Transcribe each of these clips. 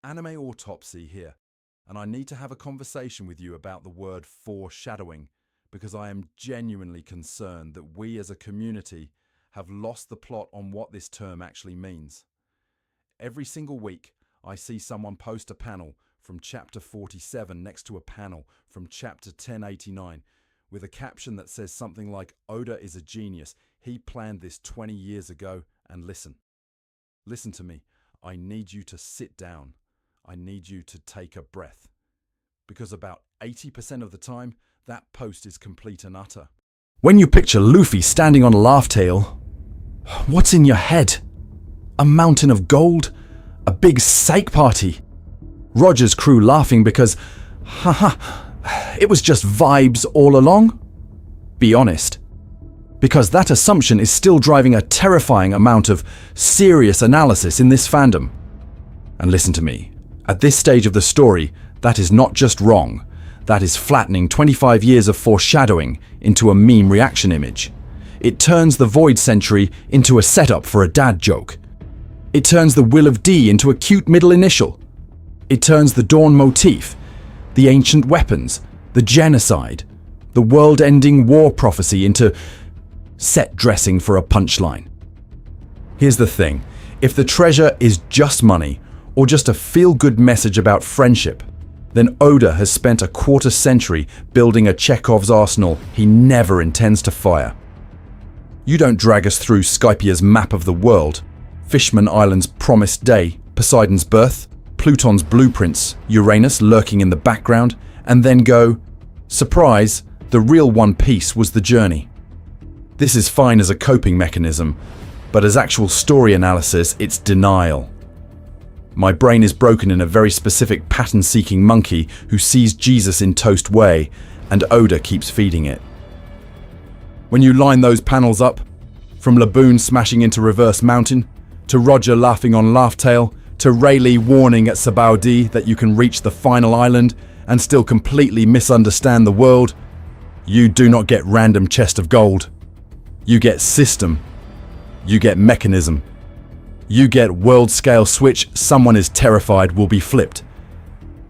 Anime Autopsy here, and I need to have a conversation with you about the word foreshadowing, because I am genuinely concerned that we as a community have lost the plot on what this term actually means. Every single week, I see someone post a panel from chapter 47 next to a panel from chapter 1089 with a caption that says something like, "Oda is a genius. He planned this 20 years ago." And listen to me. I need you to sit down. I need you to take a breath. Because about 80% of the time, that post is complete and utter. When you picture Luffy standing on a laugh tail, what's in your head? A mountain of gold? A big steak party? Roger's crew laughing because, it was just vibes all along? Be honest. Because that assumption is still driving a terrifying amount of serious analysis in this fandom. And listen to me, at this stage of the story, that is not just wrong, that is flattening 25 years of foreshadowing into a meme reaction image. It turns the Void Century into a setup for a dad joke. It turns the Will of D into a cute middle initial. It turns the Dawn motif, the ancient weapons, the genocide, the world-ending war prophecy into set dressing for a punchline. Here's the thing, if the treasure is just money or just a feel-good message about friendship, then Oda has spent a quarter century building a Chekhov's arsenal he never intends to fire. You don't drag us through Skypiea's map of the world, Fishman Island's promised day, Poseidon's birth, Pluton's blueprints, Uranus lurking in the background, and then go, surprise, the real One Piece was the journey. This is fine as a coping mechanism, but as actual story analysis, it's denial. My brain is broken in a very specific pattern-seeking monkey who sees Jesus in Toast Way, and Oda keeps feeding it. When you line those panels up, from Laboon smashing into Reverse Mountain, to Roger laughing on Laugh-Tail, to Rayleigh warning at Sabaody that you can reach the final island and still completely misunderstand the world, you do not get random chest of gold. You get system. You get mechanism. You get world-scale switch someone is terrified will be flipped.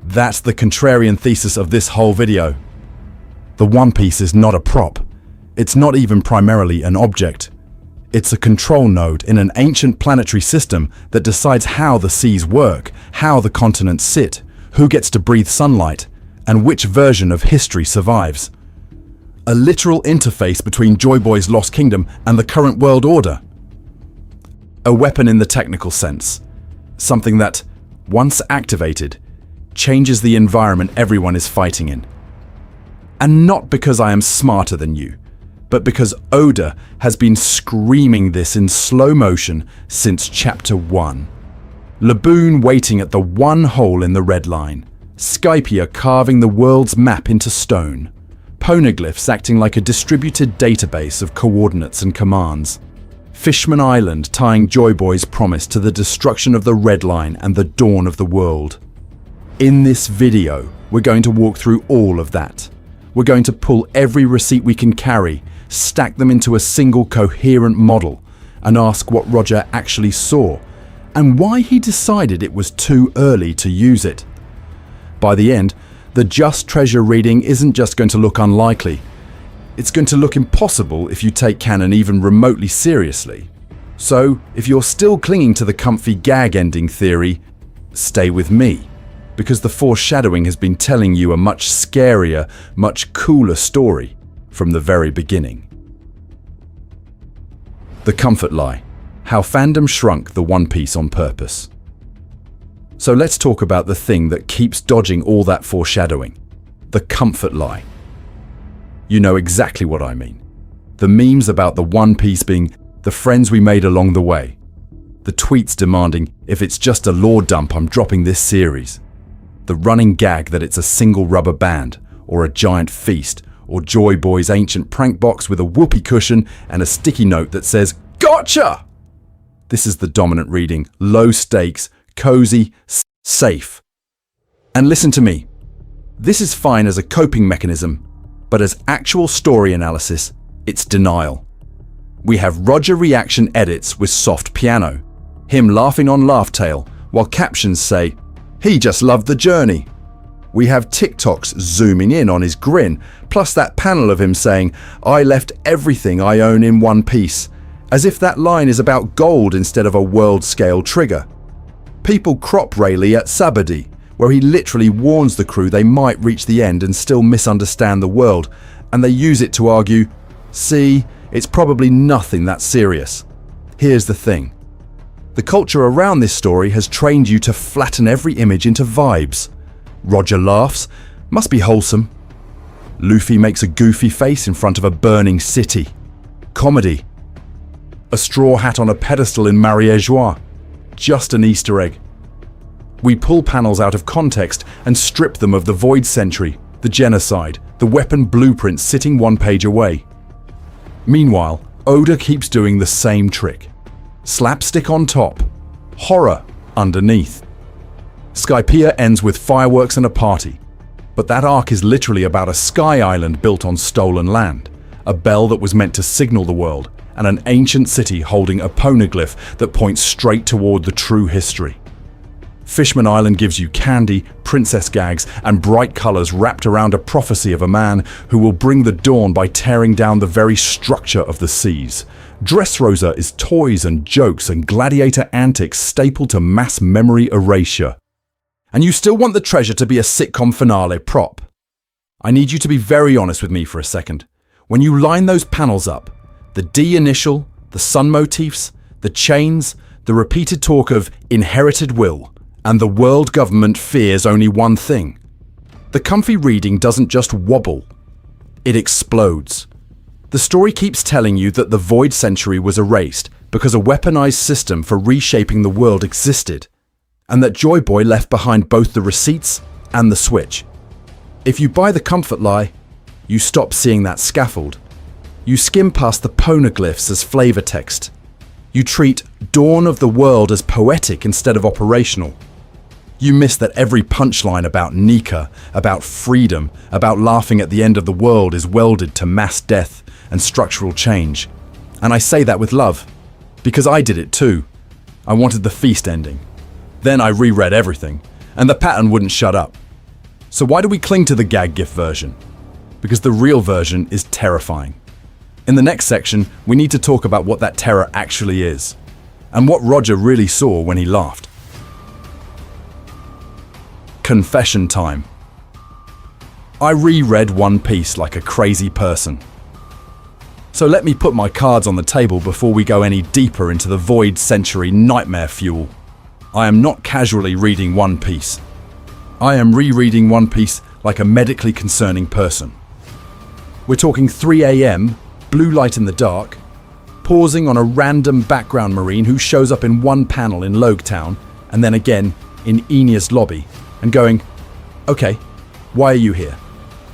That's the contrarian thesis of this whole video. The One Piece is not a prop. It's not even primarily an object. It's a control node in an ancient planetary system that decides how the seas work, how the continents sit, who gets to breathe sunlight, and which version of history survives. A literal interface between Joyboy's Lost Kingdom and the current world order. A weapon in the technical sense. Something that, once activated, changes the environment everyone is fighting in. And not because I am smarter than you, but because Oda has been screaming this in slow motion since chapter 1. Laboon waiting at the one hole in the red line. Skypiea carving the world's map into stone. Poneglyphs acting like a distributed database of coordinates and commands. Fishman Island tying Joyboy's promise to the destruction of the Red Line and the dawn of the world. In this video, we're going to walk through all of that. We're going to pull every receipt we can carry, stack them into a single coherent model, and ask what Roger actually saw, and why he decided it was too early to use it. By the end, the just treasure reading isn't just going to look unlikely. It's going to look impossible if you take canon even remotely seriously. So, if you're still clinging to the comfy gag ending theory, stay with me, because the foreshadowing has been telling you a much scarier, much cooler story from the very beginning. The comfort lie. How fandom shrunk the One Piece on purpose. So let's talk about the thing that keeps dodging all that foreshadowing. The comfort lie. You know exactly what I mean. The memes about the One Piece being the friends we made along the way. The tweets demanding, if it's just a lore dump, I'm dropping this series. The running gag that it's a single rubber band, or a giant feast, or Joyboy's ancient prank box with a whoopee cushion and a sticky note that says, "Gotcha!" This is the dominant reading, low stakes, cozy, safe. And listen to me. This is fine as a coping mechanism, but as actual story analysis, it's denial. We have Roger reaction edits with soft piano, him laughing on Laugh-Tail, while captions say, He just loved the journey. We have TikToks zooming in on his grin, plus that panel of him saying, "I left everything I own in one piece," as if that line is about gold instead of a world-scale trigger. People crop Rayleigh at Sabadi, where he literally warns the crew they might reach the end and still misunderstand the world, and they use it to argue, "See, it's probably nothing that serious." Here's the thing. The culture around this story has trained you to flatten every image into vibes. Roger laughs, must be wholesome. Luffy makes a goofy face in front of a burning city. Comedy. A straw hat on a pedestal in Marie-Joie. Just an Easter egg. We pull panels out of context and strip them of the Void Century, the genocide, the weapon blueprints sitting one page away. Meanwhile, Oda keeps doing the same trick. Slapstick on top, horror underneath. Skypiea ends with fireworks and a party, but that arc is literally about a sky island built on stolen land, a bell that was meant to signal the world, and an ancient city holding a poneglyph that points straight toward the true history. Fishman Island gives you candy, princess gags, and bright colors wrapped around a prophecy of a man who will bring the dawn by tearing down the very structure of the seas. Dressrosa is toys and jokes and gladiator antics stapled to mass memory erasure. And you still want the treasure to be a sitcom finale prop. I need you to be very honest with me for a second. When you line those panels up, the D initial, the sun motifs, the chains, the repeated talk of inherited will, and the world government fears only one thing. The comfy reading doesn't just wobble, it explodes. The story keeps telling you that the Void Century was erased because a weaponized system for reshaping the world existed, and that Joyboy left behind both the receipts and the switch. If you buy the comfort lie, you stop seeing that scaffold. You skim past the poneglyphs as flavor text. You treat Dawn of the World as poetic instead of operational. You miss that every punchline about Nika, about freedom, about laughing at the end of the world is welded to mass death and structural change. And I say that with love, because I did it too. I wanted the feast ending. Then I reread everything, and the pattern wouldn't shut up. So why do we cling to the gag gift version? Because the real version is terrifying. In the next section, we need to talk about what that terror actually is, and what Roger really saw when he laughed. Confession time. I reread One Piece like a crazy person. So let me put my cards on the table before we go any deeper into the Void Century nightmare fuel. I am not casually reading One Piece. I am rereading One Piece like a medically concerning person. We're talking 3 a.m., blue light in the dark, pausing on a random background marine who shows up in one panel in Logetown and then again in Enya's lobby, and going, "Okay, why are you here?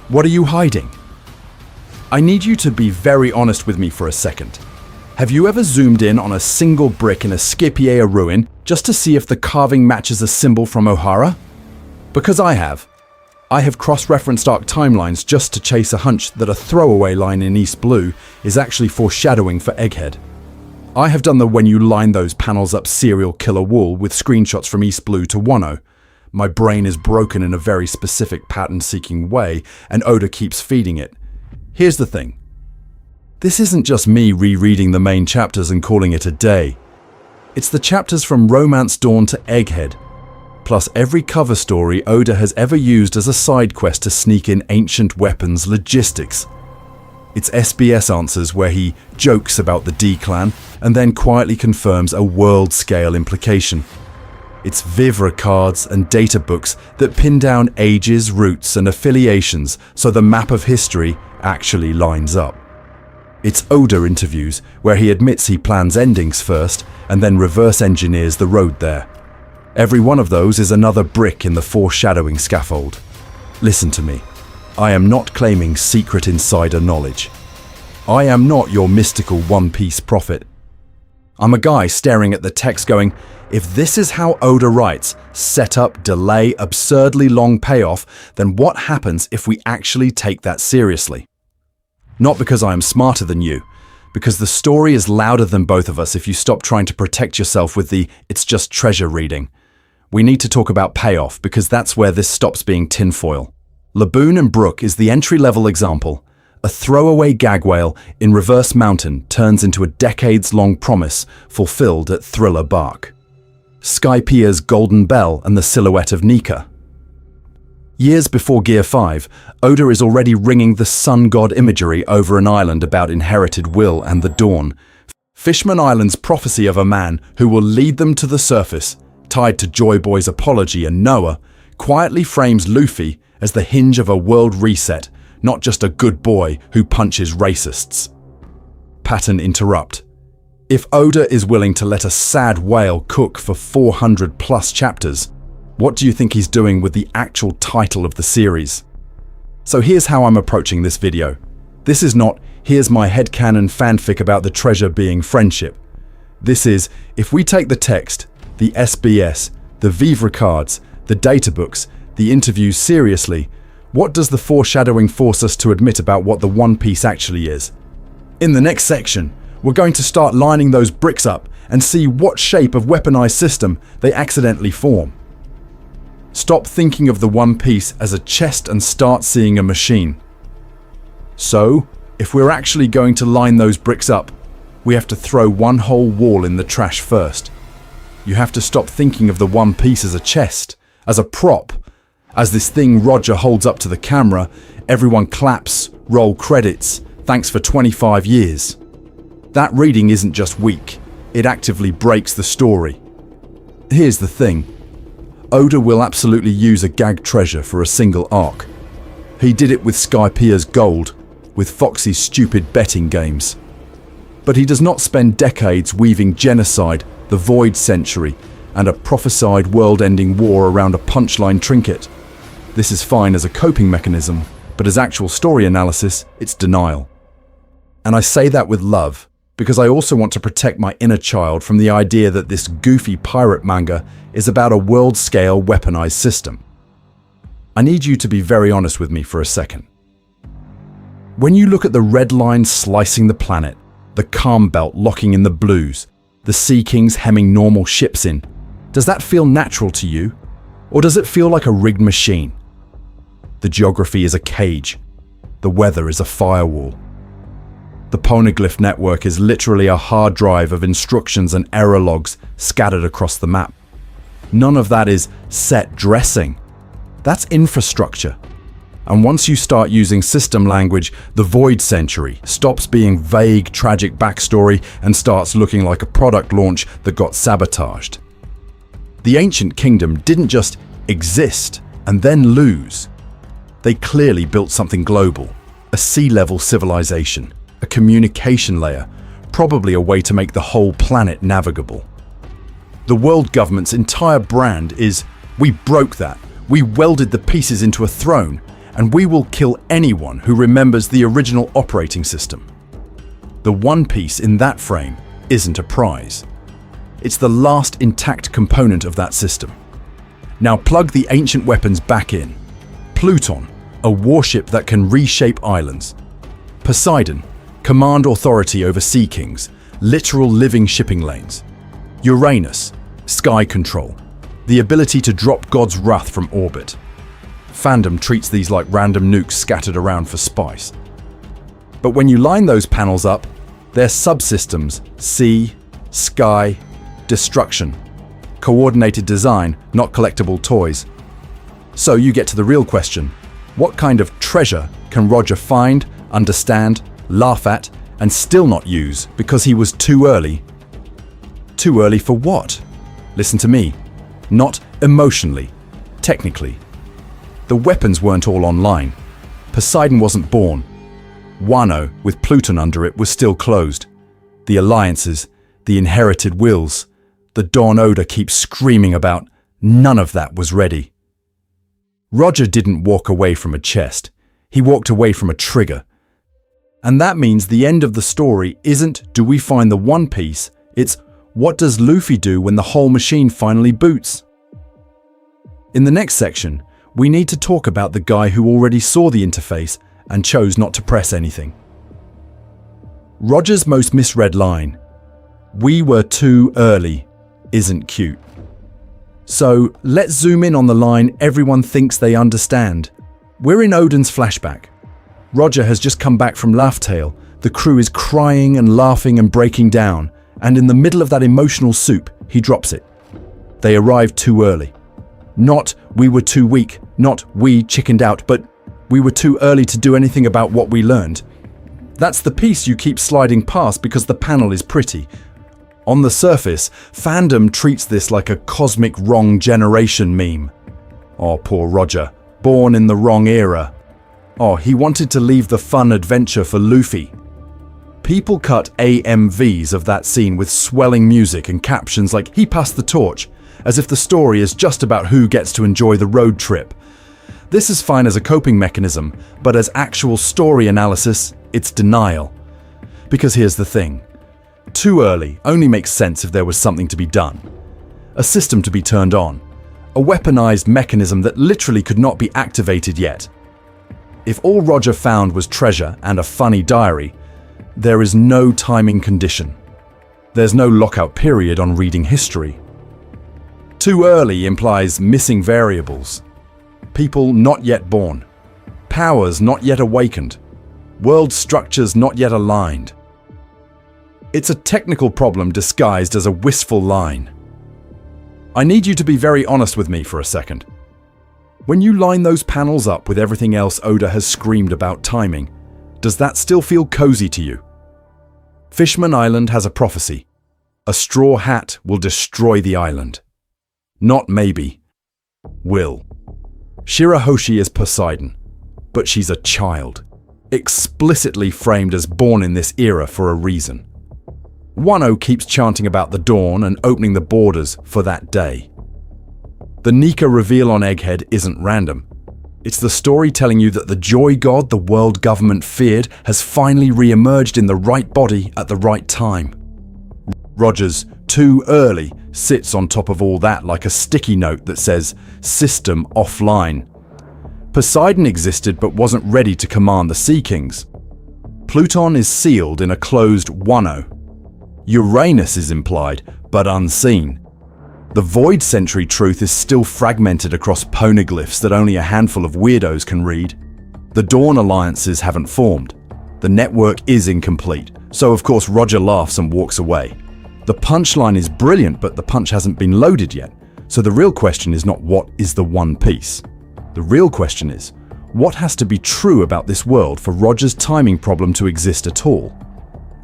What are you hiding?" I need you to be very honest with me for a second. Have you ever zoomed in on a single brick in a Skypiea ruin just to see if the carving matches a symbol from Ohara? Because I have. I have cross-referenced arc timelines just to chase a hunch that a throwaway line in East Blue is actually foreshadowing for Egghead. I have done the when you line those panels up serial killer wall with screenshots from East Blue to Wano. My brain is broken in a very specific pattern-seeking way, and Oda keeps feeding it. Here's the thing. This isn't just me rereading the main chapters and calling it a day. It's the chapters from Romance Dawn to Egghead, plus every cover story Oda has ever used as a side quest to sneak in ancient weapons logistics. It's SBS Answers where he jokes about the D-Clan and then quietly confirms a world-scale implication. It's Vivra cards and data books that pin down ages, roots and affiliations so the map of history actually lines up. It's Oda interviews where he admits he plans endings first and then reverse engineers the road there. Every one of those is another brick in the foreshadowing scaffold. Listen to me. I am not claiming secret insider knowledge. I am not your mystical One Piece prophet. I'm a guy staring at the text going, if this is how Oda writes, set up, delay, absurdly long payoff, then what happens if we actually take that seriously? Not because I am smarter than you, because the story is louder than both of us if you stop trying to protect yourself with the "it's just treasure" reading. we need to talk about payoff because that's where this stops being tinfoil. Laboon and Brook is the entry-level example. A throwaway gag whale in Reverse Mountain turns into a decades-long promise fulfilled at Thriller Bark. Skypiea's Golden Bell and the silhouette of Nika. Years before Gear 5, Oda is already ringing the sun god imagery over an island about inherited will and the dawn. Fishman Island's prophecy of a man who will lead them to the surface, tied to Joyboy's apology and Noah, quietly frames Luffy as the hinge of a world reset, not just a good boy who punches racists. Pattern interrupt. If Oda is willing to let a sad whale cook for 400+ chapters, what do you think he's doing with the actual title of the series? So here's how I'm approaching this video. This is not, here's my headcanon fanfic about the treasure being friendship. This is, if we take the text, the SBS, the Vivre cards, the databooks, the interviews seriously, what does the foreshadowing force us to admit about what the One Piece actually is? In the next section, we're going to start lining those bricks up and see what shape of weaponized system they accidentally form. Stop thinking of the One Piece as a chest and start seeing a machine. So, if we're actually going to line those bricks up, we have to throw one whole wall in the trash first. You have to stop thinking of the One Piece as a chest, as a prop. As this thing Roger holds up to the camera, everyone claps, roll credits, thanks for 25 years. That reading isn't just weak, it actively breaks the story. Here's the thing. Oda will absolutely use a gag treasure for a single arc. He did it with Skypiea's gold, with Foxy's stupid betting games. But he does not spend decades weaving genocide, the Void Century, and a prophesied world-ending war around a punchline trinket. This is fine as a coping mechanism, but as actual story analysis, it's denial. And I say that with love, because I also want to protect my inner child from the idea that this goofy pirate manga is about a world-scale weaponized system. I need you to be very honest with me for a second. When you look at the red line slicing the planet, the calm belt locking in the blues, the Sea Kings hemming normal ships in, does that feel natural to you? Or does it feel like a rigged machine? The geography is a cage. The weather is a firewall. The poneglyph network is literally a hard drive of instructions and error logs scattered across the map. None of that is set dressing. That's infrastructure. And once you start using system language, the Void Century stops being vague, tragic backstory and starts looking like a product launch that got sabotaged. The Ancient Kingdom didn't just exist and then lose. They clearly built something global, a sea-level civilization, a communication layer, probably a way to make the whole planet navigable. The world government's entire brand is, we broke that, we welded the pieces into a throne, and we will kill anyone who remembers the original operating system. The One Piece in that frame isn't a prize. It's the last intact component of that system. Now plug the ancient weapons back in. Pluton, a warship that can reshape islands. Poseidon, command authority over Sea Kings, literal living shipping lanes. Uranus, sky control, the ability to drop God's wrath from orbit. Fandom treats these like random nukes scattered around for spice. But when you line those panels up, they're subsystems, sea, sky, destruction. Coordinated design, not collectible toys. So you get to the real question. What kind of treasure can Roger find, understand, laugh at, and still not use because he was too early? Too early for what? Listen to me. Not emotionally, technically. The weapons weren't all online. Poseidon wasn't born. Wano, with Pluton under it, was still closed. The alliances, the inherited wills, the Dawn Oda keeps screaming about, none of that was ready. Roger didn't walk away from a chest. He walked away from a trigger. And that means the end of the story isn't, do we find the One Piece? It's, what does Luffy do when the whole machine finally boots? In the next section, we need to talk about the guy who already saw the interface and chose not to press anything. Roger's most misread line, "We were too early," isn't cute. So let's zoom in on the line everyone thinks they understand. We're in Oden's flashback. Roger has just come back from Laugh Tale. The crew is crying and laughing and breaking down, and in the middle of that emotional soup, he drops it. They arrived too early. Not we were too weak, not we chickened out, but we were too early to do anything about what we learned. That's the piece you keep sliding past because the panel is pretty. On the surface, fandom treats this like a cosmic wrong generation meme. Oh, poor Roger, born in the wrong era. Oh, he wanted to leave the fun adventure for Luffy. People cut AMVs of that scene with swelling music and captions like "he passed the torch," as if the story is just about who gets to enjoy the road trip. This is fine as a coping mechanism, but as actual story analysis, it's denial. Because here's the thing. Too early only makes sense if there was something to be done. A system to be turned on. A weaponized mechanism that literally could not be activated yet. If all Roger found was treasure and a funny diary, there is no timing condition. There's no lockout period on reading history. Too early implies missing variables. People not yet born. Powers not yet awakened. World structures not yet aligned. It's a technical problem disguised as a wistful line. I need you to be very honest with me for a second. When you line those panels up with everything else Oda has screamed about timing, does that still feel cozy to you? Fishman Island has a prophecy. A straw hat will destroy the island. Not maybe. Will. Shirahoshi is Poseidon, but she's a child, explicitly framed as born in this era for a reason. Wano keeps chanting about the dawn and opening the borders for that day. The Nika reveal on Egghead isn't random. It's the story telling you that the joy god the world government feared has finally re-emerged in the right body at the right time. Roger's "too early" sits on top of all that like a sticky note that says "system offline." Poseidon existed but wasn't ready to command the Sea Kings. Pluton is sealed in a closed Wano. Uranus is implied, but unseen. The Void Century truth is still fragmented across poneglyphs that only a handful of weirdos can read. The Dawn alliances haven't formed. The network is incomplete, so of course Roger laughs and walks away. The punchline is brilliant, but the punch hasn't been loaded yet. So the real question is not what is the One Piece. The real question is, what has to be true about this world for Roger's timing problem to exist at all?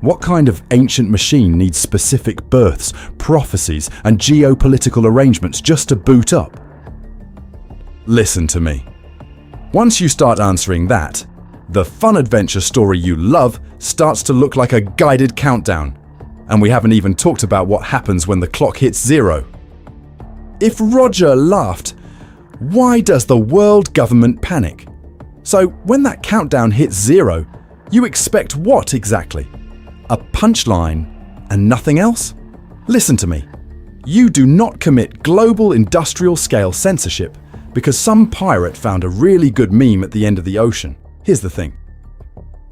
What kind of ancient machine needs specific births, prophecies, and geopolitical arrangements just to boot up? Listen to me. Once you start answering that, the fun adventure story you love starts to look like a guided countdown. And we haven't even talked about what happens when the clock hits 0. If Roger laughed, why does the world government panic? So when that countdown hits 0, you expect what exactly? A punchline and nothing else? Listen to me. You do not commit global industrial scale censorship because some pirate found a really good meme at the end of the ocean. Here's the thing.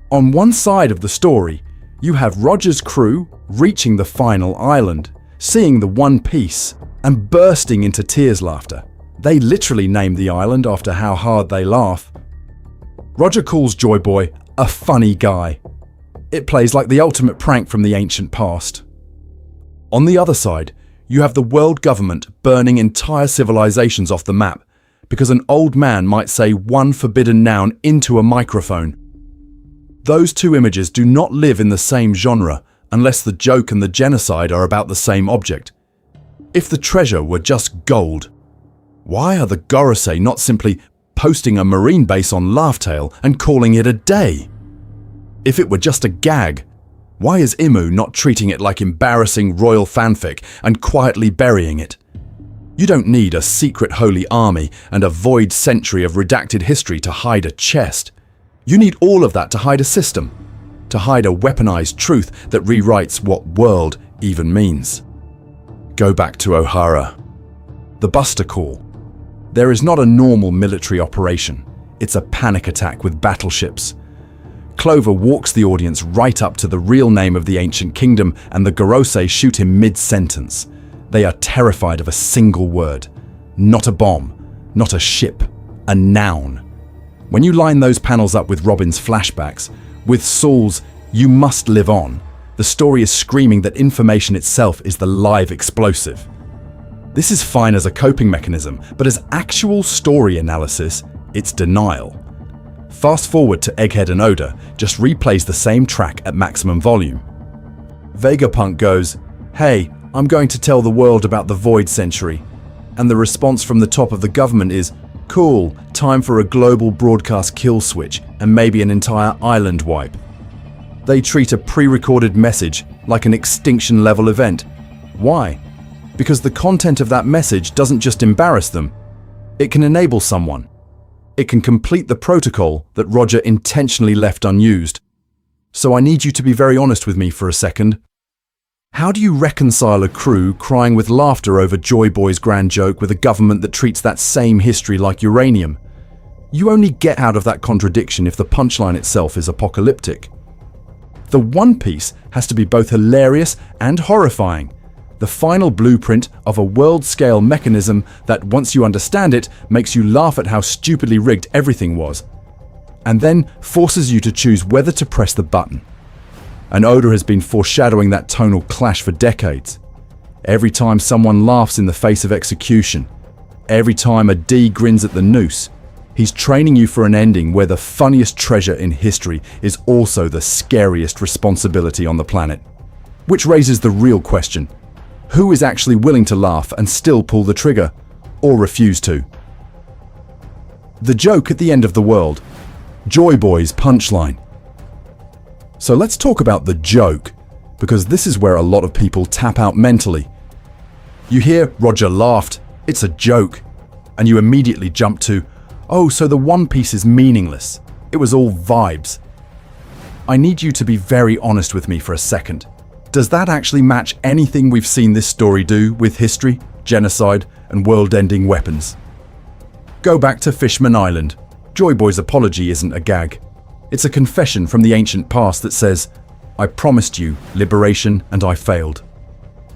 On one side of the story, you have Roger's crew reaching the final island, seeing the One Piece, and bursting into tears laughter. They literally named the island after how hard they laugh. Roger calls Joyboy a funny guy. It plays like the ultimate prank from the ancient past. On the other side, you have the world government burning entire civilizations off the map because an old man might say one forbidden noun into a microphone. Those two images do not live in the same genre unless the joke and the genocide are about the same object. If the treasure were just gold, why are the Gorosei not simply posting a marine base on Laugh Tale and calling it a day? If it were just a gag, why is Imu not treating it like embarrassing royal fanfic and quietly burying it? You don't need a secret holy army and a void century of redacted history to hide a chest. You need all of that to hide a system, to hide a weaponized truth that rewrites what world even means. Go back to Ohara. The Buster Call. There is not a normal military operation. It's a panic attack with battleships. Clover walks the audience right up to the real name of the ancient kingdom and the Gorosei shoot him mid-sentence. They are terrified of a single word. not a bomb, not a ship, a noun. When you line those panels up with Robin's flashbacks, with Saul's "you must live on," the story is screaming that information itself is the live explosive. This is fine as a coping mechanism, but as actual story analysis, it's denial. Fast forward to Egghead and Oda just replays the same track at maximum volume. Vegapunk goes, "Hey, I'm going to tell the world about the Void Century." And the response from the top of the government is, "Cool, time for a global broadcast kill switch and maybe an entire island wipe." They treat a pre-recorded message like an extinction-level event. Why? Because the content of that message doesn't just embarrass them, it can enable someone. It can complete the protocol that Roger intentionally left unused. So I need you to be very honest with me for a second. How do you reconcile a crew crying with laughter over Joyboy's grand joke with a government that treats that same history like uranium? You only get out of that contradiction if the punchline itself is apocalyptic. The One Piece has to be both hilarious and horrifying. The final blueprint of a world-scale mechanism that, once you understand it, makes you laugh at how stupidly rigged everything was, and then forces you to choose whether to press the button. And Oda has been foreshadowing that tonal clash for decades. Every time someone laughs in the face of execution, every time a D grins at the noose, he's training you for an ending where the funniest treasure in history is also the scariest responsibility on the planet. Which raises the real question: who is actually willing to laugh and still pull the trigger, or refuse to? The joke at the end of the world. Joyboy's punchline. So let's talk about the joke, because this is where a lot of people tap out mentally. You hear Roger laughed, it's a joke, and you immediately jump to, oh, so the One Piece is meaningless. It was all vibes. I need you to be very honest with me for a second. Does that actually match anything we've seen this story do with history, genocide, and world-ending weapons? Go back to Fishman Island. Joyboy's apology isn't a gag. It's a confession from the ancient past that says, "I promised you liberation and I failed."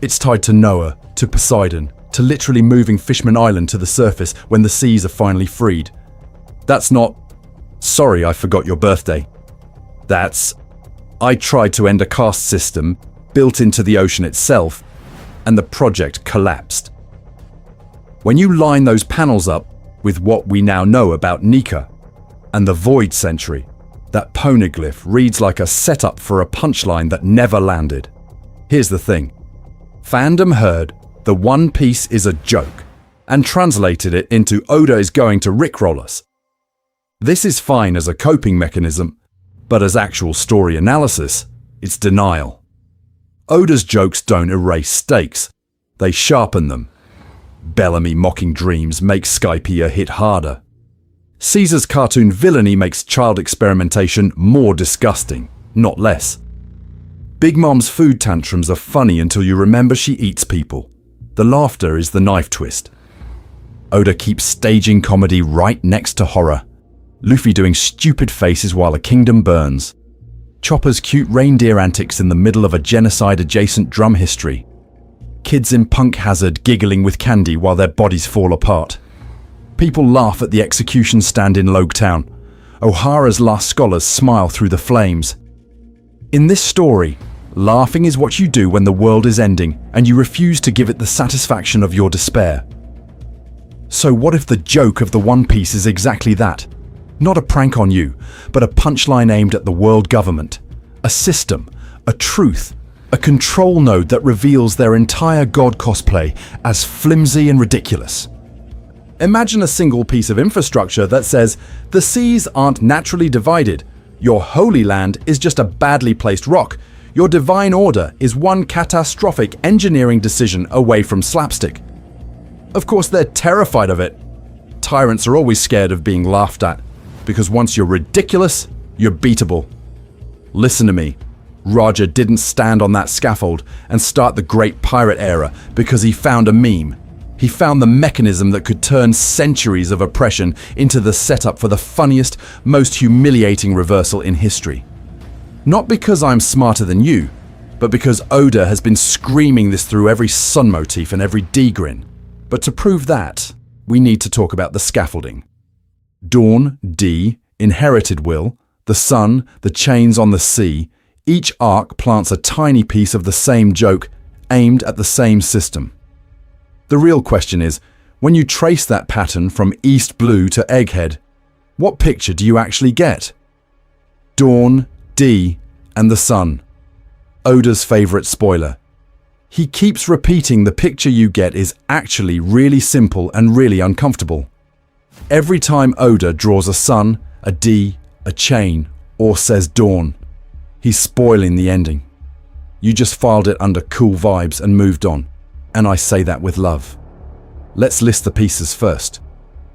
It's tied to Noah, to Poseidon, to literally moving Fishman Island to the surface when the seas are finally freed. That's not, "Sorry, I forgot your birthday." That's, "I tried to end a caste system built into the ocean itself, and the project collapsed." When you line those panels up with what we now know about Nika and the Void Century, that poneglyph reads like a setup for a punchline that never landed. Here's the thing. Fandom heard the One Piece is a joke and translated it into Oda is going to rickroll us. This is fine as a coping mechanism, but as actual story analysis, it's denial. Oda's jokes don't erase stakes, they sharpen them. Bellamy mocking dreams makes Skypiea hit harder. Caesar's cartoon villainy makes child experimentation more disgusting, not less. Big Mom's food tantrums are funny until you remember she eats people. The laughter is the knife twist. Oda keeps staging comedy right next to horror. Luffy doing stupid faces while a kingdom burns. Chopper's cute reindeer antics in the middle of a genocide-adjacent drum history. Kids in Punk Hazard giggling with candy while their bodies fall apart. People laugh at the execution stand in Logetown. O'Hara's last scholars smile through the flames. In this story, laughing is what you do when the world is ending and you refuse to give it the satisfaction of your despair. So what if the joke of the One Piece is exactly that? Not a prank on you, but a punchline aimed at the world government. A system, a truth, a control node that reveals their entire god cosplay as flimsy and ridiculous. Imagine a single piece of infrastructure that says, the seas aren't naturally divided. Your holy land is just a badly placed rock. Your divine order is one catastrophic engineering decision away from slapstick. Of course, they're terrified of it. Tyrants are always scared of being laughed at, because once you're ridiculous, you're beatable. Listen to me. Roger didn't stand on that scaffold and start the Great Pirate Era because he found a meme. He found the mechanism that could turn centuries of oppression into the setup for the funniest, most humiliating reversal in history. Not because I'm smarter than you, but because Oda has been screaming this through every sun motif and every D-grin. But to prove that, we need to talk about the scaffolding. Dawn, D, inherited will, the sun, the chains on the sea, each arc plants a tiny piece of the same joke aimed at the same system. The real question is, when you trace that pattern from East Blue to Egghead, what picture do you actually get? Dawn, D, and the sun. Oda's favourite spoiler. He keeps repeating the picture you get is actually really simple and really uncomfortable. Every time Oda draws a sun, a D, a chain, or says dawn, he's spoiling the ending. You just filed it under cool vibes and moved on, and I say that with love. Let's list the pieces first.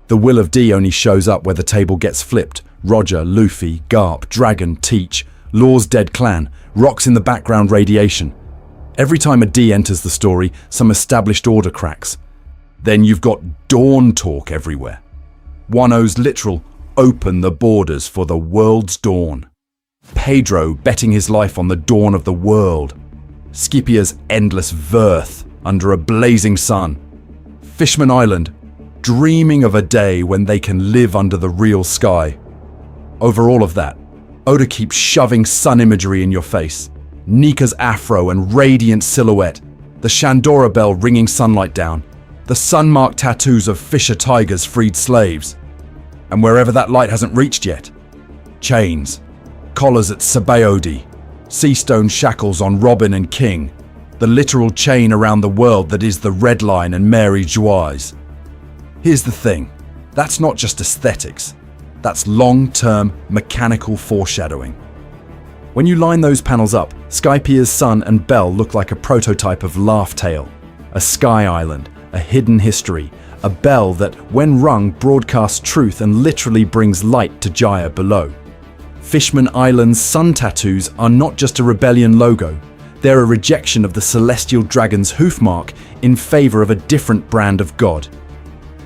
The will of D only shows up where the table gets flipped. Roger, Luffy, Garp, Dragon, Teach, Law's dead clan, rocks in the background radiation. Every time a D enters the story, some established order cracks. Then you've got dawn talk everywhere. Wano's literal open the borders for the world's dawn. Pedro betting his life on the dawn of the world. Skypiea's endless verth under a blazing sun. Fishman Island, dreaming of a day when they can live under the real sky. Over all of that, Oda keeps shoving sun imagery in your face. Nika's afro and radiant silhouette, the Shandora bell ringing sunlight down, the sun-marked tattoos of fisher tigers freed slaves. And wherever that light hasn't reached yet, chains, collars at Sabaody, seastone shackles on Robin and King, the literal chain around the world that is the Red Line and Mary Joyce. Here's the thing, that's not just aesthetics, that's long-term mechanical foreshadowing. When you line those panels up, Skypiea's sun and bell look like a prototype of Laugh Tale, a sky island, a hidden history, a bell that, when rung, broadcasts truth and literally brings light to Jaya below. Fishman Island's sun tattoos are not just a rebellion logo, they're a rejection of the celestial dragon's hoof mark in favor of a different brand of god.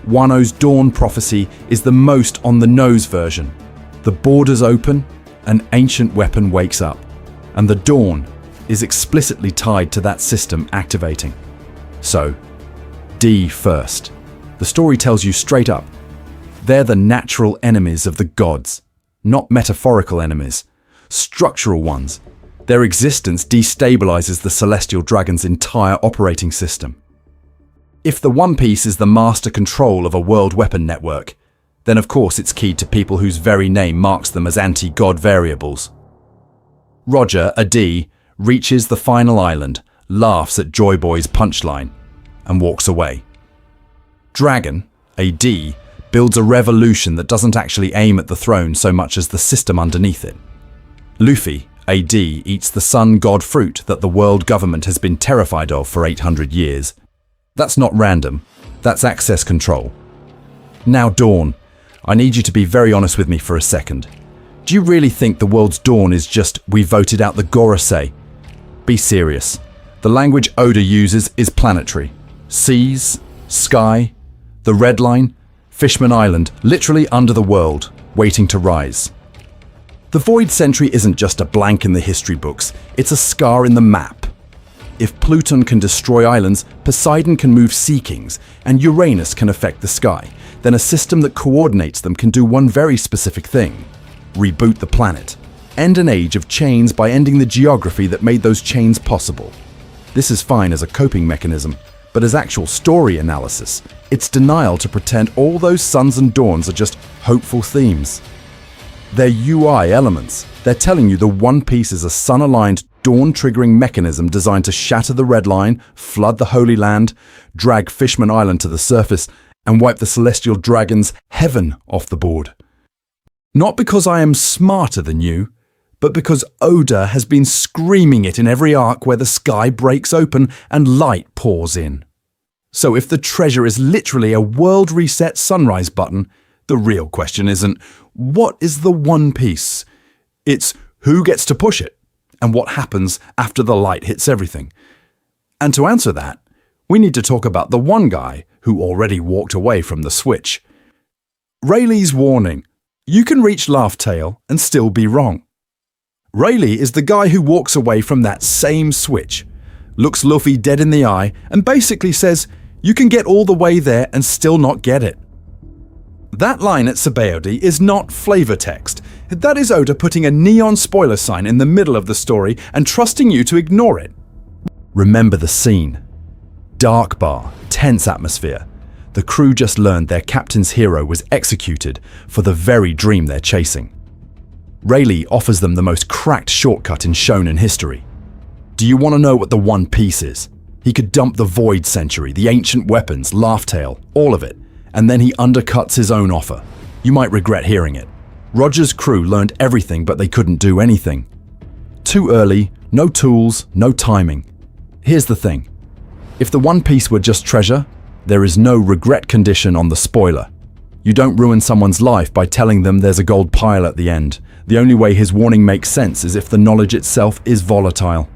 Wano's dawn prophecy is the most on-the-nose version. The borders open, an ancient weapon wakes up, and the dawn is explicitly tied to that system activating. So, D first. The story tells you straight up, they're the natural enemies of the gods, not metaphorical enemies, structural ones. Their existence destabilizes the celestial dragon's entire operating system. If the One Piece is the master control of a world weapon network, then of course it's keyed to people whose very name marks them as anti-god variables. Roger, a D, reaches the final island, laughs at Joyboy's punchline, and walks away. Dragon, a D, builds a revolution that doesn't actually aim at the throne so much as the system underneath it. Luffy, a D, eats the sun god fruit that the world government has been terrified of for 800 years. That's not random, that's access control. Now Dawn, I need you to be very honest with me for a second. Do you really think the world's dawn is just we voted out the Gorosei? Be serious. The language Oda uses is planetary. Seas, sky, the Red Line, Fishman Island, literally under the world, waiting to rise. The Void Century isn't just a blank in the history books, it's a scar in the map. If Pluton can destroy islands, Poseidon can move sea kings, and Uranus can affect the sky, then a system that coordinates them can do one very specific thing: reboot the planet. End an age of chains by ending the geography that made those chains possible. This is fine as a coping mechanism, but as actual story analysis, it's denial to pretend all those suns and dawns are just hopeful themes. They're UI elements. They're telling you the One Piece is a sun-aligned, dawn-triggering mechanism designed to shatter the Red Line, flood the Holy Land, drag Fishman Island to the surface, and wipe the celestial dragon's heaven off the board. Not because I am smarter than you, but because Oda has been screaming it in every arc where the sky breaks open and light pours in. So if the treasure is literally a world reset sunrise button, the real question isn't, what is the One Piece? It's who gets to push it, and what happens after the light hits everything. And to answer that, we need to talk about the one guy who already walked away from the switch. Rayleigh's warning: you can reach Laugh Tale and still be wrong. Rayleigh is the guy who walks away from that same switch, looks Luffy dead in the eye, and basically says, You can get all the way there and still not get it. That line at Sabaody is not flavor text. That is Oda putting a neon spoiler sign in the middle of the story and trusting you to ignore it. Remember the scene. Dark bar, tense atmosphere. The crew just learned their captain's hero was executed for the very dream they're chasing. Rayleigh offers them the most cracked shortcut in shonen history. Do you want to know what the One Piece is? He could dump the Void Century, the ancient weapons, Laugh Tale, all of it, and then he undercuts his own offer. You might regret hearing it. Roger's crew learned everything, but they couldn't do anything. Too early, no tools, no timing. Here's the thing. If the One Piece were just treasure, there is no regret condition on the spoiler. You don't ruin someone's life by telling them there's a gold pile at the end. The only way his warning makes sense is if the knowledge itself is volatile.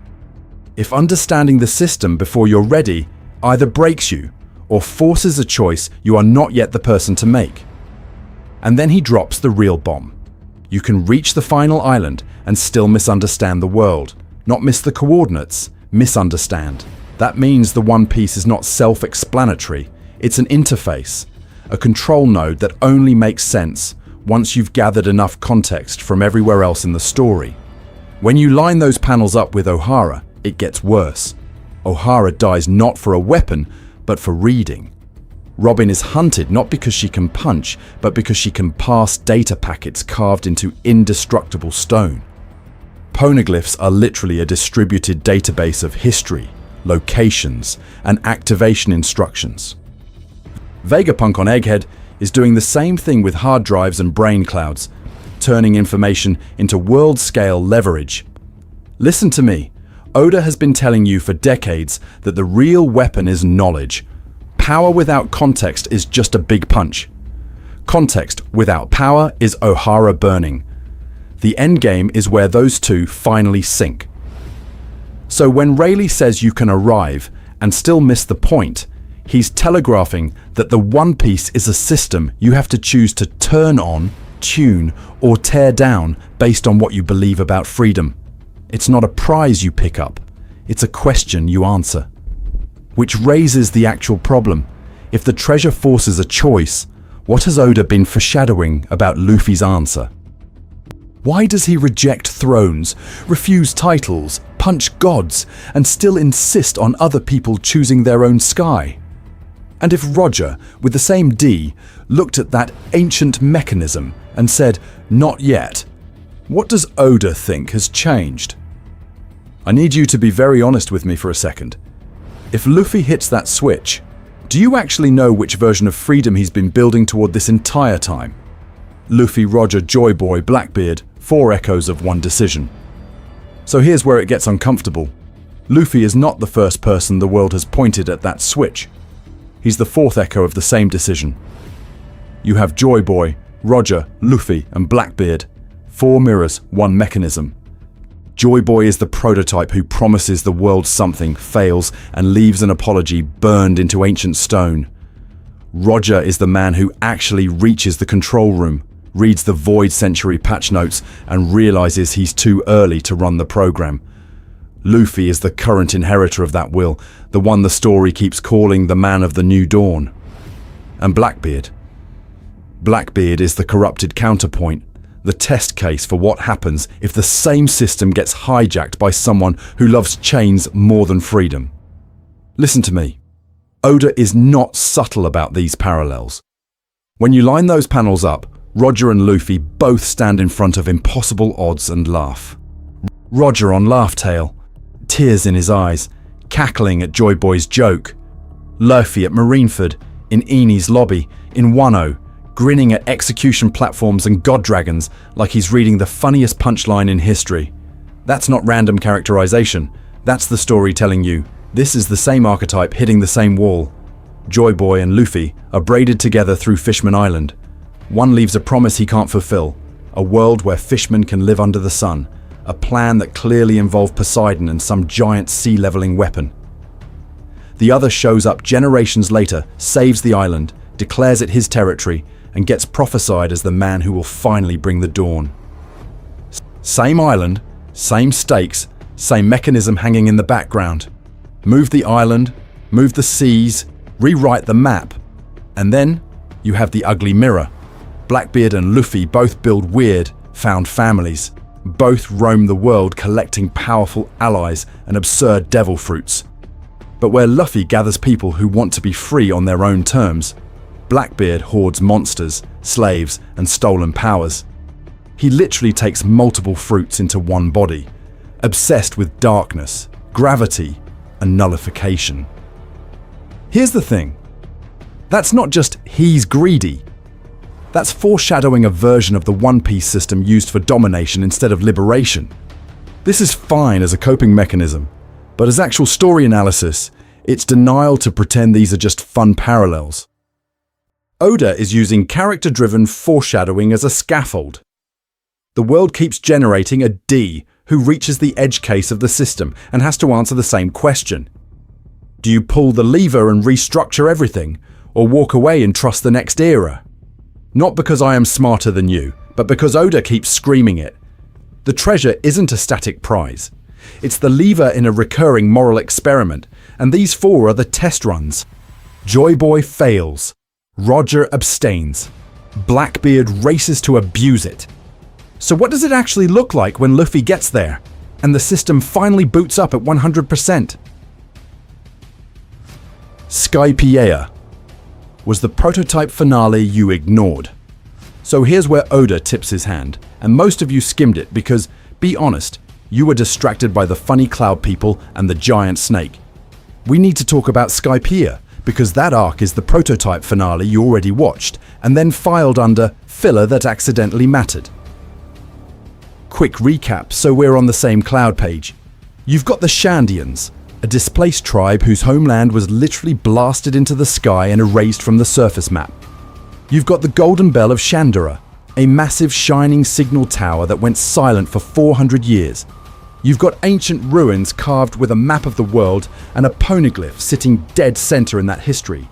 If understanding the system before you're ready either breaks you or forces a choice you are not yet the person to make. And then he drops the real bomb. You can reach the final island and still misunderstand the world. Not miss the coordinates, misunderstand. That means the One Piece is not self-explanatory. It's an interface, a control node that only makes sense once you've gathered enough context from everywhere else in the story. When you line those panels up with Ohara, it gets worse. Ohara dies not for a weapon, but for reading. Robin is hunted not because she can punch, but because she can pass data packets carved into indestructible stone. Poneglyphs are literally a distributed database of history, locations, and activation instructions. Vegapunk on Egghead is doing the same thing with hard drives and brain clouds, turning information into world-scale leverage. Listen to me. Oda has been telling you for decades that the real weapon is knowledge. Power without context is just a big punch. Context without power is Ohara burning. The endgame is where those two finally sync. So when Rayleigh says you can arrive and still miss the point, he's telegraphing that the One Piece is a system you have to choose to turn on, tune, or tear down based on what you believe about freedom. It's not a prize you pick up, it's a question you answer. Which raises the actual problem. If the treasure forces a choice, what has Oda been foreshadowing about Luffy's answer? Why does he reject thrones, refuse titles, punch gods, and still insist on other people choosing their own sky? And if Roger, with the same D, looked at that ancient mechanism and said, "Not yet," what does Oda think has changed? I need you to be very honest with me for a second. If Luffy hits that switch, do you actually know which version of freedom he's been building toward this entire time? Luffy, Roger, Joyboy, Blackbeard, 4 echoes of one decision. So here's where it gets uncomfortable. Luffy is not the first person the world has pointed at that switch. He's the 4th echo of the same decision. You have Joyboy, Roger, Luffy, and Blackbeard. 4 mirrors, 1 mechanism. Joyboy is the prototype who promises the world something, fails, and leaves an apology burned into ancient stone. Roger is the man who actually reaches the control room, reads the Void Century patch notes, and realizes he's too early to run the program. Luffy is the current inheritor of that will, the one the story keeps calling the Man of the New Dawn. And Blackbeard. Blackbeard is the corrupted counterpoint, the test case for what happens if the same system gets hijacked by someone who loves chains more than freedom. Listen to me. Oda is not subtle about these parallels. When you line those panels up, Roger and Luffy both stand in front of impossible odds and laugh. Roger on Laugh Tale, tears in his eyes, cackling at Joyboy's joke. Luffy at Marineford, in Eni's lobby, in Wano, grinning at execution platforms and god dragons like he's reading the funniest punchline in history. That's not random characterization. That's the story telling you this is the same archetype hitting the same wall. Joyboy and Luffy are braided together through Fishman Island. One leaves a promise he can't fulfill, a world where fishmen can live under the sun, a plan that clearly involved Poseidon and some giant sea-leveling weapon. The other shows up generations later, saves the island, declares it his territory, and gets prophesied as the man who will finally bring the dawn. Same island, same stakes, same mechanism hanging in the background. Move the island, move the seas, rewrite the map. And then you have the ugly mirror. Blackbeard and Luffy both build weird, found families. Both roam the world collecting powerful allies and absurd devil fruits. But where Luffy gathers people who want to be free on their own terms, Blackbeard hoards monsters, slaves, and stolen powers. He literally takes multiple fruits into one body, obsessed with darkness, gravity, and nullification. Here's the thing. That's not just he's greedy. That's foreshadowing a version of the One Piece system used for domination instead of liberation. This is fine as a coping mechanism, but as actual story analysis, it's denial to pretend these are just fun parallels. Oda is using character-driven foreshadowing as a scaffold. The world keeps generating a D who reaches the edge case of the system and has to answer the same question. Do you pull the lever and restructure everything, or walk away and trust the next era? Not because I am smarter than you, but because Oda keeps screaming it. The treasure isn't a static prize. It's the lever in a recurring moral experiment, and these four are the test runs. Joyboy fails. Roger abstains. Blackbeard races to abuse it. So what does it actually look like when Luffy gets there, and the system finally boots up at 100%? Skypiea was the prototype finale you ignored. So here's where Oda tips his hand, and most of you skimmed it because, be honest, you were distracted by the funny cloud people and the giant snake. We need to talk about Skypiea, because that arc is the prototype finale you already watched, and then filed under filler that accidentally mattered. Quick recap so we're on the same cloud page. You've got the Shandians, a displaced tribe whose homeland was literally blasted into the sky and erased from the surface map. You've got the Golden Bell of Shandora, a massive shining signal tower that went silent for 400 years. You've got ancient ruins carved with a map of the world and a poneglyph sitting dead center in that history.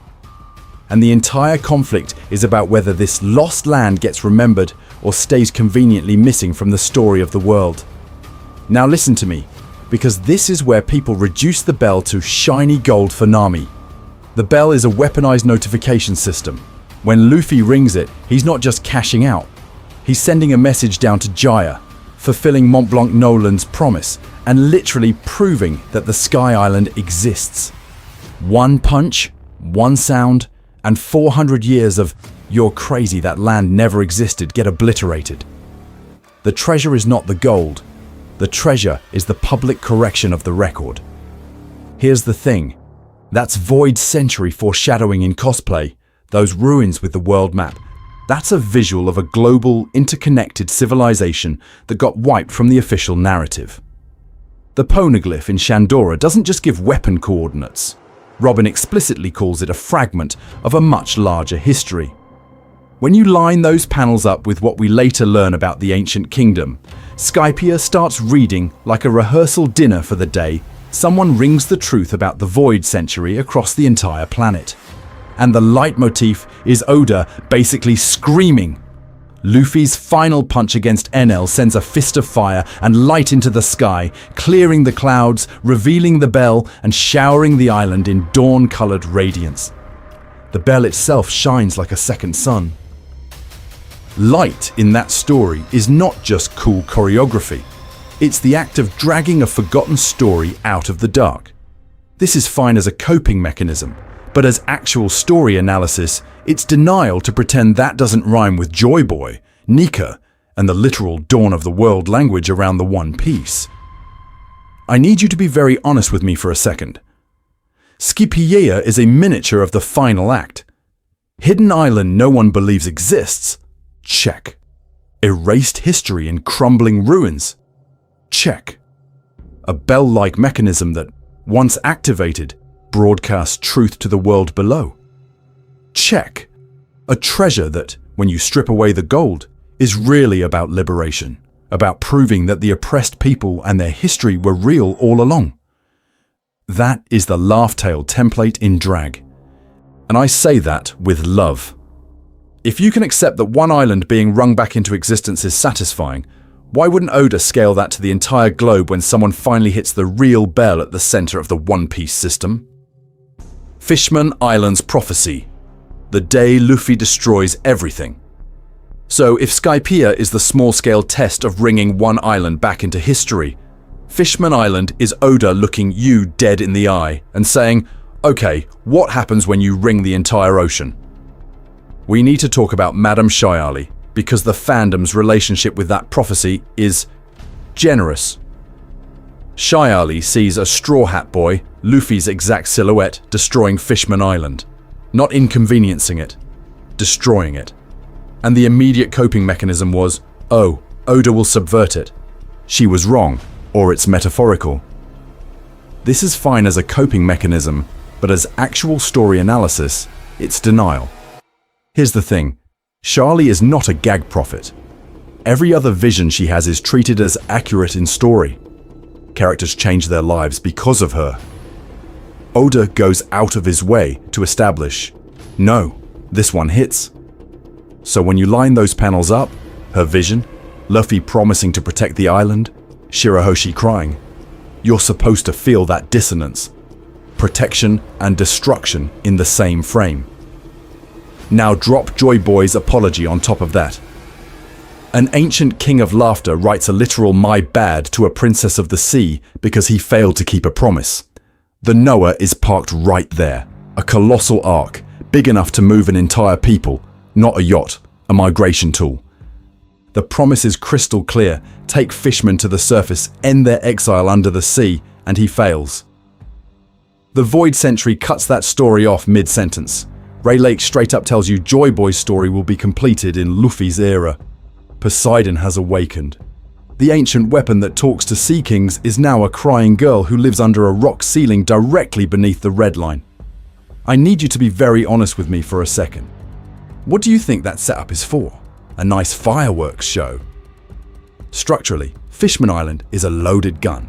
And the entire conflict is about whether this lost land gets remembered or stays conveniently missing from the story of the world. Now listen to me, because this is where people reduce the bell to shiny gold for Nami. The bell is a weaponized notification system. When Luffy rings it, he's not just cashing out. He's sending a message down to Jaya, fulfilling Mont Blanc Nolan's promise, and literally proving that the Sky Island exists. One punch, one sound, and 400 years of "you're crazy, that land never existed" get obliterated. The treasure is not the gold. The treasure is the public correction of the record. Here's the thing. That's Void Century foreshadowing in cosplay, those ruins with the world map. That's a visual of a global, interconnected civilization that got wiped from the official narrative. The poneglyph in Shandora doesn't just give weapon coordinates. Robin explicitly calls it a fragment of a much larger history. When you line those panels up with what we later learn about the ancient kingdom, Skypiea starts reading like a rehearsal dinner for the day someone rings the truth about the Void Century across the entire planet. And the leitmotif is Oda basically screaming. Luffy's final punch against Enel sends a fist of fire and light into the sky, clearing the clouds, revealing the bell, and showering the island in dawn-colored radiance. The bell itself shines like a second sun. Light in that story is not just cool choreography. It's the act of dragging a forgotten story out of the dark. This is fine as a coping mechanism, but as actual story analysis, it's denial to pretend that doesn't rhyme with Joyboy, Nika, and the literal dawn of the world language around the One Piece. I need you to be very honest with me for a second. Skypiea is a miniature of the final act. Hidden island no one believes exists. Check. Erased history in crumbling ruins. Check. A bell-like mechanism that, once activated, broadcasts truth to the world below. Check. A treasure that, when you strip away the gold, is really about liberation, about proving that the oppressed people and their history were real all along. That is the laugh tale template in drag. And I say that with love. If you can accept that one island being wrung back into existence is satisfying, why wouldn't Oda scale that to the entire globe when someone finally hits the real bell at the center of the One Piece system? Fishman Island's prophecy. The day Luffy destroys everything. So if Skypiea is the small-scale test of bringing one island back into history, Fishman Island is Oda looking you dead in the eye and saying, okay, what happens when you ring the entire ocean? We need to talk about Madame Shyali, because the fandom's relationship with that prophecy is generous. Shyali sees a Straw Hat Boy, Luffy's exact silhouette, destroying Fishman Island. Not inconveniencing it, destroying it. And the immediate coping mechanism was, oh, Oda will subvert it. She was wrong, or it's metaphorical. This is fine as a coping mechanism, but as actual story analysis, it's denial. Here's the thing, Shyali is not a gag prophet. Every other vision she has is treated as accurate in story. Characters change their lives because of her. Oda goes out of his way to establish, no, this one hits. So when you line those panels up, her vision, Luffy promising to protect the island, Shirahoshi crying, you're supposed to feel that dissonance. Protection and destruction in the same frame. Now drop Joyboy's apology on top of that. An ancient king of laughter writes a literal my bad to a princess of the sea because he failed to keep a promise. The Noah is parked right there, a colossal ark, big enough to move an entire people, not a yacht, a migration tool. The promise is crystal clear, take fishmen to the surface, end their exile under the sea, and he fails. The Void Sentry cuts that story off mid-sentence. Ray Lake straight up tells you Joyboy's story will be completed in Luffy's era. Poseidon has awakened. The ancient weapon that talks to Sea Kings is now a crying girl who lives under a rock ceiling directly beneath the red line. I need you to be very honest with me for a second. What do you think that setup is for? A nice fireworks show? Structurally, Fishman Island is a loaded gun.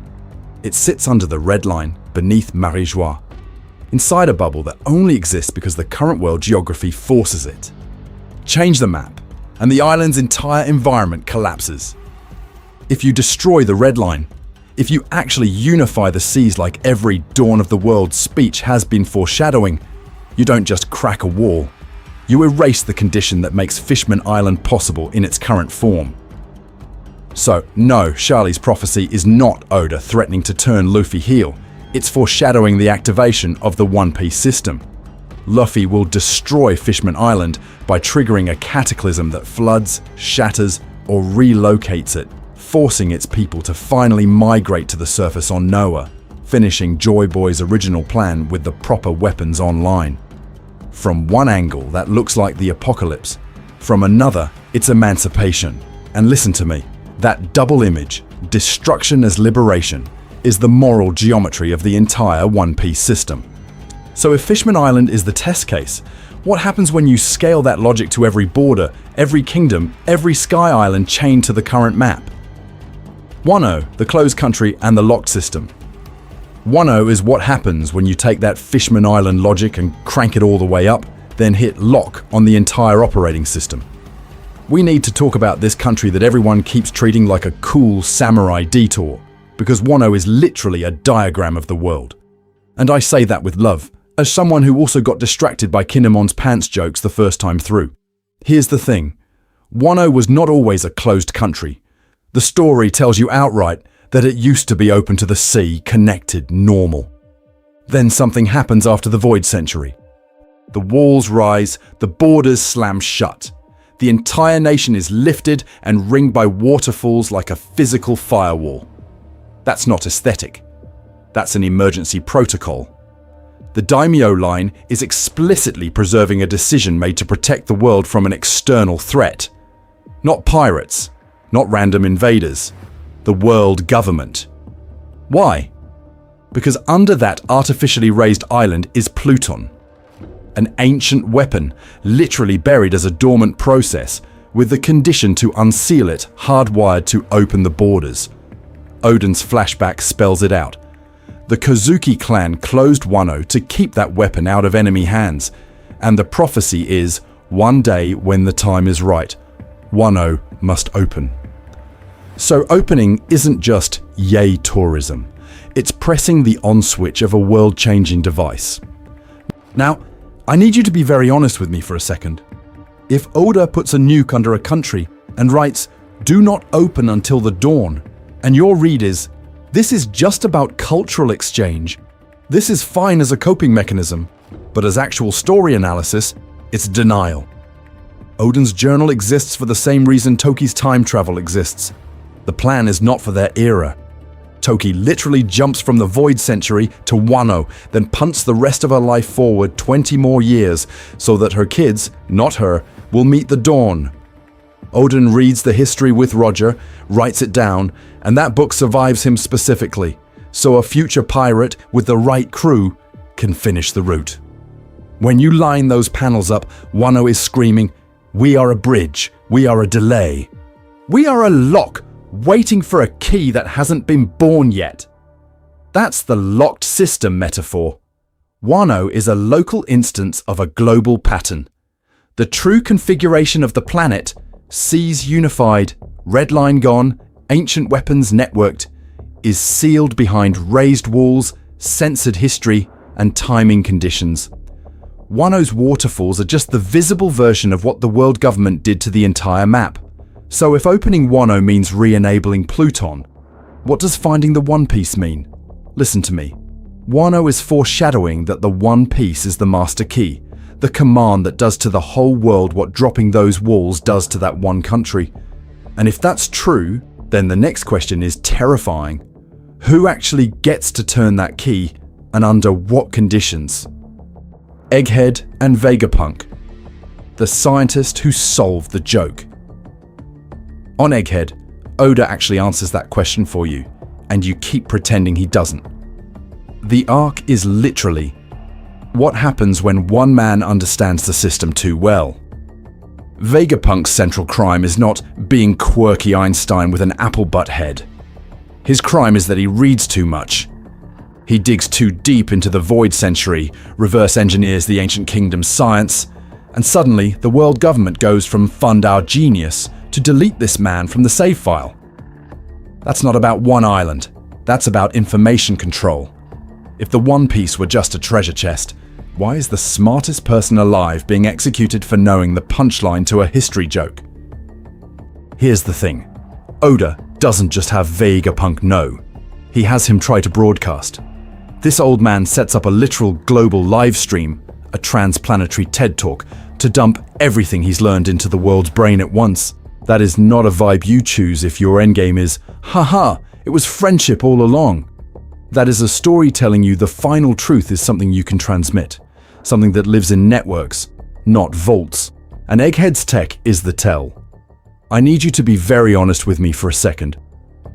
It sits under the red line beneath Marie-Joie, inside a bubble that only exists because the current world geography forces it. Change the map, and the island's entire environment collapses. If you destroy the red line, if you actually unify the seas like every Dawn of the World speech has been foreshadowing, you don't just crack a wall. You erase the condition that makes Fishman Island possible in its current form. So, no, Shyali's prophecy is not Oda threatening to turn Luffy heel. It's foreshadowing the activation of the One Piece system. Luffy will destroy Fishman Island by triggering a cataclysm that floods, shatters, or relocates it, forcing its people to finally migrate to the surface on Noah, finishing Joyboy's original plan with the proper weapons online. From one angle, that looks like the apocalypse. From another, it's emancipation. And listen to me, that double image, destruction as liberation, is the moral geometry of the entire One Piece system. So if Fishman Island is the test case, what happens when you scale that logic to every border, every kingdom, every sky island chained to the current map? Wano, the closed country, and the locked system. Wano is what happens when you take that Fishman Island logic and crank it all the way up, then hit lock on the entire operating system. We need to talk about this country that everyone keeps treating like a cool samurai detour, because Wano is literally a diagram of the world. And I say that with love, as someone who also got distracted by Kinemon's pants jokes the first time through. Here's the thing, Wano was not always a closed country. The story tells you outright that it used to be open to the sea, connected, normal. Then something happens after the Void Century. The walls rise, the borders slam shut. The entire nation is lifted and ringed by waterfalls like a physical firewall. That's not aesthetic. That's an emergency protocol. The Daimyo line is explicitly preserving a decision made to protect the world from an external threat. Not pirates, not random invaders. The world government. Why? Because under that artificially raised island is Pluton. An ancient weapon, literally buried as a dormant process, with the condition to unseal it hardwired to open the borders. Oden's flashback spells it out. The Kozuki clan closed Wano to keep that weapon out of enemy hands, and the prophecy is, one day when the time is right, Wano must open. So opening isn't just yay tourism, it's pressing the on switch of a world-changing device. Now, I need you to be very honest with me for a second. If Oda puts a nuke under a country and writes, "Do not open until the dawn," and your read is, "This is just about cultural exchange. This is fine as a coping mechanism, but as actual story analysis, it's denial." Oden's journal exists for the same reason Toki's time travel exists. The plan is not for their era. Toki literally jumps from the Void Century to Wano, then punts the rest of her life forward 20 more years so that her kids, not her, will meet the dawn. Oden reads the history with Roger, writes it down, and that book survives him specifically, so a future pirate with the right crew can finish the route. When you line those panels up, Wano is screaming, "We are a bridge, we are a delay. We are a lock, waiting for a key that hasn't been born yet." That's the locked system metaphor. Wano is a local instance of a global pattern. The true configuration of the planet, seas unified, red line gone, ancient weapons networked, is sealed behind raised walls, censored history, and timing conditions. Wano's waterfalls are just the visible version of what the world government did to the entire map. So if opening Wano means re-enabling Pluton, what does finding the One Piece mean? Listen to me. Wano is foreshadowing that the One Piece is the master key, the command that does to the whole world what dropping those walls does to that one country. And if that's true, then the next question is terrifying. Who actually gets to turn that key, and under what conditions? Egghead and Vegapunk, the scientist who solved the joke. On Egghead, Oda actually answers that question for you, and you keep pretending he doesn't. The arc is literally, what happens when one man understands the system too well? Vegapunk's central crime is not being quirky Einstein with an apple butt head. His crime is that he reads too much. He digs too deep into the Void Century, reverse engineers the ancient kingdom's science, and suddenly the world government goes from "fund our genius" to delete this man from the save file. That's not about one island. That's about information control. If the One Piece were just a treasure chest, why is the smartest person alive being executed for knowing the punchline to a history joke? Here's the thing. Oda doesn't just have Vegapunk know. He has him try to broadcast. This old man sets up a literal global live stream, a transplanetary TED Talk, to dump everything he's learned into the world's brain at once. That is not a vibe you choose if your endgame is, "Haha, it was friendship all along." That is a story telling you the final truth is something you can transmit, something that lives in networks, not vaults. And Egghead's tech is the tell. I need you to be very honest with me for a second.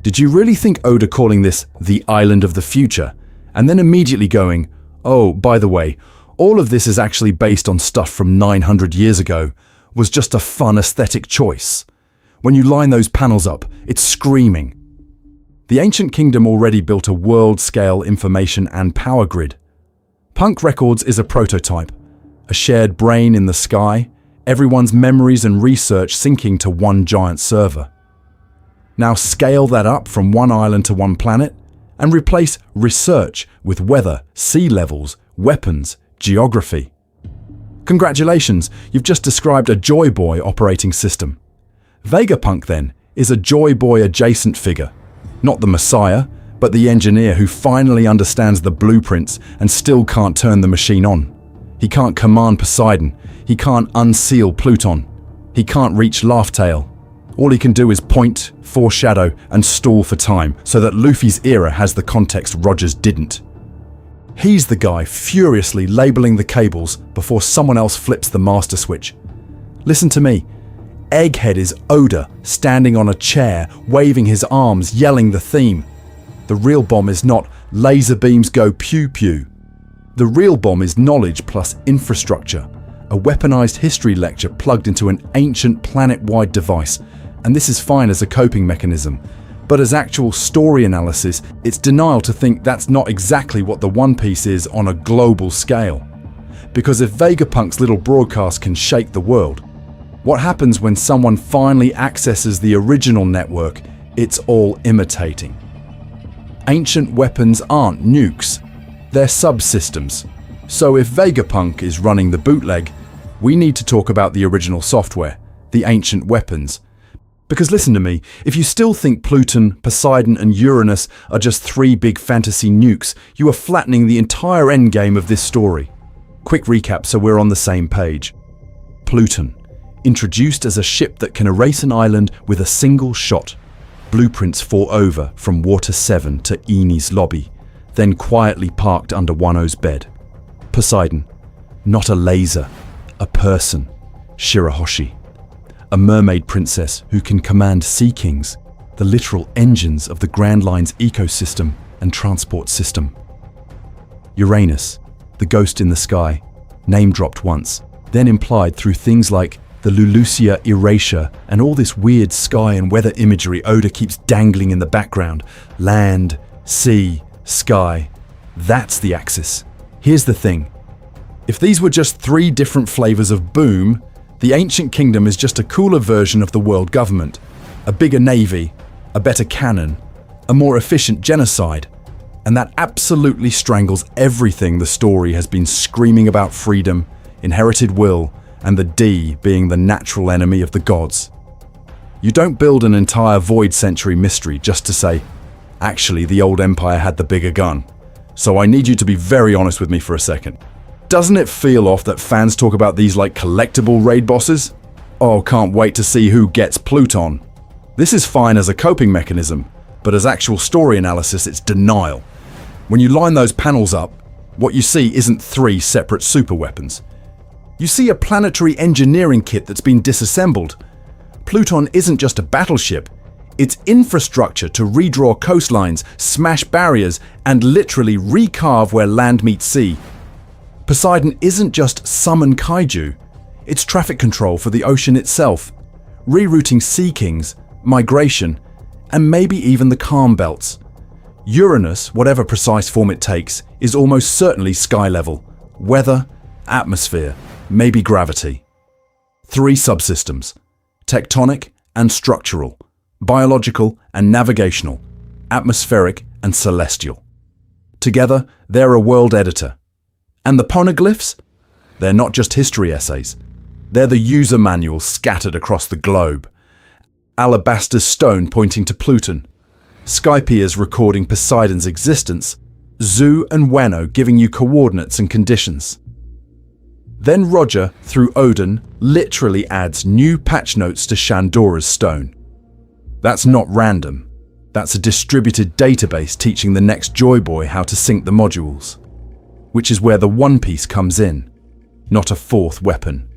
Did you really think Oda calling this the Island of the Future, and then immediately going, "Oh, by the way, all of this is actually based on stuff from 900 years ago," was just a fun aesthetic choice? When you line those panels up, it's screaming. The ancient kingdom already built a world-scale information and power grid. Punk Records is a prototype, a shared brain in the sky, everyone's memories and research syncing to one giant server. Now scale that up from one island to one planet, and replace research with weather, sea levels, weapons, geography. Congratulations, you've just described a Joyboy operating system. Vegapunk, then, is a Joyboy adjacent figure. Not the Messiah, but the engineer who finally understands the blueprints and still can't turn the machine on. He can't command Poseidon. He can't unseal Pluton. He can't reach Laugh-Tale. All he can do is point, foreshadow, and stall for time so that Luffy's era has the context Roger's didn't. He's the guy furiously labeling the cables before someone else flips the master switch. Listen to me. Egghead is Oda, standing on a chair, waving his arms, yelling the theme. The real bomb is not "laser beams go pew pew." The real bomb is knowledge plus infrastructure, a weaponized history lecture plugged into an ancient planet-wide device. And this is fine as a coping mechanism, but as actual story analysis, it's denial to think that's not exactly what the One Piece is on a global scale. Because if Vegapunk's little broadcast can shake the world, what happens when someone finally accesses the original network? It's all imitating. Ancient weapons aren't nukes. They're subsystems. So if Vegapunk is running the bootleg, we need to talk about the original software, the ancient weapons. Because listen to me, if you still think Pluton, Poseidon and Uranus are just three big fantasy nukes, you are flattening the entire endgame of this story. Quick recap so we're on the same page. Pluton, introduced as a ship that can erase an island with a single shot. Blueprints for over from Water 7 to Eni's lobby, then quietly parked under Wano's bed. Poseidon, not a laser, a person, Shirahoshi. A mermaid princess who can command sea kings, the literal engines of the Grand Line's ecosystem and transport system. Uranus, the ghost in the sky, name-dropped once, then implied through things like the Lulusia erasure and all this weird sky and weather imagery Oda keeps dangling in the background. Land, sea, sky. That's the axis. Here's the thing. If these were just three different flavors of boom, the ancient kingdom is just a cooler version of the world government. A bigger navy, a better cannon, a more efficient genocide. And that absolutely strangles everything the story has been screaming about: freedom, inherited will, and the D being the natural enemy of the gods. You don't build an entire Void Century mystery just to say, actually the old empire had the bigger gun. So I need you to be very honest with me for a second. Doesn't it feel off that fans talk about these like collectible raid bosses? Oh, can't wait to see who gets Pluton. This is fine as a coping mechanism, but as actual story analysis, it's denial. When you line those panels up, what you see isn't three separate super weapons. You see a planetary engineering kit that's been disassembled. Pluton isn't just a battleship, it's infrastructure to redraw coastlines, smash barriers, and literally recarve where land meets sea. Poseidon isn't just summon kaiju, it's traffic control for the ocean itself, rerouting sea kings, migration, and maybe even the calm belts. Uranus, whatever precise form it takes, is almost certainly sky level, weather, atmosphere, maybe gravity. Three subsystems: tectonic and structural, biological and navigational, atmospheric and celestial. Together, they're a world editor. And the poneglyphs? They're not just history essays. They're the user manuals scattered across the globe. Alabaster stone pointing to Pluton, Skypiea's recording Poseidon's existence, Zoo and Wano giving you coordinates and conditions. Then Roger, through Odin, literally adds new patch notes to Shandora's stone. That's not random. That's a distributed database teaching the next Joyboy how to sync the modules. Which is where the One Piece comes in, not a fourth weapon.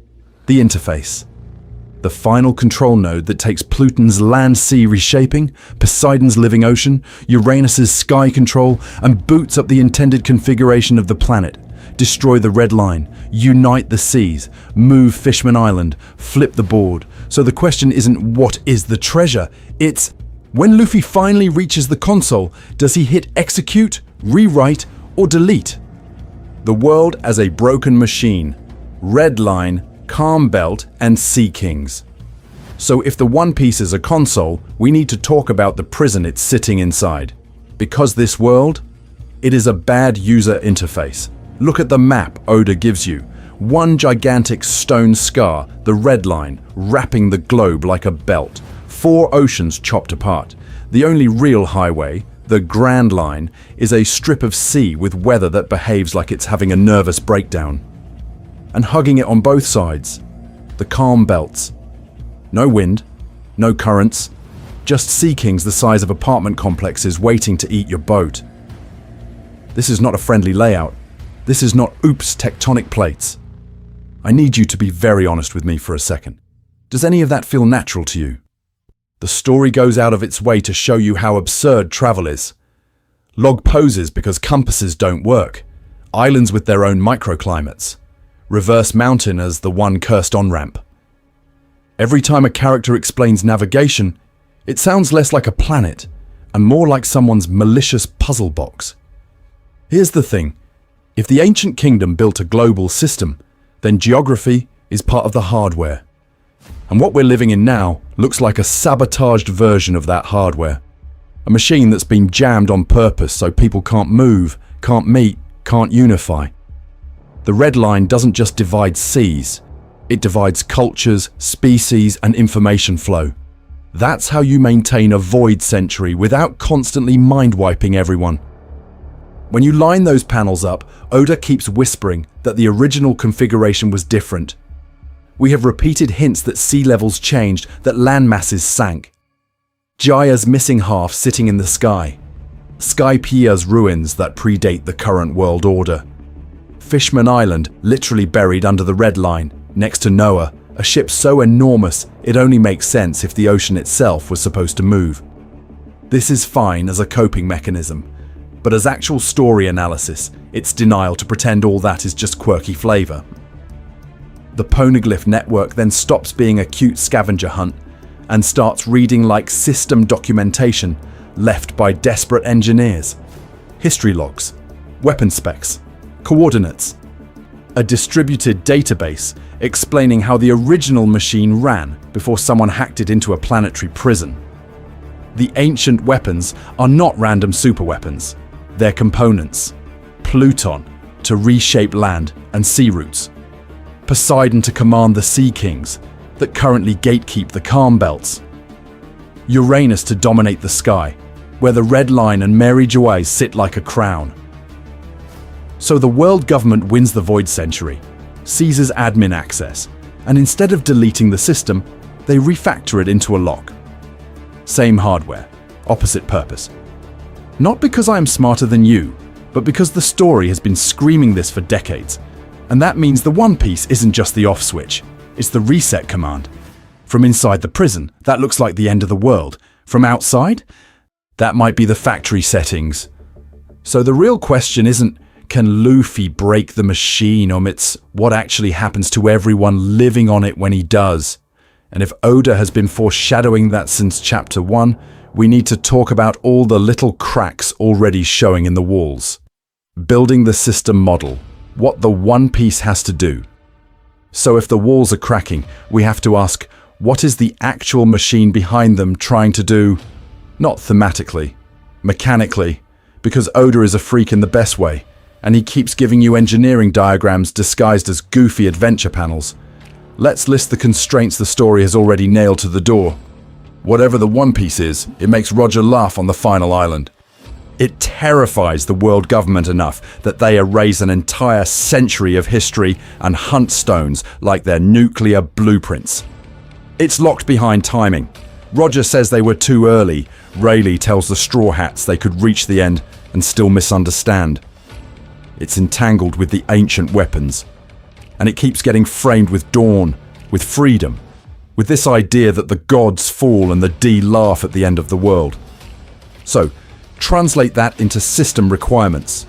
The interface. The final control node that takes Pluton's land-sea reshaping, Poseidon's living ocean, Uranus's sky control, and boots up the intended configuration of the planet. Destroy the red line, unite the seas, move Fishman Island, flip the board. So the question isn't what is the treasure, it's when Luffy finally reaches the console, does he hit execute, rewrite, or delete? The world as a broken machine, red line, calm belt, and sea kings. So if the One Piece is a console, we need to talk about the prison it's sitting inside. Because this world, it is a bad user interface. Look at the map Oda gives you. One gigantic stone scar, the red line, wrapping the globe like a belt. 4 oceans chopped apart. The only real highway, the Grand Line, is a strip of sea with weather that behaves like it's having a nervous breakdown. And hugging it on both sides, the calm belts. No wind, no currents, just sea kings the size of apartment complexes waiting to eat your boat. This is not a friendly layout. This is not oops tectonic plates. I need you to be very honest with me for a second. Does any of that feel natural to you? The story goes out of its way to show you how absurd travel is. Log poses because compasses don't work. Islands with their own microclimates. Reverse mountain as the one cursed on-ramp. Every time a character explains navigation, it sounds less like a planet and more like someone's malicious puzzle box. Here's the thing. If the ancient kingdom built a global system, then geography is part of the hardware. And what we're living in now looks like a sabotaged version of that hardware. A machine that's been jammed on purpose so people can't move, can't meet, can't unify. The red line doesn't just divide seas, it divides cultures, species, and information flow. That's how you maintain a void century without constantly mind-wiping everyone. When you line those panels up, Oda keeps whispering that the original configuration was different. We have repeated hints that sea levels changed, that land masses sank. Jaya's missing half sitting in the sky. Skypiea's ruins that predate the current world order. Fishman Island literally buried under the red line, next to Noah, a ship so enormous it only makes sense if the ocean itself was supposed to move. This is fine as a coping mechanism, but as actual story analysis, it's denial to pretend all that is just quirky flavor. The poneglyph network then stops being a cute scavenger hunt and starts reading like system documentation left by desperate engineers. History logs, weapon specs, coordinates. A distributed database explaining how the original machine ran before someone hacked it into a planetary prison. The ancient weapons are not random superweapons. They're components. Pluton to reshape land and sea routes. Poseidon to command the Sea Kings that currently gatekeep the calm belts. Uranus to dominate the sky, where the Red Line and Mary Joyboy sit like a crown. So the world government wins the Void Century, seizes admin access, and instead of deleting the system, they refactor it into a lock. Same hardware, opposite purpose. Not because I am smarter than you, but because the story has been screaming this for decades. And that means the One Piece isn't just the off switch, it's the reset command. From inside the prison, that looks like the end of the world. From outside, that might be the factory settings. So the real question isn't, can Luffy break the machine, or it's what actually happens to everyone living on it when he does. And if Oda has been foreshadowing that since chapter 1, we need to talk about all the little cracks already showing in the walls. Building the system model, what the One Piece has to do. So if the walls are cracking, we have to ask, what is the actual machine behind them trying to do? Not thematically, mechanically, because Oda is a freak in the best way, and he keeps giving you engineering diagrams disguised as goofy adventure panels. Let's list the constraints the story has already nailed to the door. Whatever the One Piece is, it makes Roger laugh on the final island. It terrifies the world government enough that they erase an entire century of history and hunt stones like their nuclear blueprints. It's locked behind timing. Roger says they were too early. Rayleigh tells the Straw Hats they could reach the end and still misunderstand. It's entangled with the ancient weapons. And it keeps getting framed with dawn, with freedom, with this idea that the gods fall and the D laugh at the end of the world. So, translate that into system requirements.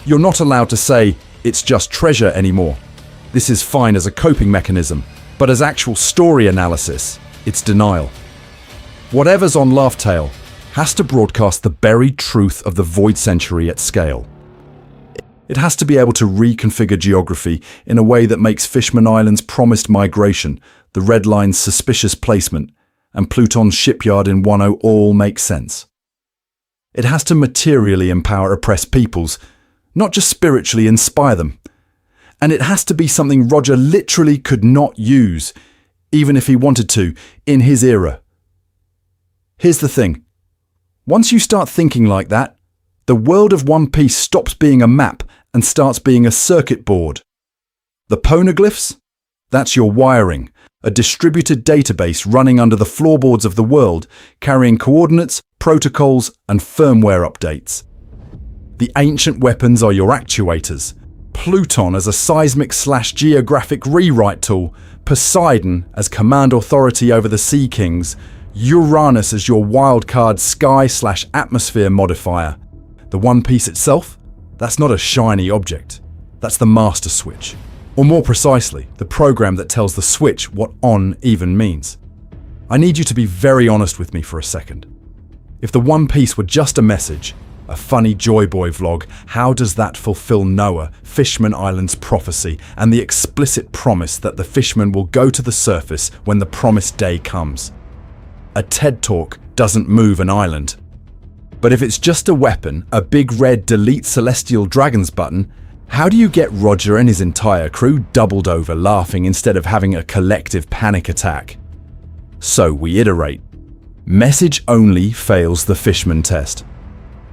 You're not allowed to say, it's just treasure anymore. This is fine as a coping mechanism, but as actual story analysis, it's denial. Whatever's on Laugh Tale has to broadcast the buried truth of the Void Century at scale. It has to be able to reconfigure geography in a way that makes Fishman Island's promised migration, the Red Line's suspicious placement, and Pluton's shipyard in Wano all make sense. It has to materially empower oppressed peoples, not just spiritually inspire them. And it has to be something Roger literally could not use, even if he wanted to, in his era. Here's the thing. Once you start thinking like that, the world of One Piece stops being a map and starts being a circuit board. The poneglyphs? That's your wiring, a distributed database running under the floorboards of the world, carrying coordinates, protocols, and firmware updates. The ancient weapons are your actuators. Pluton as a seismic/geographic rewrite tool, Poseidon as command authority over the Sea Kings, Uranus as your wildcard sky/atmosphere modifier. The One Piece itself? That's not a shiny object. That's the master switch. Or more precisely, the program that tells the switch what on even means. I need you to be very honest with me for a second. If the One Piece were just a message, a funny Joyboy vlog, how does that fulfill Noah, Fishman Island's prophecy, and the explicit promise that the fishermen will go to the surface when the promised day comes? A TED Talk doesn't move an island. But if it's just a weapon, a big red delete celestial dragons button, How do you get Roger and his entire crew doubled over laughing instead of having a collective panic attack? So we iterate. Message only fails the fishman test.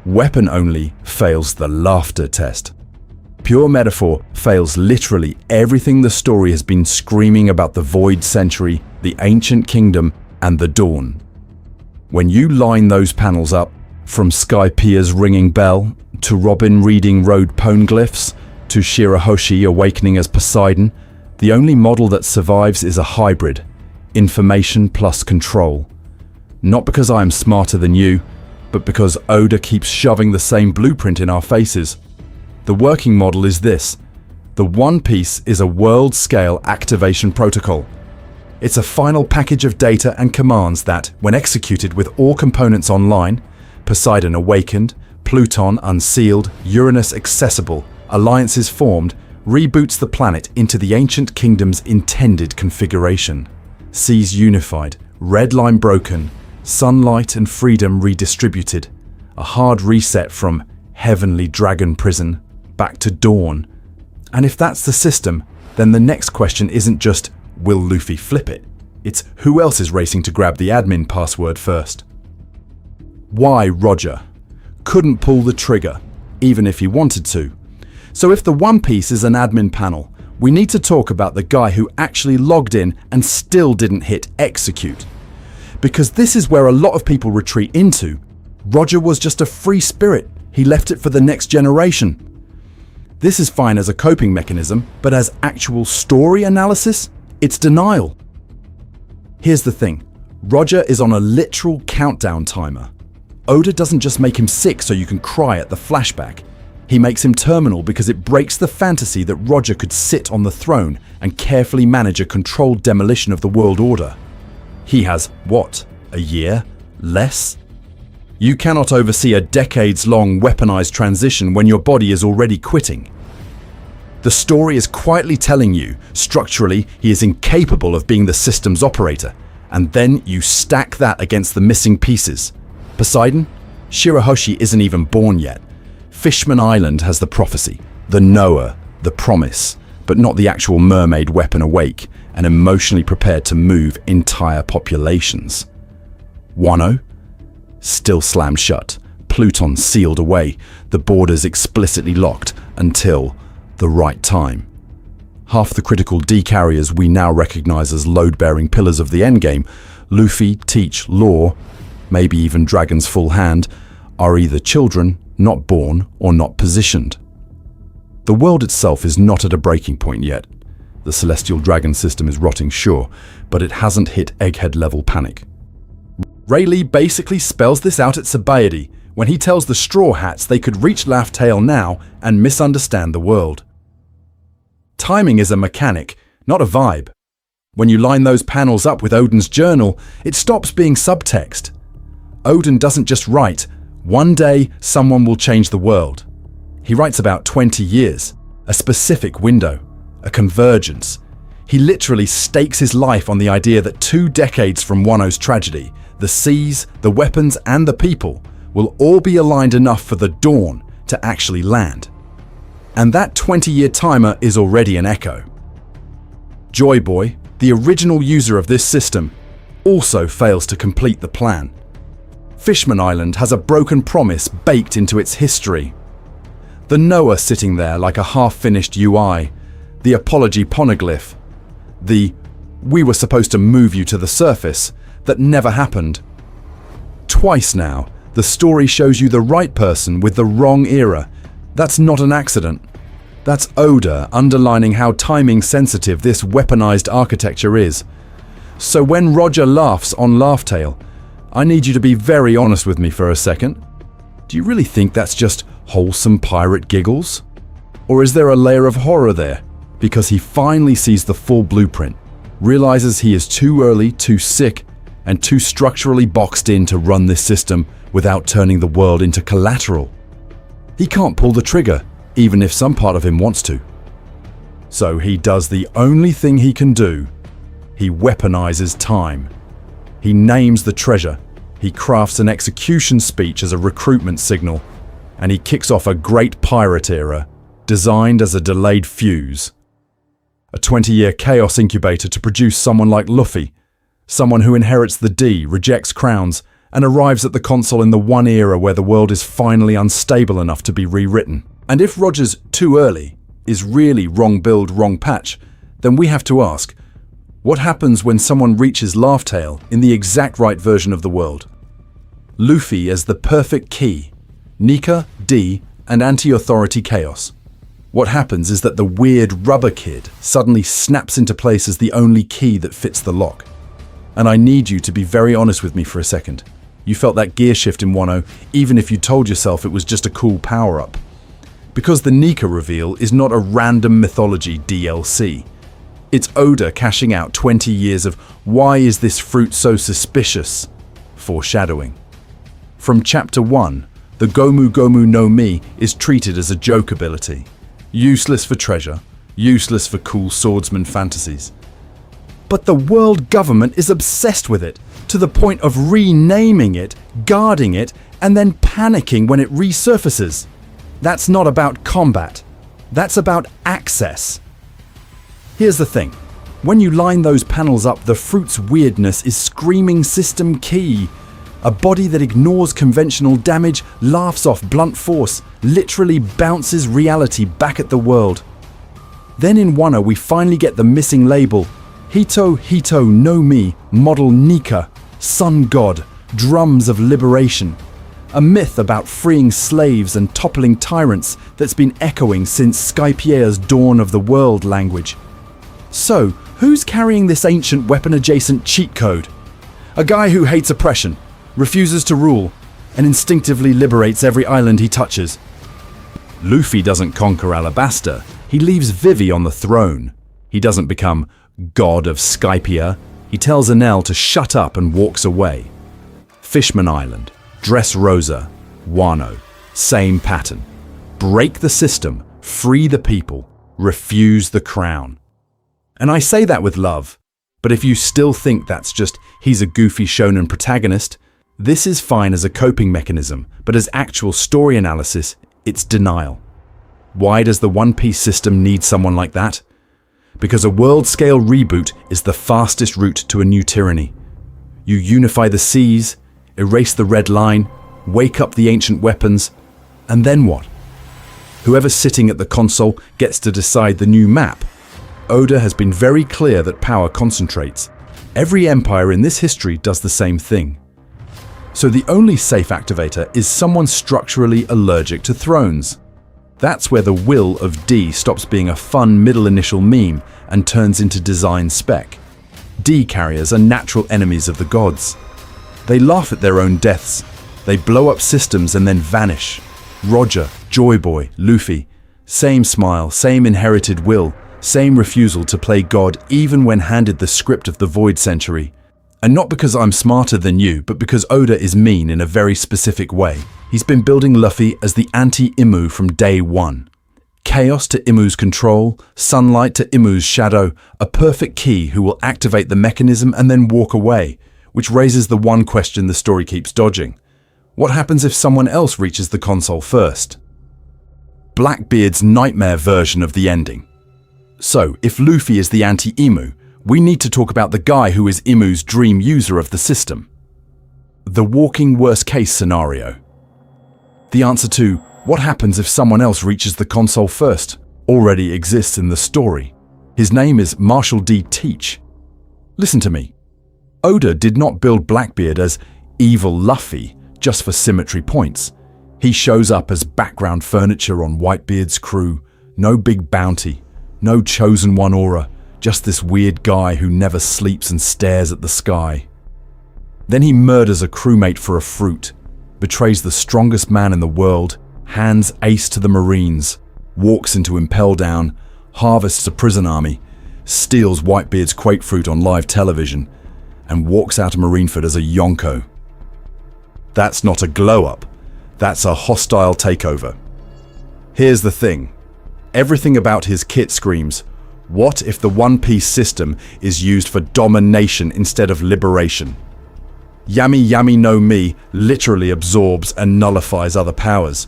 Weapon only fails the laughter test. Pure metaphor fails literally everything the story has been screaming about: the Void Century, the Ancient Kingdom, and the Dawn. When you line those panels up, from Skypiea's ringing bell, to Robin reading road poneglyphs, to Shirahoshi awakening as Poseidon, the only model that survives is a hybrid: information plus control. Not because I am smarter than you, but because Oda keeps shoving the same blueprint in our faces. The working model is this: the One Piece is a world-scale activation protocol. It's a final package of data and commands that, when executed with all components online, Poseidon awakened, Pluton unsealed, Uranus accessible, alliances formed, reboots the planet into the Ancient Kingdom's intended configuration. Seas unified, red line broken, sunlight and freedom redistributed. A hard reset from heavenly dragon prison back to dawn. And if that's the system, then the next question isn't just, will Luffy flip it? It's, who else is racing to grab the admin password first? Why Roger? Couldn't pull the trigger, even if he wanted to. So if the One Piece is an admin panel, we need to talk about the guy who actually logged in and still didn't hit execute. Because this is where a lot of people retreat into. Roger was just a free spirit. He left it for the next generation. This is fine as a coping mechanism, but as actual story analysis, it's denial. Here's the thing. Roger is on a literal countdown timer. Oda doesn't just make him sick so you can cry at the flashback. He makes him terminal because it breaks the fantasy that Roger could sit on the throne and carefully manage a controlled demolition of the world order. He has, what, a year? Less? You cannot oversee a decades-long weaponized transition when your body is already quitting. The story is quietly telling you, structurally, he is incapable of being the system's operator, and then you stack that against the missing pieces. Poseidon? Shirahoshi isn't even born yet. Fishman Island has the prophecy, the Noah, the promise, but not the actual mermaid weapon awake and emotionally prepared to move entire populations. Wano? Still slammed shut, Pluton sealed away, the borders explicitly locked until the right time. Half the critical D-carriers we now recognize as load-bearing pillars of the endgame, Luffy, Teach, Law, maybe even Dragon's full hand, are either children, not born, or not positioned. The world itself is not at a breaking point yet. The celestial dragon system is rotting, sure, but it hasn't hit egghead-level panic. Rayleigh basically spells this out at Sabaody when he tells the Straw Hats they could reach Laugh Tale now and misunderstand the world. Timing is a mechanic, not a vibe. When you line those panels up with Oden's journal, it stops being subtext. Oden doesn't just write, one day someone will change the world. He writes about 20 years, a specific window, a convergence. He literally stakes his life on the idea that 2 decades from Wano's tragedy, the seas, the weapons, and the people will all be aligned enough for the dawn to actually land. And that 20-year timer is already an echo. Joyboy, the original user of this system, also fails to complete the plan. Fishman Island has a broken promise baked into its history. The Noah sitting there like a half-finished UI, the apology poneglyph, the "we were supposed to move you to the surface" that never happened. Twice now, the story shows you the right person with the wrong era. That's not an accident. That's Oda underlining how timing sensitive this weaponized architecture is. So when Roger laughs on Laugh Tale, I need you to be very honest with me for a second. Do you really think that's just wholesome pirate giggles? Or is there a layer of horror there? Because he finally sees the full blueprint, realizes he is too early, too sick, and too structurally boxed in to run this system without turning the world into collateral. He can't pull the trigger, even if some part of him wants to. So he does the only thing he can do. He weaponizes time. He names the treasure. He crafts an execution speech as a recruitment signal. And he kicks off a great pirate era, designed as a delayed fuse. A 20-year chaos incubator to produce someone like Luffy, someone who inherits the D, rejects crowns, and arrives at the console in the one era where the world is finally unstable enough to be rewritten. And if Roger's too early is really wrong build, wrong patch, then we have to ask, what happens when someone reaches Laugh Tale in the exact right version of the world? Luffy as the perfect key, Nika, D, and anti-authority chaos. What happens is that the weird rubber kid suddenly snaps into place as the only key that fits the lock. And I need you to be very honest with me for a second. You felt that gear shift in Wano, even if you told yourself it was just a cool power-up. Because the Nika reveal is not a random mythology DLC. It's Oda cashing out 20 years of why is this fruit so suspicious? Foreshadowing. From Chapter 1, the Gomu Gomu no Mi is treated as a joke ability. Useless for treasure, useless for cool swordsman fantasies. But the world government is obsessed with it, to the point of renaming it, guarding it, and then panicking when it resurfaces. That's not about combat. That's about access. Here's the thing. When you line those panels up, the fruit's weirdness is screaming system key. A body that ignores conventional damage, laughs off blunt force, literally bounces reality back at the world. Then in Wano we finally get the missing label, Hito Hito no Mi, model Nika, sun god, drums of liberation. A myth about freeing slaves and toppling tyrants that's been echoing since Skypiea's Dawn of the World language. So, who's carrying this ancient weapon-adjacent cheat code? A guy who hates oppression, refuses to rule, and instinctively liberates every island he touches. Luffy doesn't conquer Alabasta, he leaves Vivi on the throne. He doesn't become God of Skypiea, he tells Enel to shut up and walks away. Fishman Island, Dressrosa, Wano, same pattern. Break the system, free the people, refuse the crown. And I say that with love, but if you still think that's just he's a goofy shonen protagonist, this is fine as a coping mechanism, but as actual story analysis, it's denial. Why does the One Piece system need someone like that? Because a world-scale reboot is the fastest route to a new tyranny. You unify the seas, erase the red line, wake up the ancient weapons, and then what? Whoever's sitting at the console gets to decide the new map. Oda has been very clear that power concentrates. Every empire in this history does the same thing. So the only safe activator is someone structurally allergic to thrones. That's where the will of D stops being a fun middle initial meme and turns into design spec. D carriers are natural enemies of the gods. They laugh at their own deaths. They blow up systems and then vanish. Roger, Joyboy, Luffy. Same smile, same inherited will, same refusal to play God even when handed the script of the Void Century. And not because I'm smarter than you, but because Oda is mean in a very specific way. He's been building Luffy as the anti-Imu from day one. Chaos to Imu's control, sunlight to Imu's shadow, a perfect key who will activate the mechanism and then walk away, which raises the one question the story keeps dodging. What happens if someone else reaches the console first? Blackbeard's nightmare version of the ending. So, if Luffy is the anti-Imu, we need to talk about the guy who is Imu's dream user of the system. The walking worst-case scenario. The answer to what happens if someone else reaches the console first already exists in the story. His name is Marshall D. Teach. Listen to me. Oda did not build Blackbeard as evil Luffy just for symmetry points. He shows up as background furniture on Whitebeard's crew, no big bounty, no chosen one aura, just this weird guy who never sleeps and stares at the sky. Then he murders a crewmate for a fruit, betrays the strongest man in the world, hands Ace to the Marines, walks into Impel Down, harvests a prison army, steals Whitebeard's Quake fruit on live television, and walks out of Marineford as a Yonko. That's not a glow-up, that's a hostile takeover. Here's the thing. Everything about his kit screams, what if the One Piece system is used for domination instead of liberation? Yami Yami no Mi literally absorbs and nullifies other powers.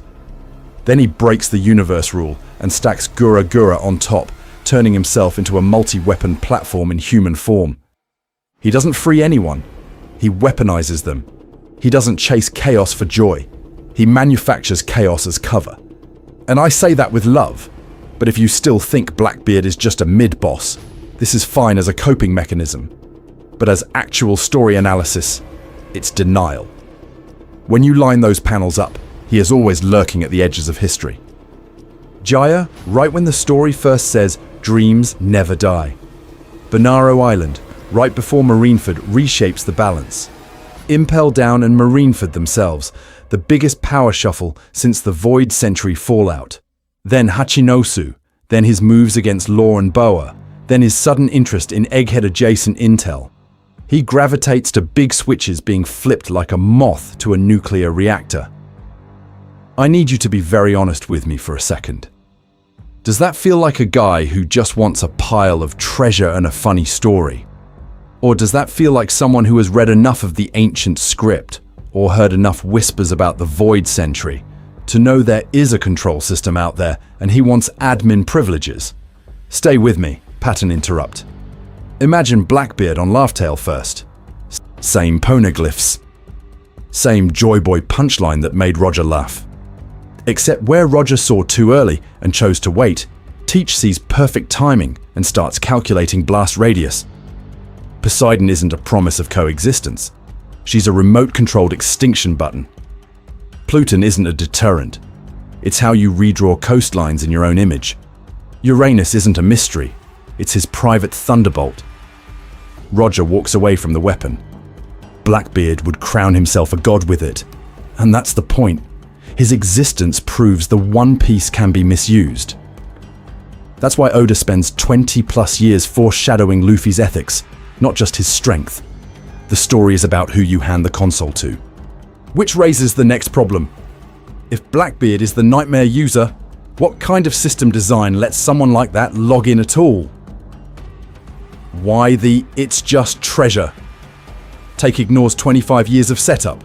Then he breaks the universe rule and stacks Gura Gura on top, turning himself into a multi-weapon platform in human form. He doesn't free anyone. He weaponizes them. He doesn't chase chaos for joy. He manufactures chaos as cover. And I say that with love. But if you still think Blackbeard is just a mid-boss, this is fine as a coping mechanism. But as actual story analysis, it's denial. When you line those panels up, he is always lurking at the edges of history. Jaya, right when the story first says, dreams never die. Bonaro Island, right before Marineford, reshapes the balance. Impel Down and Marineford themselves, the biggest power shuffle since the Void Century fallout. Then Hachinosu, then his moves against Law and Boa, then his sudden interest in Egghead-adjacent intel. He gravitates to big switches being flipped like a moth to a nuclear reactor. I need you to be very honest with me for a second. Does that feel like a guy who just wants a pile of treasure and a funny story? Or does that feel like someone who has read enough of the ancient script or heard enough whispers about the Void Century to know there is a control system out there and he wants admin privileges? Stay with me, pattern interrupt. Imagine Blackbeard on Laughtail first. Same poneglyphs. Same Joyboy punchline that made Roger laugh. Except where Roger saw too early and chose to wait, Teach sees perfect timing and starts calculating blast radius. Poseidon isn't a promise of coexistence. She's a remote-controlled extinction button. Pluton isn't a deterrent. It's how you redraw coastlines in your own image. Uranus isn't a mystery. It's his private thunderbolt. Roger walks away from the weapon. Blackbeard would crown himself a god with it. And that's the point. His existence proves the One Piece can be misused. That's why Oda spends 20+ years foreshadowing Luffy's ethics, not just his strength. The story is about who you hand the console to. Which raises the next problem. If Blackbeard is the nightmare user, what kind of system design lets someone like that log in at all? Why the "it's just treasure" take ignores 25 years of setup?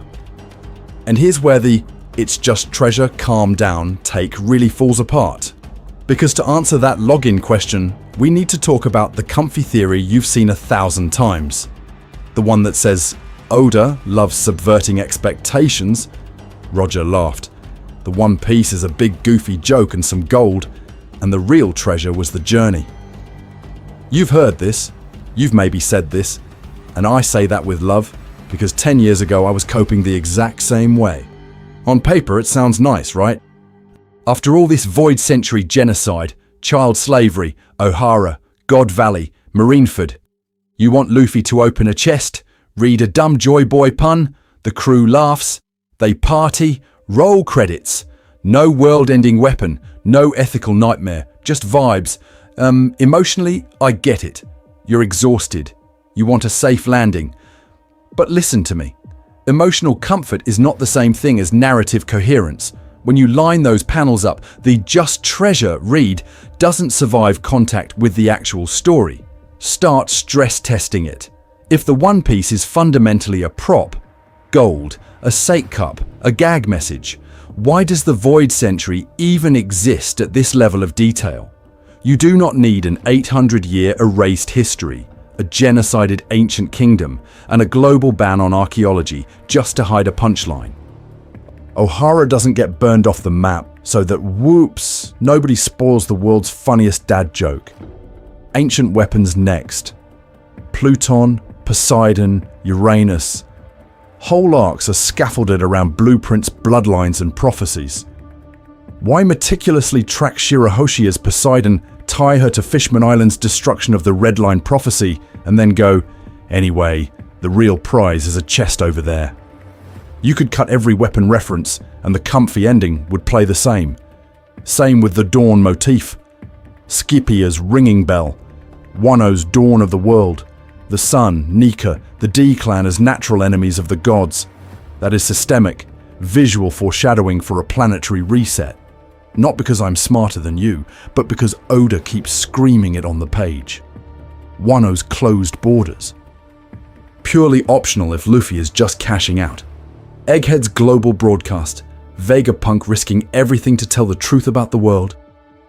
And here's where the "it's just treasure, calm down" take really falls apart. Because to answer that login question, we need to talk about the comfy theory you've seen 1,000 times. The one that says, Oda loves subverting expectations. Roger laughed. The One Piece is a big goofy joke and some gold, and the real treasure was the journey. You've heard this, you've maybe said this, and I say that with love, because 10 years ago I was coping the exact same way. On paper it sounds nice, right? After all this Void Century genocide, child slavery, O'Hara, God Valley, Marineford, you want Luffy to open a chest, read a dumb Joyboy pun, the crew laughs, they party, roll credits. No world-ending weapon, no ethical nightmare, just vibes. Emotionally, I get it. You're exhausted. You want a safe landing. But listen to me. Emotional comfort is not the same thing as narrative coherence. When you line those panels up, the just treasure read doesn't survive contact with the actual story. Start stress testing it. If the One Piece is fundamentally a prop, gold, a sake cup, a gag message, why does the Void Century even exist at this level of detail? You do not need an 800-year erased history, a genocided ancient kingdom, and a global ban on archaeology just to hide a punchline. O'Hara doesn't get burned off the map so that, whoops, nobody spoils the world's funniest dad joke. Ancient weapons next. Pluton, Poseidon, Uranus. Whole arcs are scaffolded around blueprints, bloodlines, and prophecies. Why meticulously track Shirahoshi as Poseidon, tie her to Fishman Island's destruction of the Red Line prophecy, and then go, anyway, the real prize is a chest over there? You could cut every weapon reference, and the comfy ending would play the same. Same with the Dawn motif. Skypiea's ringing bell. Wano's Dawn of the World. The Sun, Nika, the D-Clan as natural enemies of the gods. That is systemic, visual foreshadowing for a planetary reset. Not because I'm smarter than you, but because Oda keeps screaming it on the page. Wano's closed borders. Purely optional if Luffy is just cashing out. Egghead's global broadcast. Vegapunk risking everything to tell the truth about the world.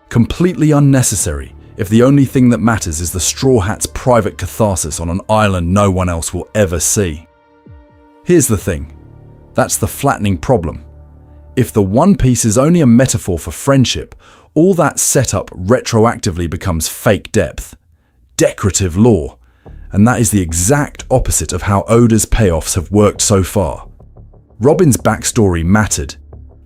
Completely unnecessary if the only thing that matters is the Straw Hat's private catharsis on an island no one else will ever see. Here's the thing. That's the flattening problem. If the One Piece is only a metaphor for friendship, all that setup retroactively becomes fake depth, decorative lore, and that is the exact opposite of how Oda's payoffs have worked so far. Robin's backstory mattered.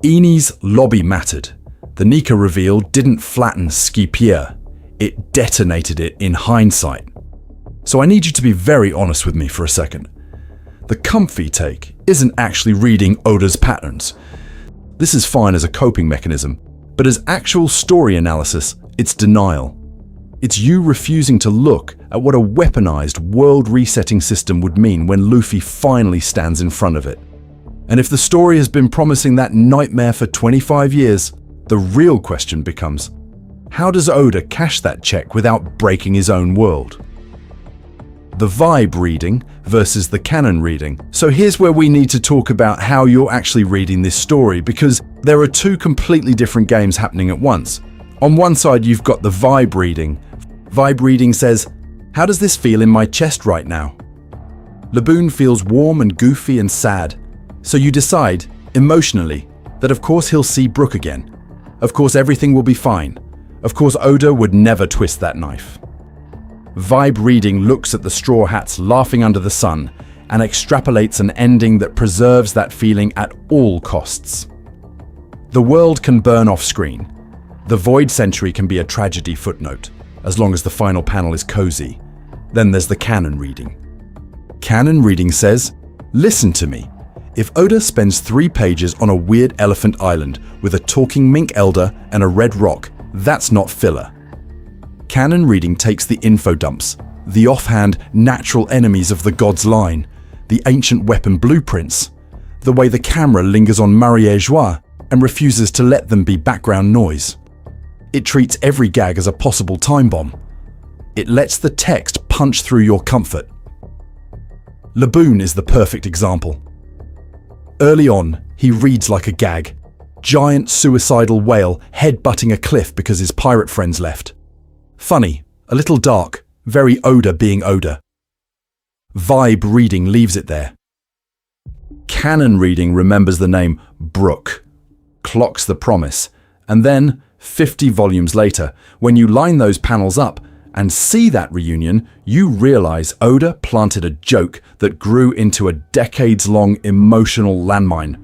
Eni's lobby mattered. The Nika reveal didn't flatten Skypiea, it detonated it in hindsight. So I need you to be very honest with me for a second. The comfy take isn't actually reading Oda's patterns. This is fine as a coping mechanism, but as actual story analysis, it's denial. It's you refusing to look at what a weaponized, world-resetting system would mean when Luffy finally stands in front of it. And if the story has been promising that nightmare for 25 years, the real question becomes, how does Oda cash that check without breaking his own world? The vibe reading versus the canon reading. So here's where we need to talk about how you're actually reading this story, because there are two completely different games happening at once. On one side, you've got the vibe reading. Vibe reading says, how does this feel in my chest right now? Laboon feels warm and goofy and sad. So you decide, emotionally, that of course he'll see Brook again. Of course everything will be fine. Of course Oda would never twist that knife. Vibe reading looks at the Straw Hats laughing under the sun and extrapolates an ending that preserves that feeling at all costs. The world can burn off screen. The Void Century can be a tragedy footnote, as long as the final panel is cozy. Then there's the canon reading. Canon reading says, listen to me. If Oda spends 3 pages on a weird elephant island with a talking mink elder and a red rock, that's not filler. Canon reading takes the info dumps, the offhand natural enemies of the god's line, the ancient weapon blueprints, the way the camera lingers on Marie-Joie and refuses to let them be background noise. It treats every gag as a possible time bomb. It lets the text punch through your comfort. Laboon is the perfect example. Early on, he reads like a gag. Giant suicidal whale head-butting a cliff because his pirate friends left. Funny, a little dark, very Oda being Oda. Vibe reading leaves it there. Canon reading remembers the name Brook, clocks the promise, and then, 50 volumes later, when you line those panels up and see that reunion, you realize Oda planted a joke that grew into a decades-long emotional landmine.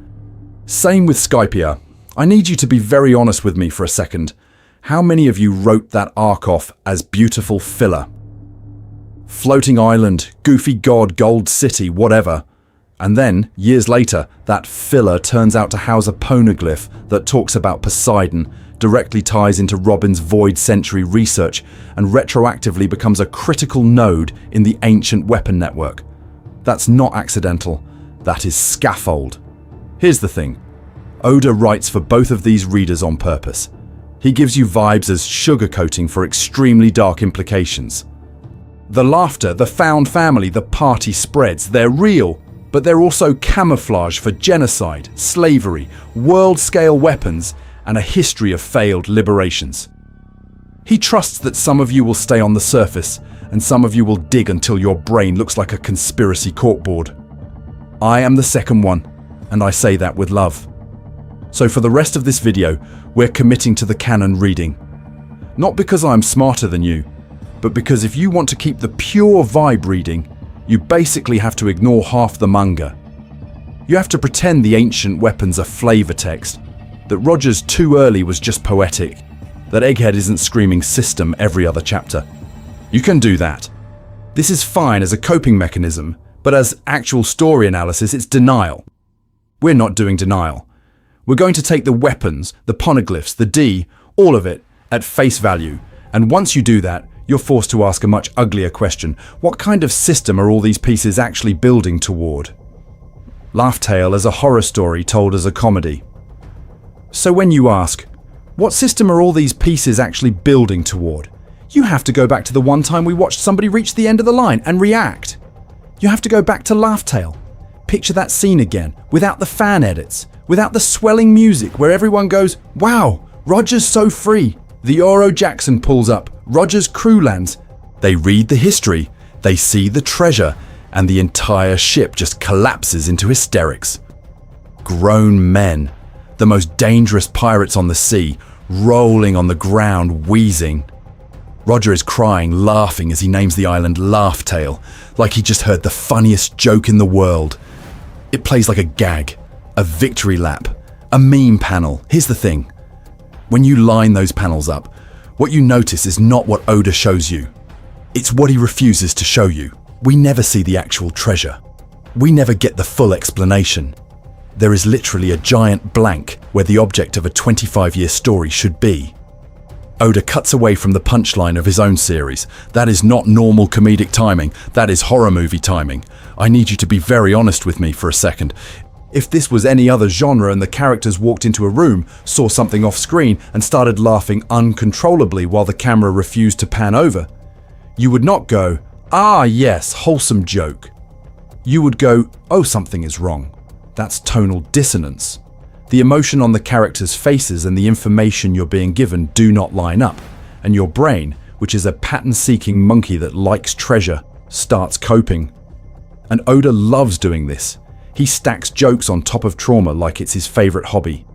Same with Skypiea. I need you to be very honest with me for a second. How many of you wrote that arc off as beautiful filler? Floating island, goofy god, gold city, whatever. And then, years later, that filler turns out to house a poneglyph that talks about Poseidon, directly ties into Robin's Void Century research, and retroactively becomes a critical node in the ancient weapon network. That's not accidental. That is scaffold. Here's the thing. Oda writes for both of these readers on purpose. He gives you vibes as sugarcoating for extremely dark implications. The laughter, the found family, the party spreads, they're real, but they're also camouflage for genocide, slavery, world-scale weapons, and a history of failed liberations. He trusts that some of you will stay on the surface, and some of you will dig until your brain looks like a conspiracy corkboard. I am the second one, and I say that with love. So for the rest of this video, we're committing to the canon reading. Not because I'm smarter than you, but because if you want to keep the pure vibe reading, you basically have to ignore half the manga. You have to pretend the ancient weapons are flavor text, that Roger's too early was just poetic, that Egghead isn't screaming system every other chapter. You can do that. This is fine as a coping mechanism, but as actual story analysis, it's denial. We're not doing denial. We're going to take the weapons, the poneglyphs, the D, all of it, at face value. And once you do that, you're forced to ask a much uglier question. What kind of system are all these pieces actually building toward? Laugh Tale as a horror story told as a comedy. So when you ask, what system are all these pieces actually building toward? You have to go back to the one time we watched somebody reach the end of the line and react. You have to go back to Laugh Tale. Picture that scene again, without the fan edits, without the swelling music where everyone goes, wow, Roger's so free. The Oro Jackson pulls up, Roger's crew lands. They read the history, they see the treasure, and the entire ship just collapses into hysterics. Grown men, the most dangerous pirates on the sea, rolling on the ground, wheezing. Roger is crying, laughing as he names the island Laugh Tale, like he just heard the funniest joke in the world. It plays like a gag, a victory lap, a meme panel. Here's the thing. When you line those panels up, what you notice is not what Oda shows you. It's what he refuses to show you. We never see the actual treasure. We never get the full explanation. There is literally a giant blank where the object of a 25-year story should be. Oda cuts away from the punchline of his own series. That is not normal comedic timing, that is horror movie timing. I need you to be very honest with me for a second. If this was any other genre and the characters walked into a room, saw something off screen and started laughing uncontrollably while the camera refused to pan over, you would not go, "Ah yes, wholesome joke." You would go, "Oh, something is wrong." That's tonal dissonance. The emotion on the characters' faces and the information you're being given do not line up, and your brain, which is a pattern-seeking monkey that likes treasure, starts coping. And Oda loves doing this. He stacks jokes on top of trauma like it's his favorite hobby.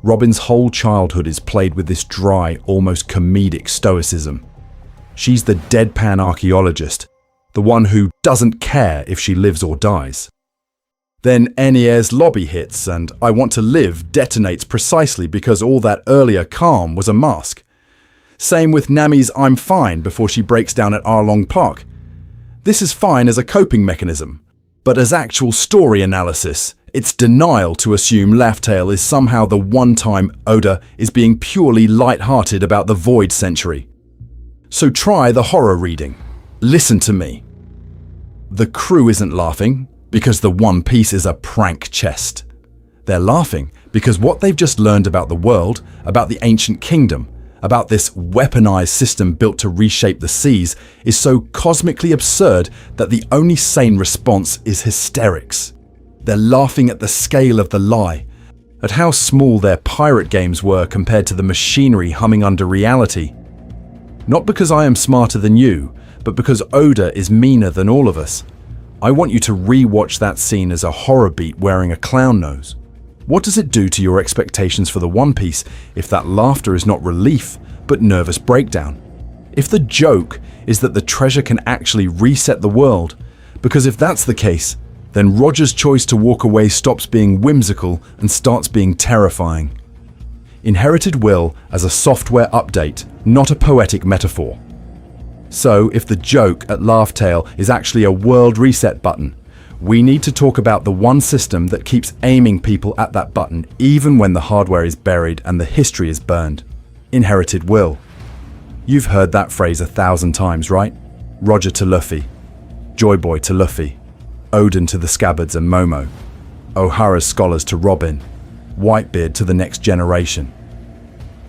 Robin's whole childhood is played with this dry, almost comedic stoicism. She's the deadpan archaeologist, the one who doesn't care if she lives or dies. Then Enel's lobby hits and I Want to Live detonates precisely because all that earlier calm was a mask. Same with Nami's I'm Fine before she breaks down at Arlong Park. This is fine as a coping mechanism, but as actual story analysis, it's denial to assume Laugh Tale is somehow the one time Oda is being purely light-hearted about the Void Century. So try the horror reading. Listen to me. The crew isn't laughing because the One Piece is a prank chest. They're laughing because what they've just learned about the world, about the ancient kingdom, about this weaponized system built to reshape the seas is so cosmically absurd that the only sane response is hysterics. They're laughing at the scale of the lie, at how small their pirate games were compared to the machinery humming under reality. Not because I am smarter than you, but because Oda is meaner than all of us. I want you to re-watch that scene as a horror beat wearing a clown nose. What does it do to your expectations for the One Piece if that laughter is not relief, but nervous breakdown? If the joke is that the treasure can actually reset the world, because if that's the case, then Roger's choice to walk away stops being whimsical and starts being terrifying. Inherited will as a software update, not a poetic metaphor. So if the joke at Laugh Tale is actually a world reset button, we need to talk about the one system that keeps aiming people at that button even when the hardware is buried and the history is burned. Inherited will. You've heard that phrase 1,000 times, right? Roger to Luffy, Joyboy to Luffy, Odin to the Scabbards and Momo, O'Hara's scholars to Robin, Whitebeard to the next generation.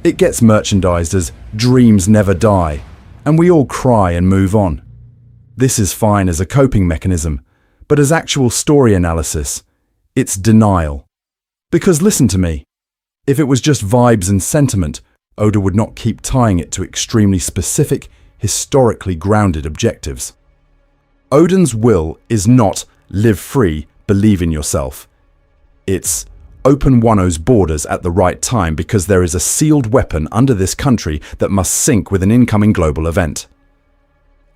It gets merchandised as dreams never die, and we all cry and move on. This is fine as a coping mechanism, but as actual story analysis, it's denial. Because listen to me, if it was just vibes and sentiment, Oda would not keep tying it to extremely specific, historically grounded objectives. Odin's will is not live free, believe in yourself. It's open Wano's borders at the right time because there is a sealed weapon under this country that must sync with an incoming global event.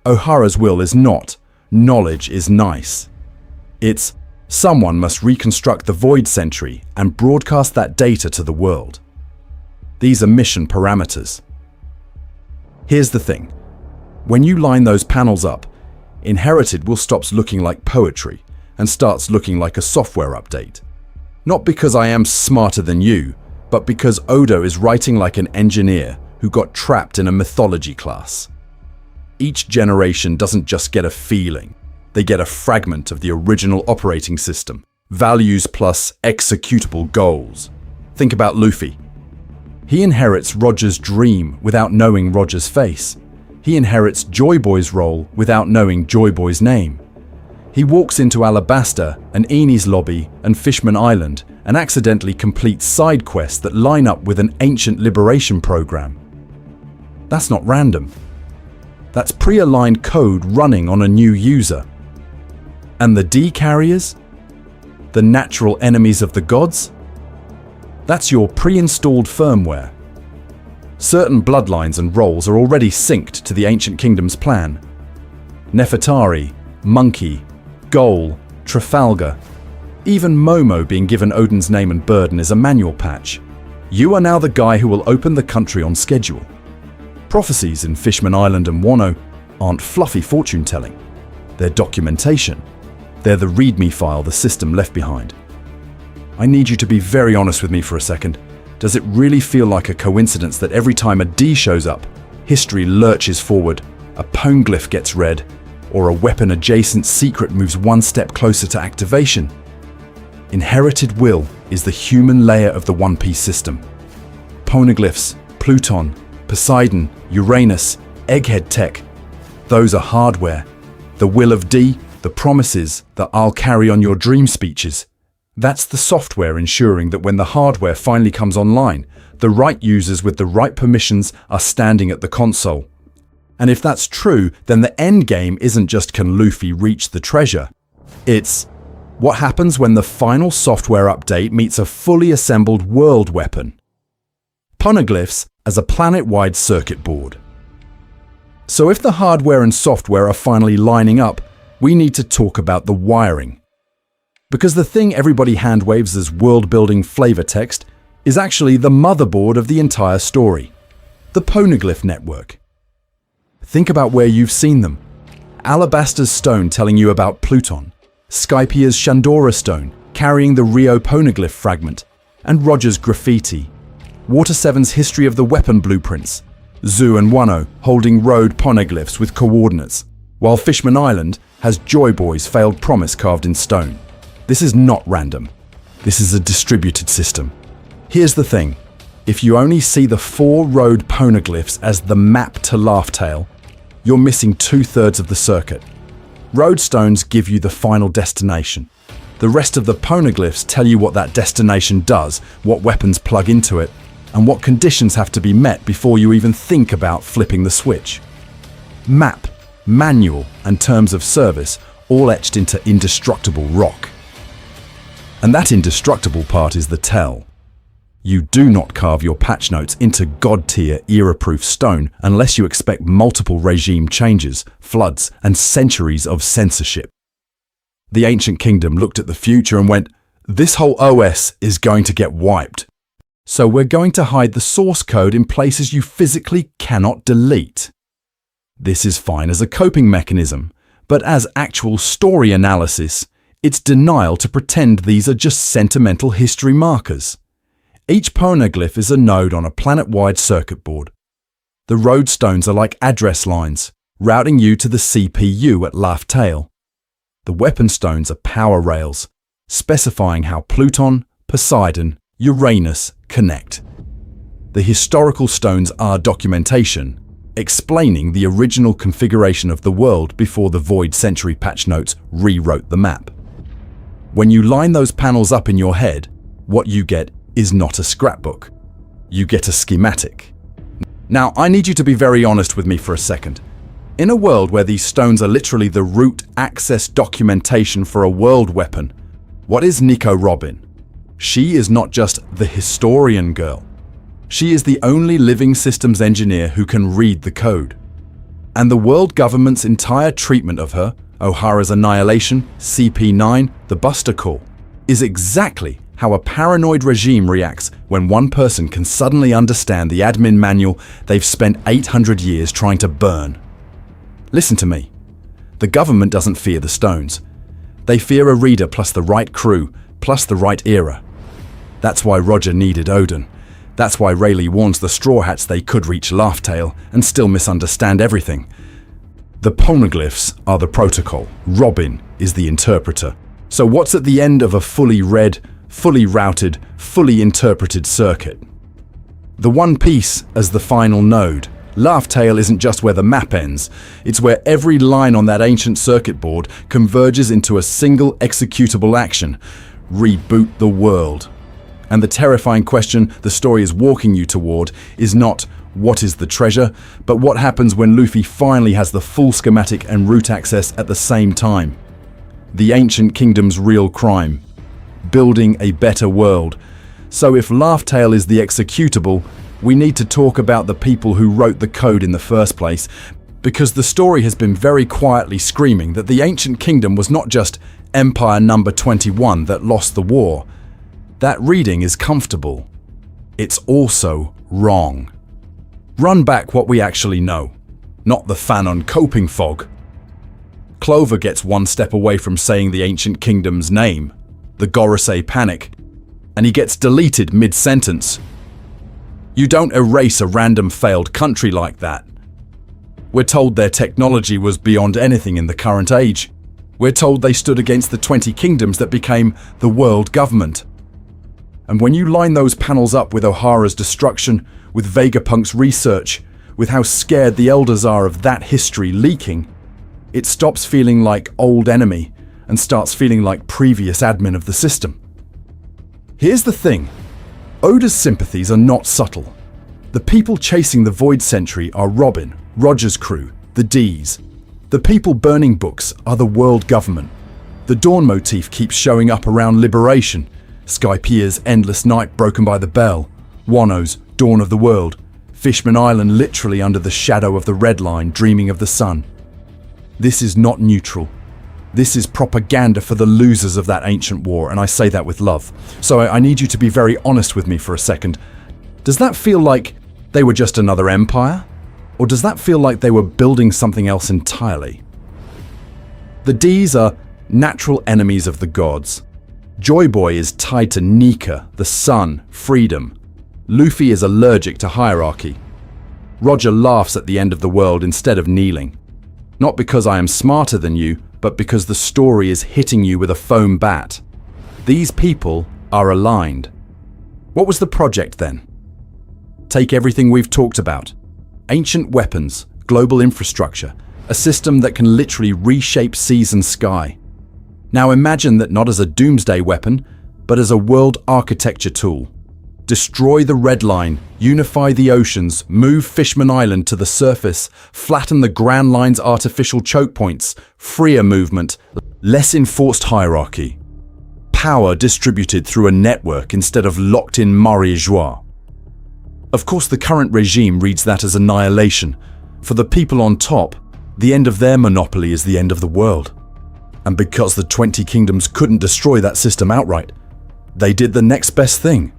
O'Hara's will is not knowledge is nice. It's someone must reconstruct the Void Century and broadcast that data to the world. These are mission parameters. Here's the thing. When you line those panels up, Inherited will stop looking like poetry and starts looking like a software update. Not because I am smarter than you, but because Oda is writing like an engineer who got trapped in a mythology class. Each generation doesn't just get a feeling, they get a fragment of the original operating system, values plus executable goals. Think about Luffy. He inherits Roger's dream without knowing Roger's face. He inherits Joyboy's role without knowing Joyboy's name. He walks into Alabasta and Eni's lobby and Fishman Island and accidentally completes side quests that line up with an ancient liberation program. That's not random. That's pre-aligned code running on a new user. And the D carriers? The natural enemies of the gods? That's your pre-installed firmware. Certain bloodlines and roles are already synced to the Ancient Kingdom's plan. Nefertari, Monkey, Goal, Trafalgar, even Momo being given Odin's name and burden is a manual patch. You are now the guy who will open the country on schedule. Prophecies in Fishman Island and Wano aren't fluffy fortune-telling. They're documentation. They're the README file the system left behind. I need you to be very honest with me for a second. Does it really feel like a coincidence that every time a D shows up, history lurches forward, a poneglyph gets read, or a weapon-adjacent secret moves one step closer to activation? Inherited will is the human layer of the One Piece system. Poneglyphs, Pluton, Poseidon, Uranus, Egghead tech, those are hardware. The will of D, the promises that I'll carry on your dream speeches. That's the software ensuring that when the hardware finally comes online, the right users with the right permissions are standing at the console. And if that's true, then the end game isn't just can Luffy reach the treasure. It's what happens when the final software update meets a fully assembled world weapon. Poneglyphs as a planet-wide circuit board. So if the hardware and software are finally lining up, we need to talk about the wiring. Because the thing everybody handwaves as world-building flavor text is actually the motherboard of the entire story. The Poneglyph network. Think about where you've seen them. Alabaster's stone telling you about Pluton, Skypiea's Shandora stone carrying the Rio Poneglyph fragment, and Roger's graffiti. Water 7's history of the weapon blueprints, Zoo and Wano holding road poneglyphs with coordinates, while Fishman Island has Joyboy's failed promise carved in stone. This is not random. This is a distributed system. Here's the thing. If you only see the 4 road poneglyphs as the map to Laugh-Tale, you're missing 2/3 of the circuit. Road stones give you the final destination. The rest of the poneglyphs tell you what that destination does, what weapons plug into it, and what conditions have to be met before you even think about flipping the switch. Map, manual, and terms of service all etched into indestructible rock. And that indestructible part is the tell. You do not carve your patch notes into god-tier, era-proof stone unless you expect multiple regime changes, floods, and centuries of censorship. The Ancient Kingdom looked at the future and went, "This whole OS is going to get wiped. So we're going to hide the source code in places you physically cannot delete." This is fine as a coping mechanism, but as actual story analysis, it's denial to pretend these are just sentimental history markers. Each poneglyph is a node on a planet-wide circuit board. The road stones are like address lines, routing you to the CPU at Laugh-Tale. The weapon stones are power rails, specifying how Pluton, Poseidon, Uranus connect. The historical stones are documentation, explaining the original configuration of the world before the Void Century patch notes rewrote the map. When you line those panels up in your head, what you get is not a scrapbook. You get a schematic. Now, I need you to be very honest with me for a second. In a world where these stones are literally the root access documentation for a world weapon, what is Nico Robin? She is not just the historian girl. She is the only living systems engineer who can read the code. And the world government's entire treatment of her, O'Hara's annihilation, CP9, the Buster Call, is exactly how a paranoid regime reacts when one person can suddenly understand the admin manual they've spent 800 years trying to burn. Listen to me. The government doesn't fear the stones. They fear a reader plus the right crew, plus the right era. That's why Roger needed Odin. That's why Rayleigh warns the Straw Hats they could reach Laugh-Tale and still misunderstand everything. The poneglyphs are the protocol. Robin is the interpreter. So what's at the end of a fully read, fully routed, fully interpreted circuit? The One Piece as the final node. Laugh-Tale isn't just where the map ends, it's where every line on that ancient circuit board converges into a single executable action: reboot the world. And the terrifying question the story is walking you toward is not what is the treasure, but what happens when Luffy finally has the full schematic and route access at the same time. The ancient kingdom's real crime. Building a better world. So if Laugh Tale is the executable, we need to talk about the people who wrote the code in the first place, because the story has been very quietly screaming that the ancient kingdom was not just Empire number 21 that lost the war. That reading is comfortable. It's also wrong. Run back what we actually know, not the Fanon coping fog. Clover gets one step away from saying the ancient kingdom's name, the Gorosei panic, and he gets deleted mid-sentence. You don't erase a random failed country like that. We're told their technology was beyond anything in the current age. We're told they stood against the 20 kingdoms that became the world government. And when you line those panels up with Ohara's destruction, with Vegapunk's research, with how scared the elders are of that history leaking, it stops feeling like old enemy and starts feeling like previous admin of the system. Here's the thing. Oda's sympathies are not subtle. The people chasing the Void Sentry are Robin, Roger's crew, the D's. The people burning books are the world government. The Dawn motif keeps showing up around Liberation, Skypiea's Endless Night broken by the bell, Wano's Dawn of the World, Fishman Island literally under the shadow of the Red Line dreaming of the sun. This is not neutral. This is propaganda for the losers of that ancient war, and I say that with love. So I need you to be very honest with me for a second. Does that feel like they were just another empire? Or does that feel like they were building something else entirely? The D's are natural enemies of the gods. Joyboy is tied to Nika, the sun, freedom. Luffy is allergic to hierarchy. Roger laughs at the end of the world instead of kneeling. Not because I am smarter than you, but because the story is hitting you with a foam bat. These people are aligned. What was the project then? Take everything we've talked about. Ancient weapons, global infrastructure, a system that can literally reshape seas and sky. Now imagine that not as a doomsday weapon, but as a world architecture tool. Destroy the Red Line, unify the oceans, move Fishman Island to the surface, flatten the Grand Line's artificial choke points, freer movement, less enforced hierarchy. Power distributed through a network instead of locked in Marie-Joie. Of course, the current regime reads that as annihilation. For the people on top, the end of their monopoly is the end of the world. And because the 20 kingdoms couldn't destroy that system outright, they did the next best thing.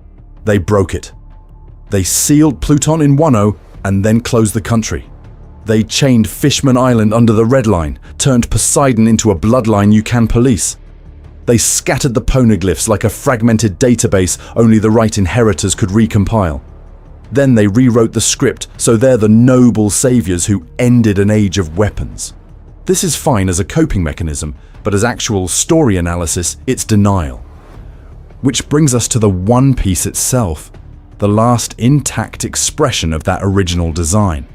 They broke it. They sealed Pluton in Wano and then closed the country. They chained Fishman Island under the Red Line, turned Poseidon into a bloodline you can police. They scattered the poneglyphs like a fragmented database only the right inheritors could recompile. Then they rewrote the script so they're the noble saviors who ended an age of weapons. This is fine as a coping mechanism, but as actual story analysis, it's denial. Which brings us to the One Piece itself, the last intact expression of that original design.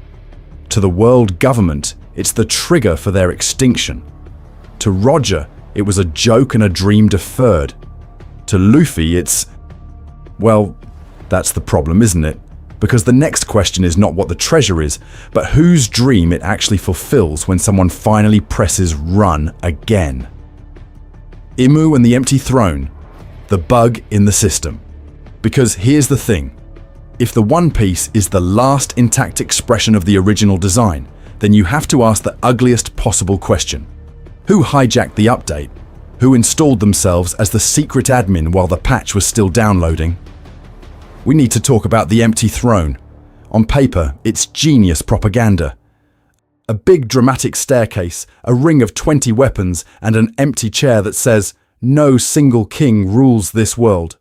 To the world government, it's the trigger for their extinction. To Roger, it was a joke and a dream deferred. To Luffy, it's... well, that's the problem, isn't it? Because the next question is not what the treasure is, but whose dream it actually fulfills when someone finally presses run again. Imu and the Empty Throne. The bug in the system. Because here's the thing. If the One Piece is the last intact expression of the original design, then you have to ask the ugliest possible question. Who hijacked the update? Who installed themselves as the secret admin while the patch was still downloading? We need to talk about the Empty Throne. On paper, it's genius propaganda. A big dramatic staircase, a ring of 20 weapons, and an empty chair that says, "No single king rules this world."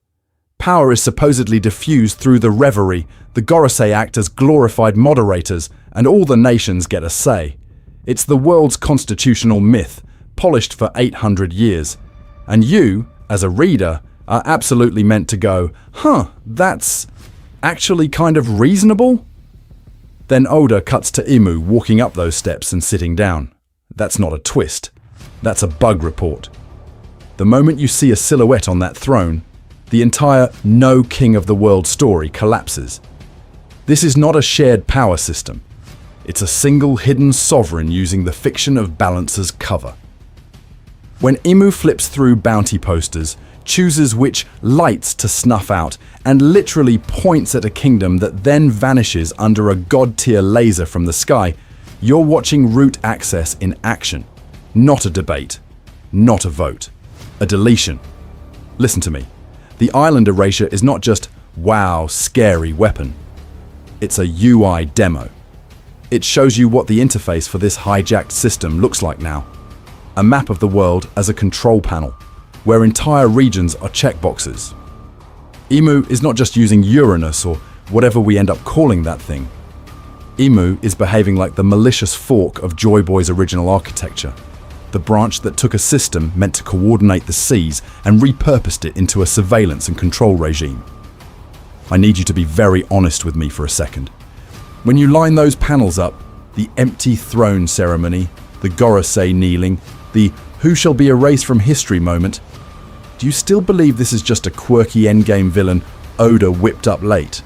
Power is supposedly diffused through the reverie, the Gorosei act as glorified moderators, and all the nations get a say. It's the world's constitutional myth, polished for 800 years. And you, as a reader, are absolutely meant to go, that's actually kind of reasonable? Then Oda cuts to Imu walking up those steps and sitting down. That's not a twist. That's a bug report. The moment you see a silhouette on that throne, the entire no king of the world story collapses. This is not a shared power system. It's a single hidden sovereign using the fiction of balance as cover. When Imu flips through bounty posters, chooses which lights to snuff out, and literally points at a kingdom that then vanishes under a god-tier laser from the sky, you're watching root access in action. Not a debate. Not a vote. A deletion. Listen to me. The island erasure is not just, wow, scary weapon. It's a UI demo. It shows you what the interface for this hijacked system looks like now. A map of the world as a control panel, where entire regions are checkboxes. Imu is not just using Uranus or whatever we end up calling that thing. Imu is behaving like the malicious fork of Joyboy's original architecture, the branch that took a system meant to coordinate the seas and repurposed it into a surveillance and control regime. I need you to be very honest with me for a second. When you line those panels up, the empty throne ceremony, the Gorosei kneeling, the who shall be erased from history moment, do you still believe this is just a quirky endgame villain Oda whipped up late?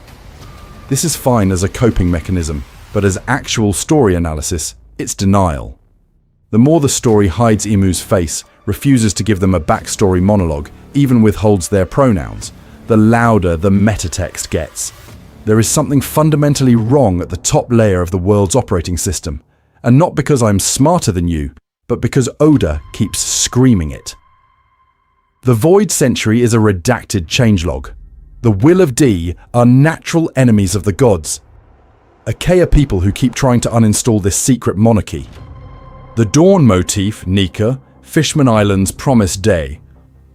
This is fine as a coping mechanism, but as actual story analysis, it's denial. The more the story hides Imu's face, refuses to give them a backstory monologue, even withholds their pronouns, the louder the metatext gets. There is something fundamentally wrong at the top layer of the world's operating system, and not because I'm smarter than you, but because Oda keeps screaming it. The Void Century is a redacted changelog. The Will of D are natural enemies of the gods. Achaea people who keep trying to uninstall this secret monarchy. The Dawn motif, Nika, Fishman Island's promised day.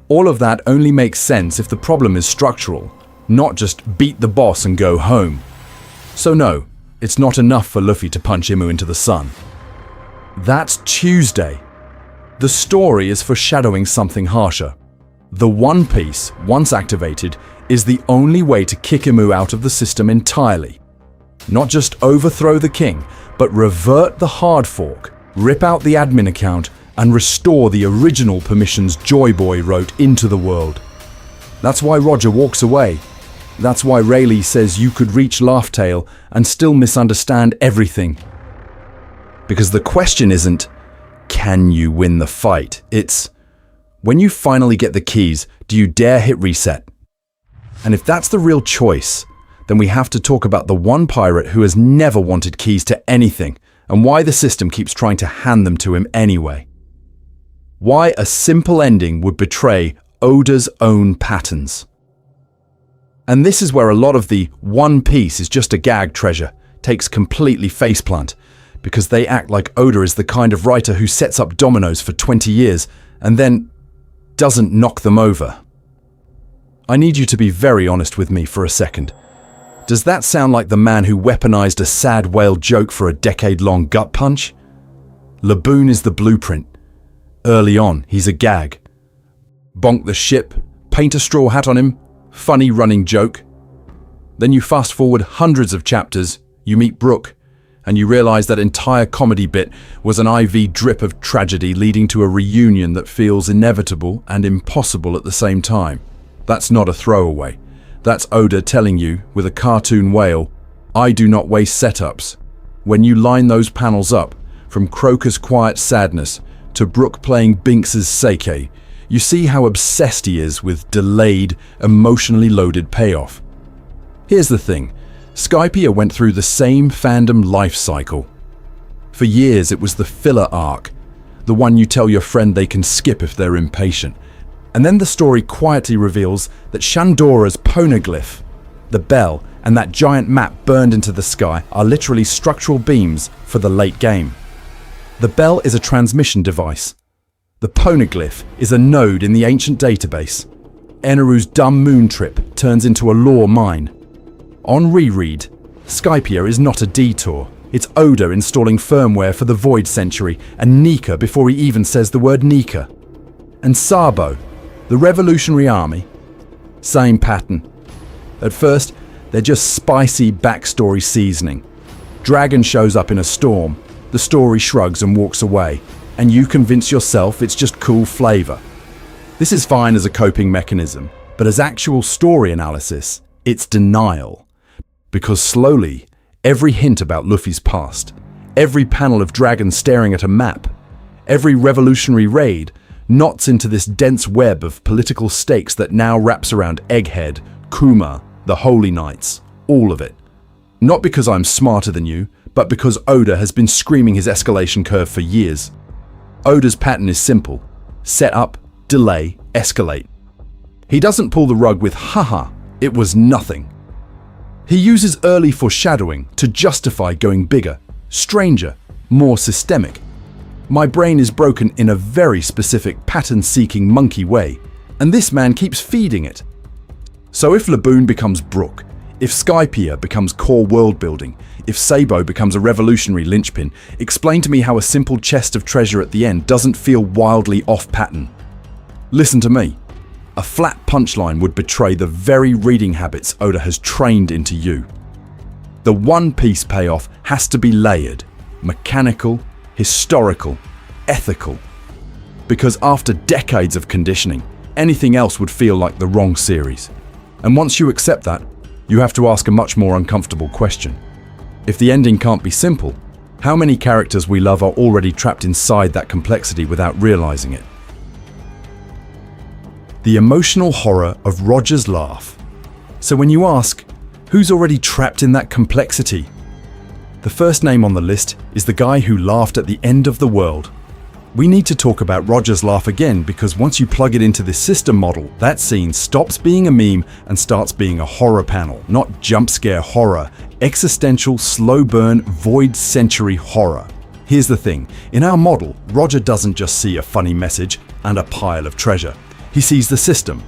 All of that only makes sense if the problem is structural, not just beat the boss and go home. So no, it's not enough for Luffy to punch Imu into the sun. That's Tuesday. The story is foreshadowing something harsher. The One Piece, once activated, is the only way to kick Imu out of the system entirely. Not just overthrow the king, but revert the hard fork, rip out the admin account, and restore the original permissions Joyboy wrote into the world. That's why Roger walks away. That's why Rayleigh says you could reach Laughtail and still misunderstand everything. Because the question isn't, can you win the fight? It's, when you finally get the keys, do you dare hit reset? And if that's the real choice, then we have to talk about the one pirate who has never wanted keys to anything, and why the system keeps trying to hand them to him anyway. Why a simple ending would betray Oda's own patterns. And this is where a lot of the One Piece is just a gag treasure takes completely faceplant, because they act like Oda is the kind of writer who sets up dominoes for 20 years and then doesn't knock them over. I need you to be very honest with me for a second. Does that sound like the man who weaponized a sad whale joke for a decade-long gut punch? Laboon is the blueprint. Early on, he's a gag. Bonk the ship, paint a straw hat on him, funny running joke. Then you fast forward hundreds of chapters, you meet Brook, and you realize that entire comedy bit was an IV drip of tragedy leading to a reunion that feels inevitable and impossible at the same time. That's not a throwaway. That's Oda telling you, with a cartoon whale, I do not waste setups. When you line those panels up, from Croker's quiet sadness to Brook playing Binks's Seike, you see how obsessed he is with delayed, emotionally loaded payoff. Here's the thing, Skypiea went through the same fandom life cycle. For years it was the filler arc, the one you tell your friend they can skip if they're impatient. And then the story quietly reveals that Shandora's poneglyph, the bell, and that giant map burned into the sky are literally structural beams for the late game. The bell is a transmission device. The poneglyph is a node in the ancient database. Eneru's dumb moon trip turns into a lore mine. On reread, Skypiea is not a detour. It's Oda installing firmware for the Void Century and Nika before he even says the word Nika. And Sabo, the Revolutionary Army, same pattern. At first, they're just spicy backstory seasoning. Dragon shows up in a storm, the story shrugs and walks away, and you convince yourself it's just cool flavor. This is fine as a coping mechanism, but as actual story analysis, it's denial. Because slowly, every hint about Luffy's past, every panel of dragons staring at a map, every revolutionary raid knots into this dense web of political stakes that now wraps around Egghead, Kuma, the Holy Knights, all of it. Not because I'm smarter than you, but because Oda has been screaming his escalation curve for years. Oda's pattern is simple: set up, delay, escalate. He doesn't pull the rug with haha, it was nothing. He uses early foreshadowing to justify going bigger, stranger, more systemic. My brain is broken in a very specific pattern-seeking monkey way, and this man keeps feeding it. So if Laboon becomes Brook, if Skypiea becomes core world building, if Sabo becomes a revolutionary linchpin, explain to me how a simple chest of treasure at the end doesn't feel wildly off pattern. Listen to me. A flat punchline would betray the very reading habits Oda has trained into you. The One Piece payoff has to be layered, mechanical, historical, ethical. Because after decades of conditioning, anything else would feel like the wrong series. And once you accept that, you have to ask a much more uncomfortable question. If the ending can't be simple, how many characters we love are already trapped inside that complexity without realizing it? The emotional horror of Roger's laugh. So when you ask, who's already trapped in that complexity? The first name on the list is the guy who laughed at the end of the world. We need to talk about Roger's laugh again, because once you plug it into this system model, that scene stops being a meme and starts being a horror panel, not jump scare horror, existential, slow burn, void century horror. Here's the thing, in our model, Roger doesn't just see a funny message and a pile of treasure. He sees the system.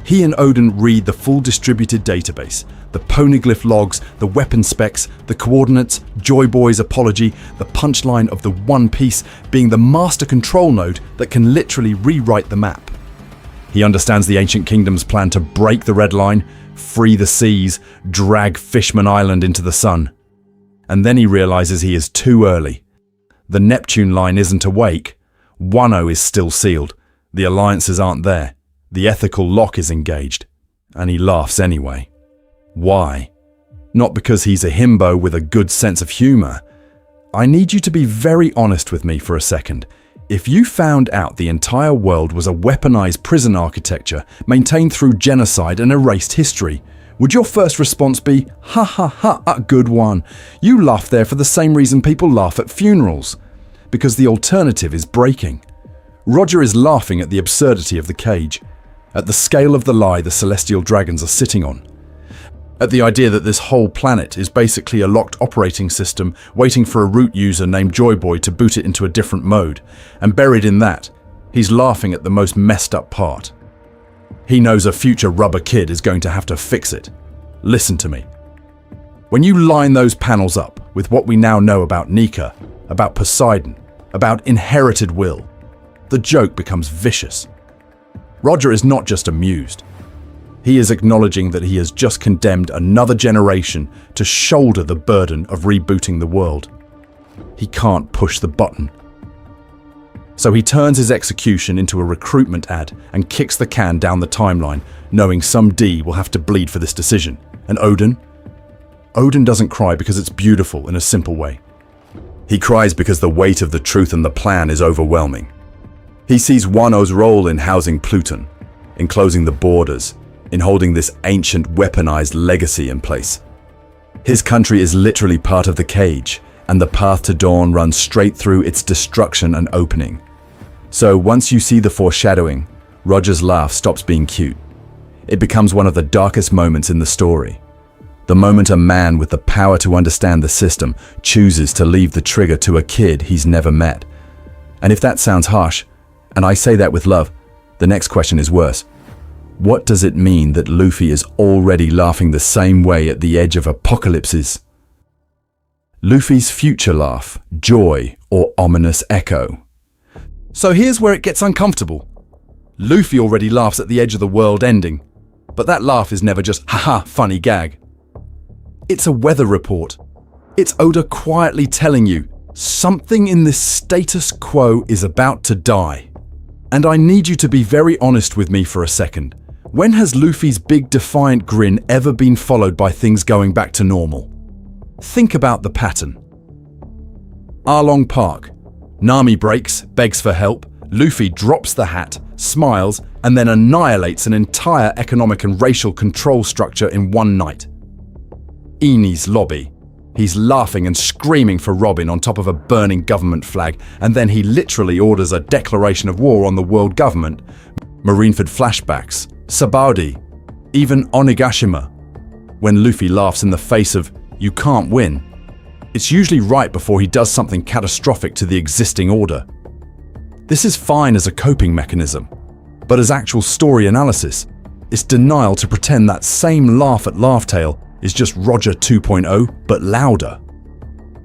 He and Odin read the full distributed database, the poneglyph logs, the weapon specs, the coordinates, Joyboy's apology, the punchline of the One Piece being the master control node that can literally rewrite the map. He understands the ancient kingdom's plan to break the red line, free the seas, drag Fishman Island into the sun. And then he realizes he is too early. The Neptune line isn't awake. Wano is still sealed. The alliances aren't there. The ethical lock is engaged. And he laughs anyway. Why? Not because he's a himbo with a good sense of humor. I need you to be very honest with me for a second. If you found out the entire world was a weaponized prison architecture maintained through genocide and erased history, would your first response be, ha ha ha, a good one? You laugh there for the same reason people laugh at funerals. Because the alternative is breaking. Roger is laughing at the absurdity of the cage, at the scale of the lie the celestial dragons are sitting on, at the idea that this whole planet is basically a locked operating system waiting for a root user named Joyboy to boot it into a different mode, and buried in that, he's laughing at the most messed up part. He knows a future rubber kid is going to have to fix it. Listen to me. When you line those panels up with what we now know about Nika, about Poseidon, about inherited will, the joke becomes vicious. Roger is not just amused. He is acknowledging that he has just condemned another generation to shoulder the burden of rebooting the world. He can't push the button. So he turns his execution into a recruitment ad and kicks the can down the timeline, knowing some D will have to bleed for this decision. And Odin? Odin doesn't cry because it's beautiful in a simple way. He cries because the weight of the truth and the plan is overwhelming. He sees Wano's role in housing Pluton, in closing the borders, in holding this ancient weaponized legacy in place. His country is literally part of the cage, and the path to dawn runs straight through its destruction and opening. So once you see the foreshadowing, Roger's laugh stops being cute. It becomes one of the darkest moments in the story. The moment a man with the power to understand the system chooses to leave the trigger to a kid he's never met. And if that sounds harsh, and I say that with love, the next question is worse. What does it mean that Luffy is already laughing the same way at the edge of apocalypses? Luffy's future laugh, joy, or ominous echo. So here's where it gets uncomfortable. Luffy already laughs at the edge of the world ending, but that laugh is never just haha funny gag. It's a weather report. It's Oda quietly telling you something in this status quo is about to die. And I need you to be very honest with me for a second. When has Luffy's big defiant grin ever been followed by things going back to normal? Think about the pattern. Arlong Park. Nami breaks, begs for help, Luffy drops the hat, smiles, and then annihilates an entire economic and racial control structure in one night. Eni's lobby. He's laughing and screaming for Robin on top of a burning government flag, and then he literally orders a declaration of war on the world government. Marineford flashbacks, Sabaody, even Onigashima. When Luffy laughs in the face of, "You can't win," it's usually right before he does something catastrophic to the existing order. This is fine as a coping mechanism, but as actual story analysis, it's denial to pretend that same laugh at Laughtale is just Roger 2.0, but louder.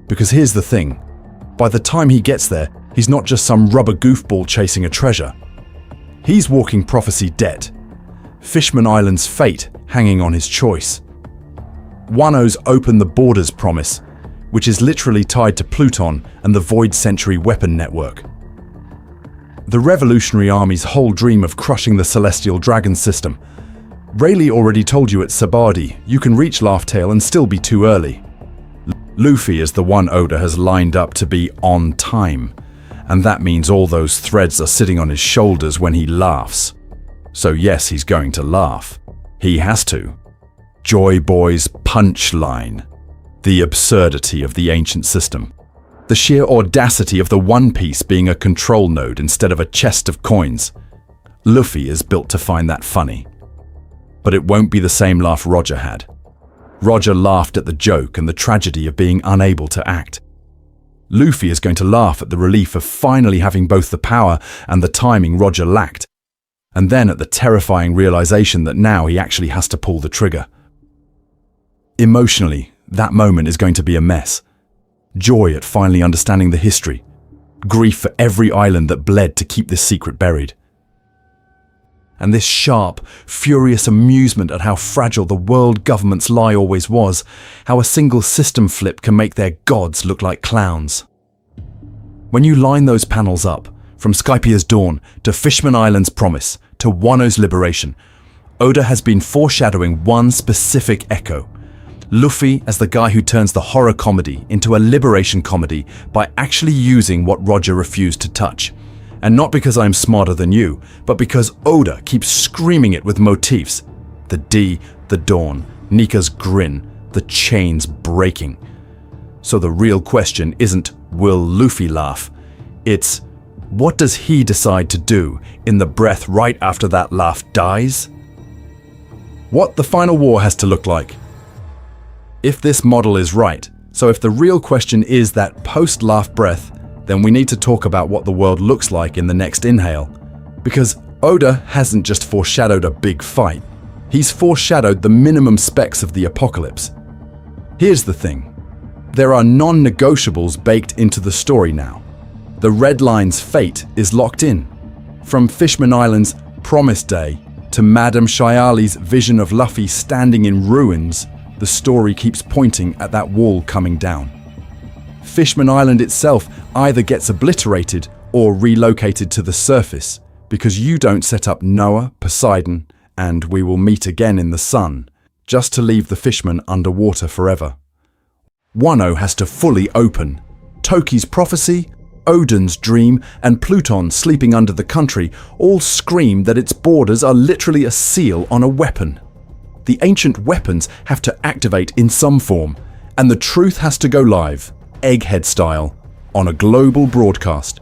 Because here's the thing, by the time he gets there, he's not just some rubber goofball chasing a treasure. He's walking Prophecy debt, Fishman Island's fate hanging on his choice. Wano's open the borders promise, which is literally tied to Pluton and the Void Century weapon network. The Revolutionary Army's whole dream of crushing the Celestial Dragon system. Rayleigh already told you at Sabaody, you can reach Laughtale and still be too early. Luffy is the one Oda has lined up to be on time, and that means all those threads are sitting on his shoulders when he laughs. So yes, he's going to laugh. He has to. Joyboy's punchline. The absurdity of the ancient system. The sheer audacity of the One Piece being a control node instead of a chest of coins. Luffy is built to find that funny. But it won't be the same laugh Roger had. Roger laughed at the joke and the tragedy of being unable to act. Luffy is going to laugh at the relief of finally having both the power and the timing Roger lacked, and then at the terrifying realization that now he actually has to pull the trigger. Emotionally, that moment is going to be a mess. Joy at finally understanding the history. Grief for every island that bled to keep this secret buried. And this sharp, furious amusement at how fragile the world government's lie always was, how a single system flip can make their gods look like clowns. When you line those panels up, from Skypiea's dawn to Fishman Island's promise to Wano's liberation, Oda has been foreshadowing one specific echo. Luffy as the guy who turns the horror comedy into a liberation comedy by actually using what Roger refused to touch. And not because I'm smarter than you, but because Oda keeps screaming it with motifs. The D, the dawn, Nika's grin, the chains breaking. So the real question isn't, will Luffy laugh? It's, what does he decide to do in the breath right after that laugh dies? What the final war has to look like. If this model is right, so if the real question is that post-laugh breath, then we need to talk about what the world looks like in the next inhale. Because Oda hasn't just foreshadowed a big fight, he's foreshadowed the minimum specs of the apocalypse. Here's the thing. There are non-negotiables baked into the story now. The Red Line's fate is locked in. From Fishman Island's Promise Day to Madame Shiali's vision of Luffy standing in ruins, the story keeps pointing at that wall coming down. Fishman Island itself either gets obliterated or relocated to the surface because you don't set up Noah, Poseidon, and we will meet again in the sun, just to leave the fishmen underwater forever. Wano has to fully open. Toki's prophecy, Odin's dream, and Pluton sleeping under the country all scream that its borders are literally a seal on a weapon. The ancient weapons have to activate in some form, and the truth has to go live, Egghead style, on a global broadcast.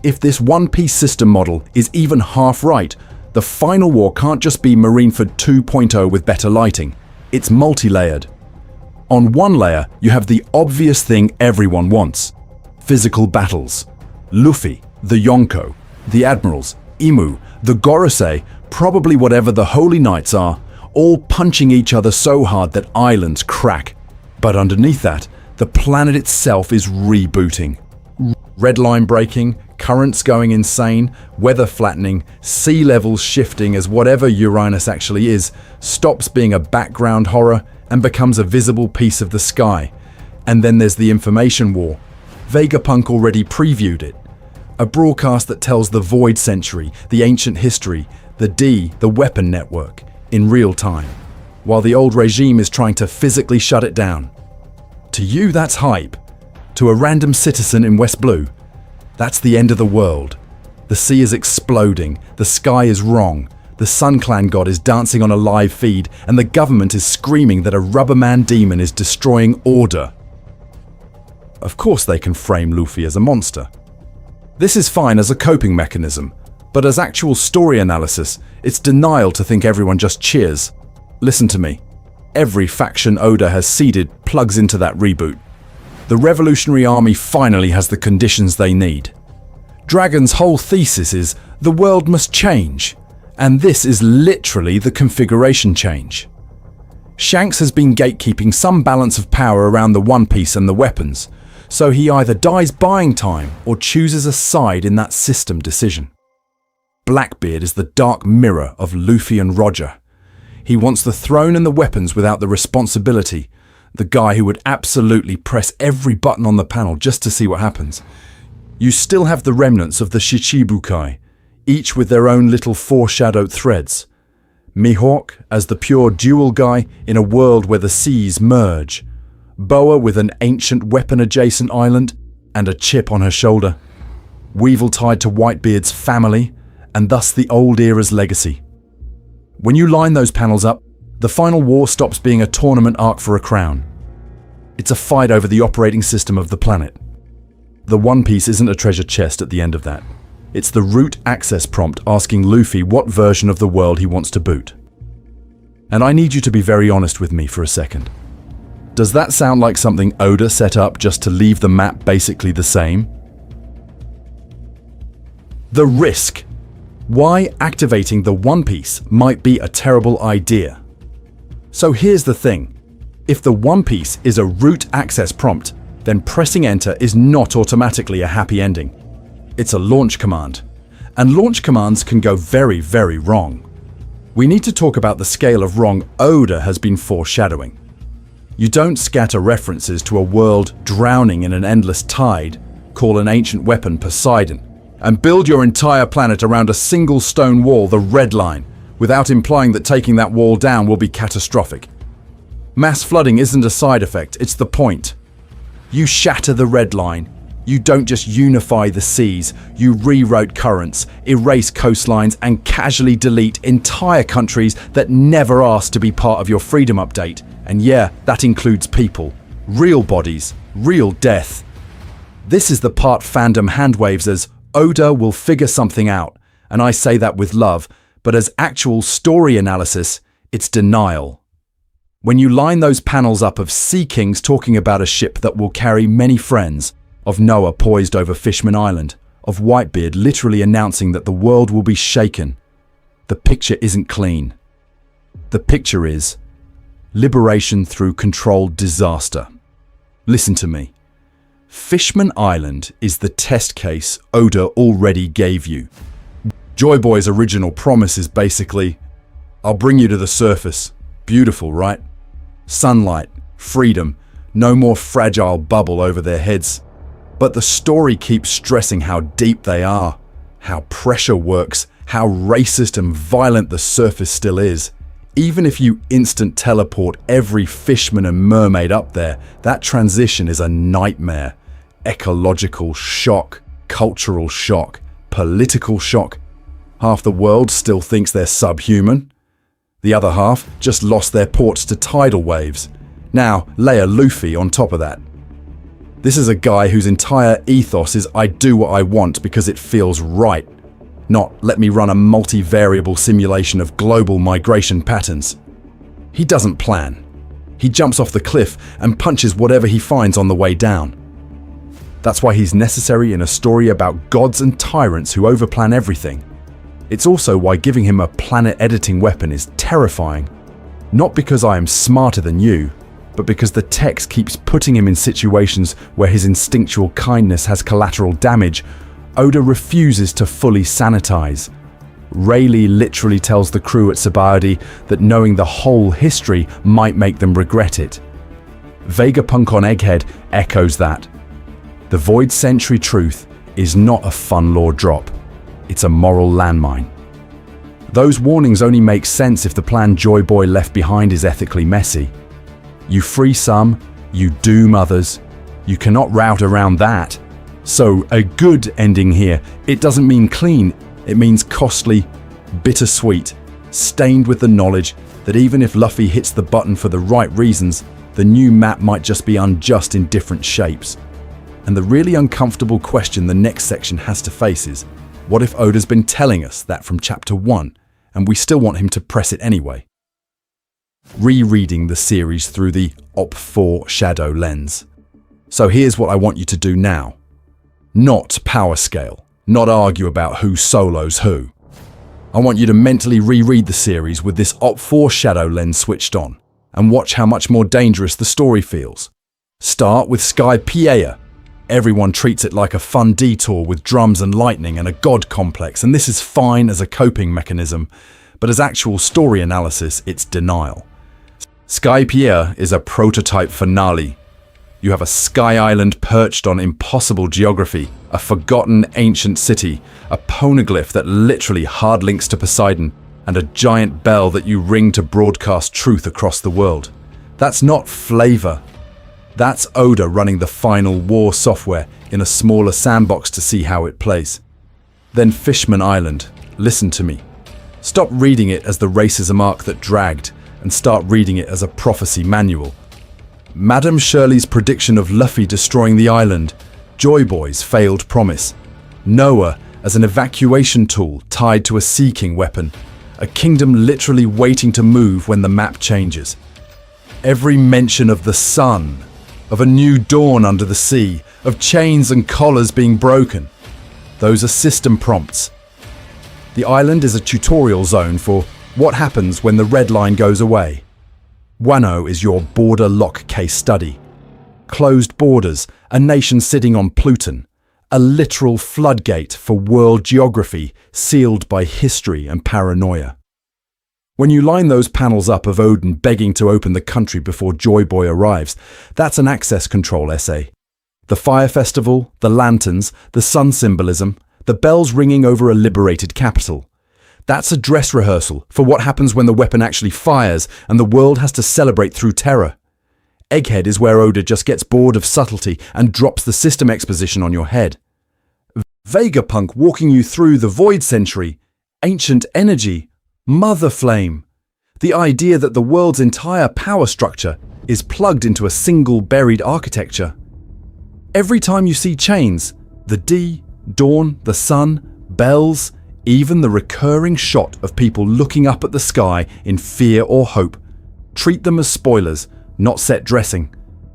If this One Piece system model is even half right, the final war can't just be Marineford 2.0 with better lighting. It's multi-layered. On one layer, you have the obvious thing everyone wants. Physical battles. Luffy, the Yonko, the Admirals, Imu, the Gorosei, probably whatever the Holy Knights are, all punching each other so hard that islands crack. But underneath that, the planet itself is rebooting. Red line breaking, currents going insane, weather flattening, sea levels shifting as whatever Uranus actually is stops being a background horror and becomes a visible piece of the sky. And then there's the information war. Vegapunk already previewed it. A broadcast that tells the Void Century, the ancient history, the D, the weapon network, in real time, while the old regime is trying to physically shut it down. To you, that's hype. To a random citizen in West Blue, that's the end of the world. The sea is exploding, the sky is wrong, the Sun Clan god is dancing on a live feed, and the government is screaming that a Rubberman demon is destroying order. Of course they can frame Luffy as a monster. This is fine as a coping mechanism, but as actual story analysis, it's denial to think everyone just cheers. Listen to me. Every faction Oda has seeded plugs into that reboot. The Revolutionary Army finally has the conditions they need. Dragon's whole thesis is the world must change, and this is literally the configuration change. Shanks has been gatekeeping some balance of power around the One Piece and the weapons, so he either dies buying time or chooses a side in that system decision. Blackbeard is the dark mirror of Luffy and Roger. He wants the throne and the weapons without the responsibility, the guy who would absolutely press every button on the panel just to see what happens. You still have the remnants of the Shichibukai, each with their own little foreshadowed threads. Mihawk as the pure dual guy in a world where the seas merge. Boa with an ancient weapon-adjacent island and a chip on her shoulder. Weevil tied to Whitebeard's family, and thus the old era's legacy. When you line those panels up, the final war stops being a tournament arc for a crown. It's a fight over the operating system of the planet. The One Piece isn't a treasure chest at the end of that. It's the root access prompt asking Luffy what version of the world he wants to boot. And I need you to be very honest with me for a second. Does that sound like something Oda set up just to leave the map basically the same? The risk. Why activating the One Piece might be a terrible idea. So here's the thing. If the One Piece is a root access prompt, then pressing enter is not automatically a happy ending. It's a launch command. And launch commands can go very, very wrong. We need to talk about the scale of wrong Oda has been foreshadowing. You don't scatter references to a world drowning in an endless tide, call an ancient weapon Poseidon, and build your entire planet around a single stone wall, the Red Line, without implying that taking that wall down will be catastrophic. Mass flooding isn't a side effect, it's the point. You shatter the Red Line. You don't just unify the seas, you reroute currents, erase coastlines, and casually delete entire countries that never asked to be part of your freedom update. And yeah, that includes people. Real bodies, real death. This is the part fandom handwaves as Oda will figure something out, and I say that with love, but as actual story analysis, it's denial. When you line those panels up of Sea Kings talking about a ship that will carry many friends, of Noah poised over Fishman Island, of Whitebeard literally announcing that the world will be shaken, the picture isn't clean. The picture is liberation through controlled disaster. Listen to me. Fishman Island is the test case Oda already gave you. Joyboy's original promise is basically, I'll bring you to the surface. Beautiful, right? Sunlight, freedom, no more fragile bubble over their heads. But the story keeps stressing how deep they are, how pressure works, how racist and violent the surface still is. Even if you instant teleport every fishman and mermaid up there, that transition is a nightmare. Ecological shock, cultural shock, political shock. Half the world still thinks they're subhuman. The other half just lost their ports to tidal waves. Now lay a Luffy on top of that. This is a guy whose entire ethos is I do what I want because it feels right. Not let me run a multi-variable simulation of global migration patterns. He doesn't plan. He jumps off the cliff and punches whatever he finds on the way down. That's why he's necessary in a story about gods and tyrants who overplan everything. It's also why giving him a planet-editing weapon is terrifying. Not because I am smarter than you, but because the text keeps putting him in situations where his instinctual kindness has collateral damage. Oda refuses to fully sanitize. Rayleigh literally tells the crew at Sabaody that knowing the whole history might make them regret it. Vegapunk on Egghead echoes that. The Void Century truth is not a fun lore drop. It's a moral landmine. Those warnings only make sense if the plan Joyboy left behind is ethically messy. You free some, you doom others. You cannot route around that. So a good ending here, it doesn't mean clean, it means costly, bittersweet, stained with the knowledge that even if Luffy hits the button for the right reasons, the new map might just be unjust in different shapes. And the really uncomfortable question the next section has to face is, what if Oda's been telling us that from chapter 1, and we still want him to press it anyway? Rereading the series through the Foreshadowing lens. So here's what I want you to do now. Not power scale, not argue about who solos who. I want you to mentally reread the series with this Foreshadowing lens switched on, and watch how much more dangerous the story feels. Start with Skypiea. Everyone treats it like a fun detour with drums and lightning and a god complex, and this is fine as a coping mechanism, but as actual story analysis, it's denial. Skypiea is a prototype finale. You have a sky island perched on impossible geography, a forgotten ancient city, a poneglyph that literally hard links to Poseidon, and a giant bell that you ring to broadcast truth across the world. That's not flavor. That's Oda running the final war software in a smaller sandbox to see how it plays. Then Fishman Island, listen to me. Stop reading it as the racism arc that dragged, and start reading it as a prophecy manual. Madam Shirley's prediction of Luffy destroying the island, Joyboy's failed promise, Noah as an evacuation tool tied to a Sea King weapon, a kingdom literally waiting to move when the map changes. Every mention of the sun, of a new dawn under the sea, of chains and collars being broken. Those are system prompts. The island is a tutorial zone for what happens when the red line goes away. Wano is your border lock case study. Closed borders, a nation sitting on Pluton, a literal floodgate for world geography sealed by history and paranoia. When you line those panels up of Odin begging to open the country before Joyboy arrives, that's an access control essay. The fire festival, the lanterns, the sun symbolism, the bells ringing over a liberated capital. That's a dress rehearsal for what happens when the weapon actually fires and the world has to celebrate through terror. Egghead is where Oda just gets bored of subtlety and drops the system exposition on your head. Vegapunk walking you through the Void Century, ancient energy, Mother Flame. The idea that the world's entire power structure is plugged into a single buried architecture. Every time you see chains, the D, dawn, the sun, bells, even the recurring shot of people looking up at the sky in fear or hope, treat them as spoilers, not set dressing.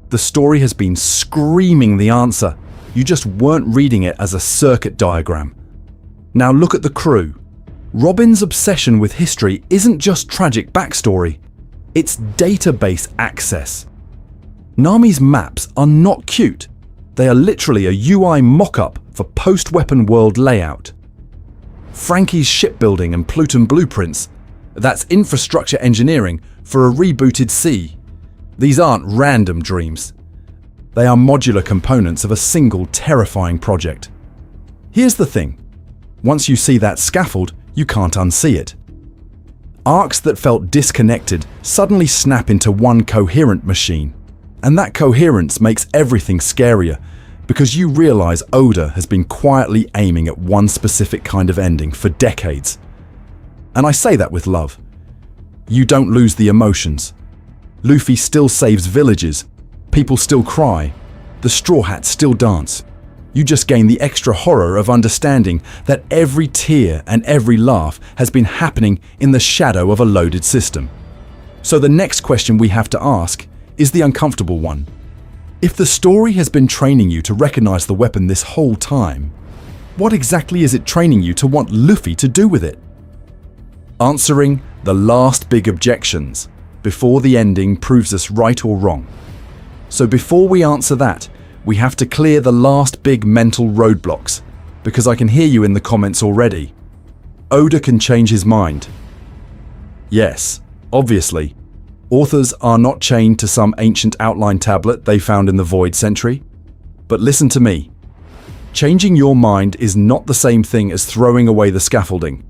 The story has been screaming the answer. You just weren't reading it as a circuit diagram. Now look at the crew. Robin's obsession with history isn't just tragic backstory, it's database access. Nami's maps are not cute, they are literally a UI mock-up for post-weapon world layout. Frankie's shipbuilding and Pluton blueprints, that's infrastructure engineering for a rebooted sea. These aren't random dreams. They are modular components of a single terrifying project. Here's the thing, once you see that scaffold, you can't unsee it. Arcs that felt disconnected suddenly snap into one coherent machine. And that coherence makes everything scarier because you realize Oda has been quietly aiming at one specific kind of ending for decades. And I say that with love. You don't lose the emotions. Luffy still saves villages, people still cry, the Straw Hats still dance. You just gain the extra horror of understanding that every tear and every laugh has been happening in the shadow of a loaded system. So the next question we have to ask is the uncomfortable one. If the story has been training you to recognize the weapon this whole time, what exactly is it training you to want Luffy to do with it? Answering the last big objections before the ending proves us right or wrong. So before we answer that, we have to clear the last big mental roadblocks, because I can hear you in the comments already. Oda can change his mind. Yes, obviously, authors are not chained to some ancient outline tablet they found in the Void Century. But listen to me. Changing your mind is not the same thing as throwing away the scaffolding.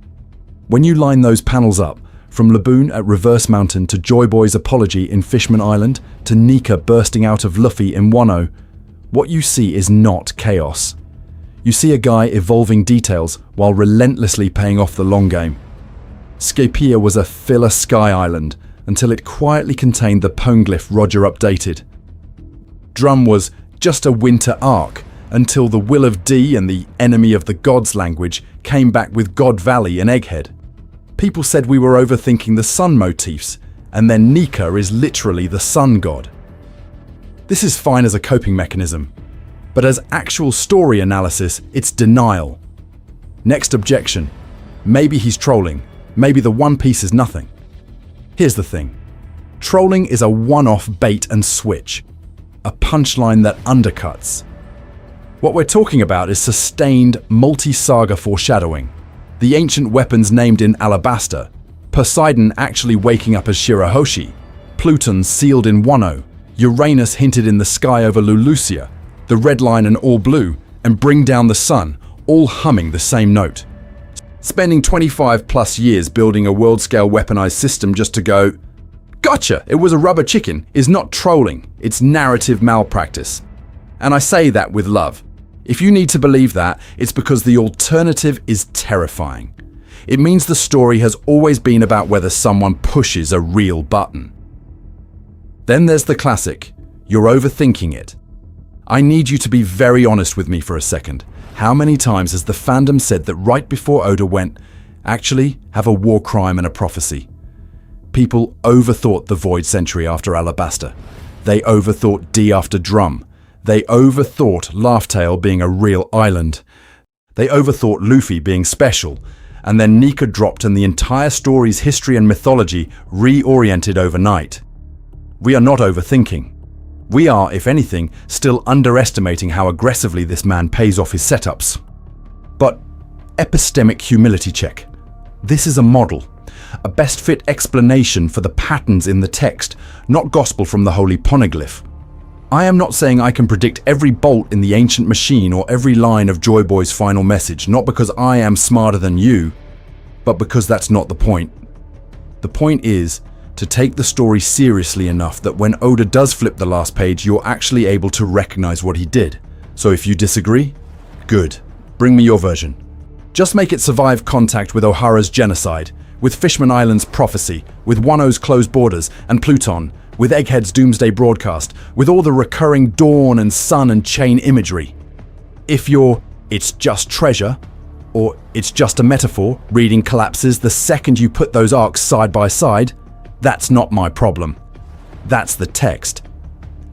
When you line those panels up, from Laboon at Reverse Mountain to Joyboy's apology in Fishman Island to Nika bursting out of Luffy in Wano, what you see is not chaos. You see a guy evolving details while relentlessly paying off the long game. Skypiea was a filler sky island until it quietly contained the poneglyph Roger updated. Drum was just a winter arc until the Will of D and the Enemy of the Gods language came back with God Valley and Egghead. People said we were overthinking the sun motifs, and then Nika is literally the sun god. This is fine as a coping mechanism, but as actual story analysis, it's denial. Next objection. Maybe he's trolling. Maybe the One Piece is nothing. Here's the thing. Trolling is a one-off bait and switch, a punchline that undercuts. What we're talking about is sustained multi-saga foreshadowing. The ancient weapons named in Alabasta, Poseidon actually waking up as Shirahoshi, Pluton sealed in Wano, Uranus hinted in the sky over Lulusia, the red line and all blue, and bring down the sun, all humming the same note. Spending 25 plus years building a world-scale weaponized system just to go, "Gotcha, it was a rubber chicken," is not trolling, it's narrative malpractice. And I say that with love. If you need to believe that, it's because the alternative is terrifying. It means the story has always been about whether someone pushes a real button. Then there's the classic, you're overthinking it. I need you to be very honest with me for a second. How many times has the fandom said that right before Oda went, actually have a war crime and a prophecy? People overthought the Void Century after Alabasta. They overthought D after Drum. They overthought Laugh-Tale being a real island. They overthought Luffy being special, and then Nika dropped and the entire story's history and mythology reoriented overnight. We are not overthinking. We are, if anything, still underestimating how aggressively this man pays off his setups. But epistemic humility check. This is a model, a best fit explanation for the patterns in the text, not gospel from the holy poneglyph. I am not saying I can predict every bolt in the ancient machine or every line of Joyboy's final message, not because I am smarter than you, but because that's not the point. The point is to take the story seriously enough that when Oda does flip the last page, you're actually able to recognize what he did. So if you disagree, good, bring me your version. Just make it survive contact with O'Hara's genocide, with Fishman Island's prophecy, with Wano's closed borders, and Pluton, with Egghead's doomsday broadcast, with all the recurring dawn and sun and chain imagery. If you're, it's just treasure, or it's just a metaphor, reading collapses the second you put those arcs side by side, that's not my problem. That's the text.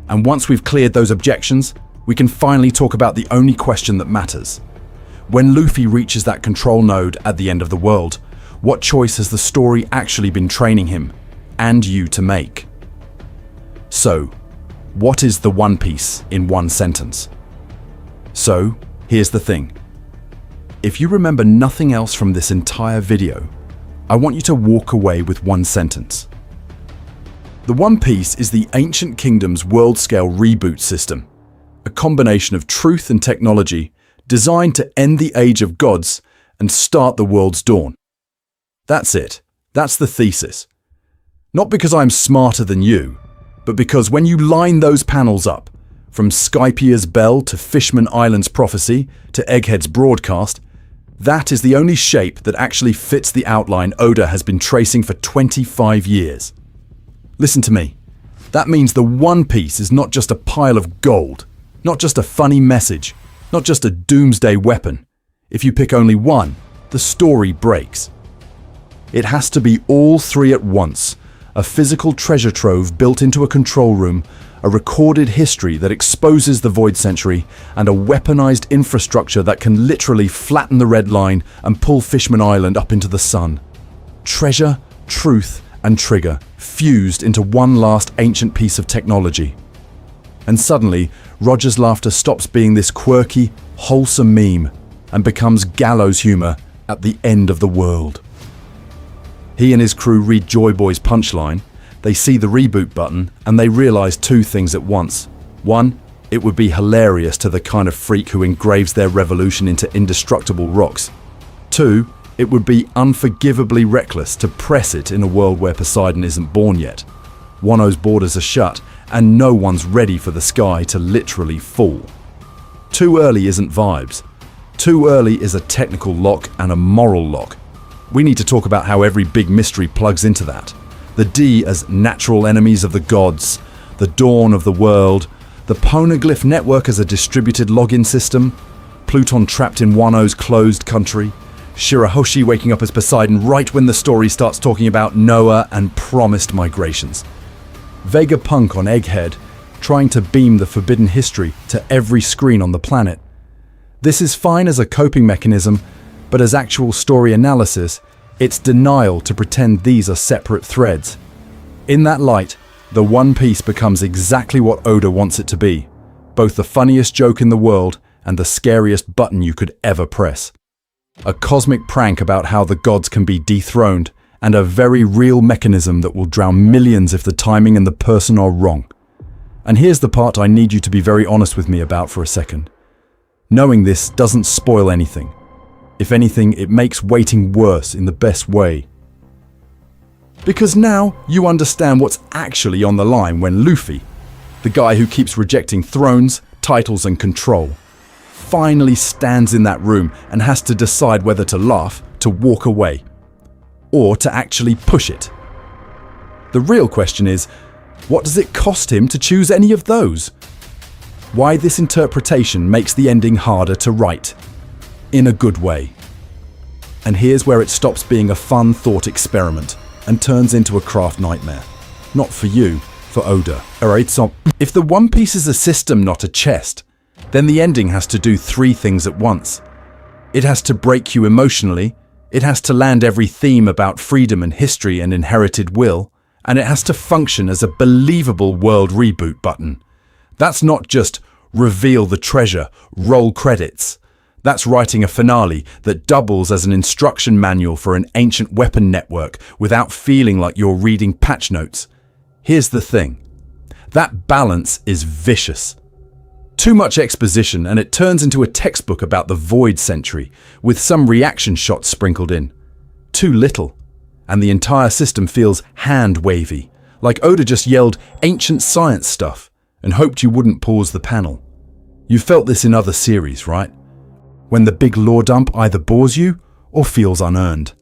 And once we've cleared those objections, we can finally talk about the only question that matters. When Luffy reaches that control node at the end of the world, what choice has the story actually been training him, and you to make? So, what is the One Piece in one sentence? So, here's the thing. If you remember nothing else from this entire video, I want you to walk away with one sentence. The One Piece is the ancient kingdom's world-scale reboot system, a combination of truth and technology designed to end the age of gods and start the world's dawn. That's it. That's the thesis. Not because I'm smarter than you, but because when you line those panels up, from Skypiea's bell to Fishman Island's prophecy to Egghead's broadcast, that is the only shape that actually fits the outline Oda has been tracing for 25 years. Listen to me. That means the One Piece is not just a pile of gold, not just a funny message, not just a doomsday weapon. If you pick only one, the story breaks. It has to be all three at once. A physical treasure trove built into a control room, a recorded history that exposes the Void Century, and a weaponized infrastructure that can literally flatten the red line and pull Fishman Island up into the sun. Treasure, truth, and trigger fused into one last ancient piece of technology. And suddenly, Roger's laughter stops being this quirky, wholesome meme and becomes gallows humor at the end of the world. He and his crew read Joyboy's punchline, they see the reboot button, and they realize two things at once. One, it would be hilarious to the kind of freak who engraves their revolution into indestructible rocks. Two, It would be unforgivably reckless to press it in a world where Poseidon isn't born yet. Wano's borders are shut, and no one's ready for the sky to literally fall. Too early isn't vibes. Too early is a technical lock and a moral lock. We need to talk about how every big mystery plugs into that. The D as natural enemies of the gods, the dawn of the world, the Poneglyph network as a distributed login system, Pluton trapped in Wano's closed country, Shirahoshi waking up as Poseidon right when the story starts talking about Noah and promised migrations. Vegapunk on Egghead, trying to beam the forbidden history to every screen on the planet. This is fine as a coping mechanism, but as actual story analysis, it's denial to pretend these are separate threads. In that light, the One Piece becomes exactly what Oda wants it to be, both the funniest joke in the world and the scariest button you could ever press. A cosmic prank about how the gods can be dethroned, and a very real mechanism that will drown millions if the timing and the person are wrong. And here's the part I need you to be very honest with me about for a second. Knowing this doesn't spoil anything. If anything, it makes waiting worse in the best way. Because now you understand what's actually on the line when Luffy, the guy who keeps rejecting thrones, titles and control, finally stands in that room and has to decide whether to laugh, to walk away, or to actually push it. The real question is, what does it cost him to choose any of those? Why this interpretation makes the ending harder to write, in a good way. And here's where it stops being a fun thought experiment and turns into a craft nightmare. Not for you, for Oda. Alright, so if the One Piece is a system, not a chest, then the ending has to do three things at once. It has to break you emotionally, it has to land every theme about freedom and history and inherited will, and it has to function as a believable world reboot button. That's not just reveal the treasure, roll credits. That's writing a finale that doubles as an instruction manual for an ancient weapon network without feeling like you're reading patch notes. Here's the thing. That balance is vicious. Too much exposition and it turns into a textbook about the Void Century, with some reaction shots sprinkled in. Too little, and the entire system feels hand-wavy, like Oda just yelled ancient science stuff and hoped you wouldn't pause the panel. You felt this in other series, right? When the big lore dump either bores you or feels unearned.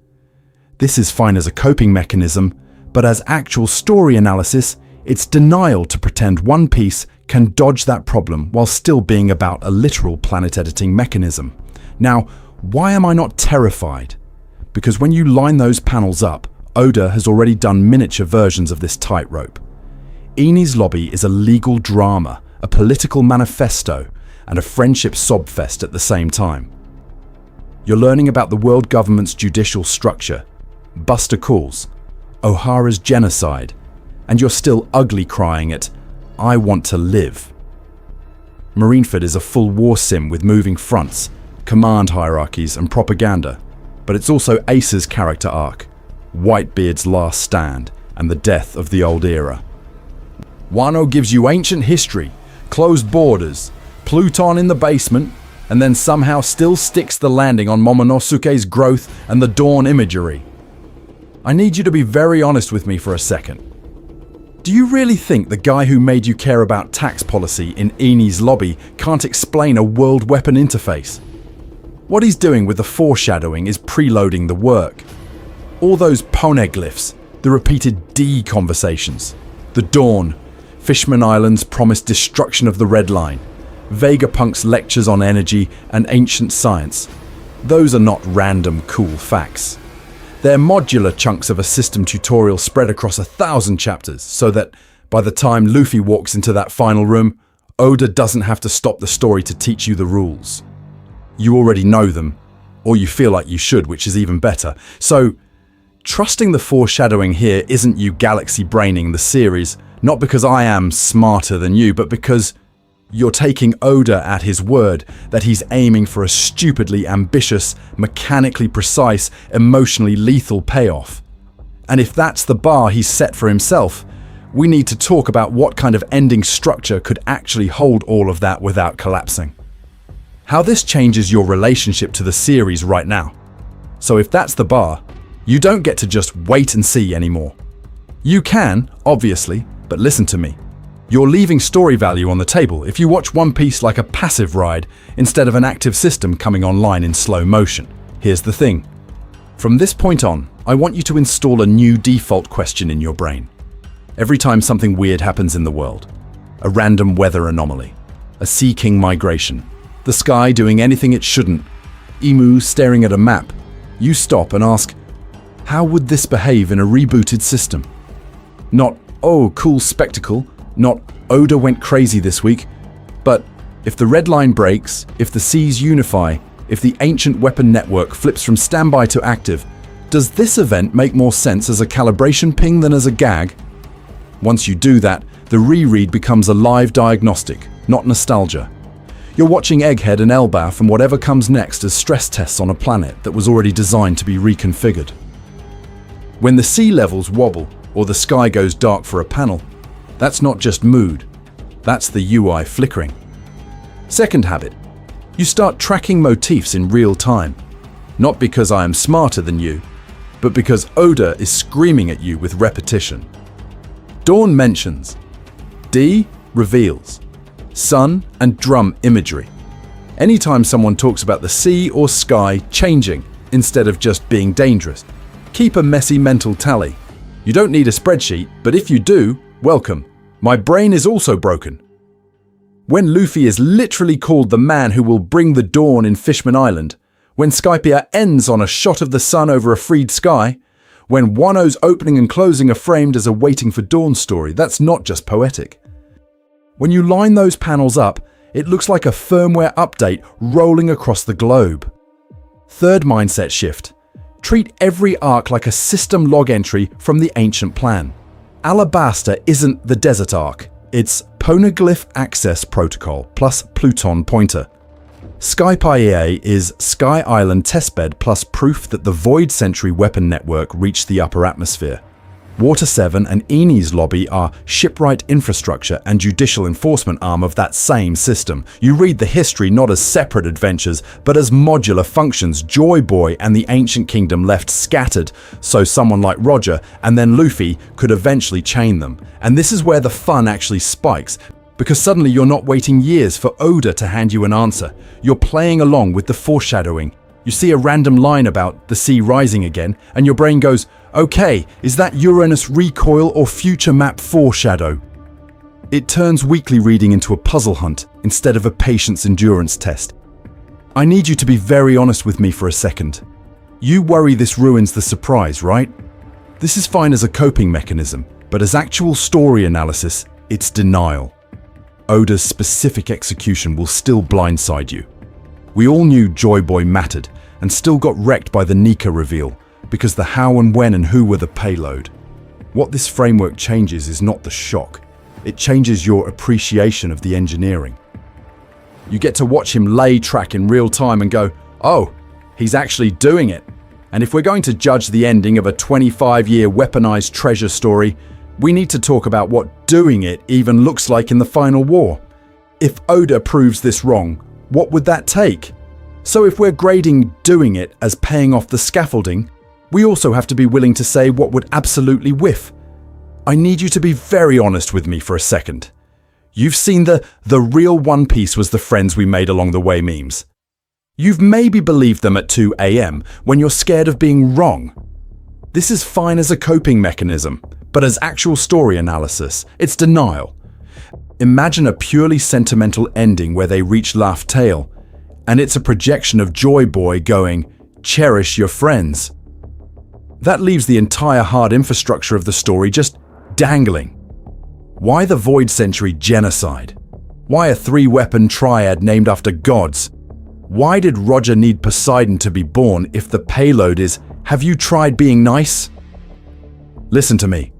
This is fine as a coping mechanism, but as actual story analysis, it's denial to pretend One Piece can dodge that problem while still being about a literal planet editing mechanism. Now, why am I not terrified? Because when you line those panels up, Oda has already done miniature versions of this tightrope. Eni's Lobby is a legal drama, a political manifesto, and a friendship sobfest at the same time. You're learning about the world government's judicial structure, Buster Calls, O'Hara's genocide, and you're still ugly crying at I want to live. Marineford is a full war sim with moving fronts, command hierarchies and propaganda, but it's also Ace's character arc, Whitebeard's last stand, and the death of the old era. Wano gives you ancient history, closed borders, Pluton in the basement, and then somehow still sticks the landing on Momonosuke's growth and the dawn imagery. I need you to be very honest with me for a second. Do you really think the guy who made you care about tax policy in Eni's Lobby can't explain a world weapon interface? What he's doing with the foreshadowing is preloading the work. All those poneglyphs, the repeated D conversations, the dawn, Fishman Island's promised destruction of the Red Line, Vegapunk's lectures on energy and ancient science. Those are not random cool facts. They're modular chunks of a system tutorial spread across 1,000 chapters, so that by the time Luffy walks into that final room, Oda doesn't have to stop the story to teach you the rules. You already know them, or you feel like you should, which is even better. So, trusting the foreshadowing here isn't you galaxy braining the series, not because I am smarter than you, but because you're taking Oda at his word that he's aiming for a stupidly ambitious, mechanically precise, emotionally lethal payoff. And if that's the bar he's set for himself, we need to talk about what kind of ending structure could actually hold all of that without collapsing. How this changes your relationship to the series right now. So if that's the bar, you don't get to just wait and see anymore. You can, obviously, but listen to me. You're leaving story value on the table if you watch One Piece like a passive ride instead of an active system coming online in slow motion. Here's the thing. From this point on, I want you to install a new default question in your brain. Every time something weird happens in the world, a random weather anomaly, a Sea King migration, the sky doing anything it shouldn't, Emu staring at a map, you stop and ask, how would this behave in a rebooted system? Not, oh, cool spectacle, not, Oda went crazy this week, but if the red line breaks, if the seas unify, if the ancient weapon network flips from standby to active, does this event make more sense as a calibration ping than as a gag? Once you do that, the reread becomes a live diagnostic, not nostalgia. You're watching Egghead and Elbaf and whatever comes next as stress tests on a planet that was already designed to be reconfigured. When the sea levels wobble or the sky goes dark for a panel, that's not just mood, that's the UI flickering. Second habit, you start tracking motifs in real time. Not because I am smarter than you, but because Oda is screaming at you with repetition. Dawn mentions, D reveals, sun and drum imagery. Anytime someone talks about the sea or sky changing instead of just being dangerous, keep a messy mental tally. You don't need a spreadsheet, but if you do, welcome. My brain is also broken. When Luffy is literally called the man who will bring the dawn in Fishman Island, when Skypiea ends on a shot of the sun over a freed sky, when Wano's opening and closing are framed as a waiting for dawn story, that's not just poetic. When you line those panels up, it looks like a firmware update rolling across the globe. Third mindset shift. Treat every arc like a system log entry from the ancient plan. Alabasta isn't the desert arc, it's Poneglyph Access Protocol plus Pluton Pointer. Skypiea is Sky Island testbed plus proof that the Void Sentry weapon network reached the upper atmosphere. Water 7 and Eni's lobby are shipwright infrastructure and judicial enforcement arm of that same system. You read the history not as separate adventures, but as modular functions Joyboy and the Ancient Kingdom left scattered, so someone like Roger and then Luffy could eventually chain them. And this is where the fun actually spikes, because suddenly you're not waiting years for Oda to hand you an answer. You're playing along with the foreshadowing. You see a random line about the sea rising again, and your brain goes, okay, is that Uranus recoil or future map foreshadow? It turns weekly reading into a puzzle hunt instead of a patience endurance test. I need you to be very honest with me for a second. You worry this ruins the surprise, right? This is fine as a coping mechanism, but as actual story analysis, it's denial. Oda's specific execution will still blindside you. We all knew Joyboy mattered and still got wrecked by the Nika reveal, because the how and when and who were the payload. What this framework changes is not the shock. It changes your appreciation of the engineering. You get to watch him lay track in real time and go, oh, he's actually doing it. And if we're going to judge the ending of a 25-year weaponized treasure story, we need to talk about what doing it even looks like in the final war. If Oda proves this wrong, what would that take? So if we're grading doing it as paying off the scaffolding, we also have to be willing to say what would absolutely whiff. I need you to be very honest with me for a second. You've seen the real One Piece was the friends we made along the way memes. You've maybe believed them at 2 AM when you're scared of being wrong. This is fine as a coping mechanism, but as actual story analysis, it's denial. Imagine a purely sentimental ending where they reach Laugh Tale, and it's a projection of Joyboy going, cherish your friends. That leaves the entire hard infrastructure of the story just dangling. Why the Void Sentry genocide? Why a 3-weapon triad named after gods? Why did Roger need Poseidon to be born if the payload is, have you tried being nice? Listen to me.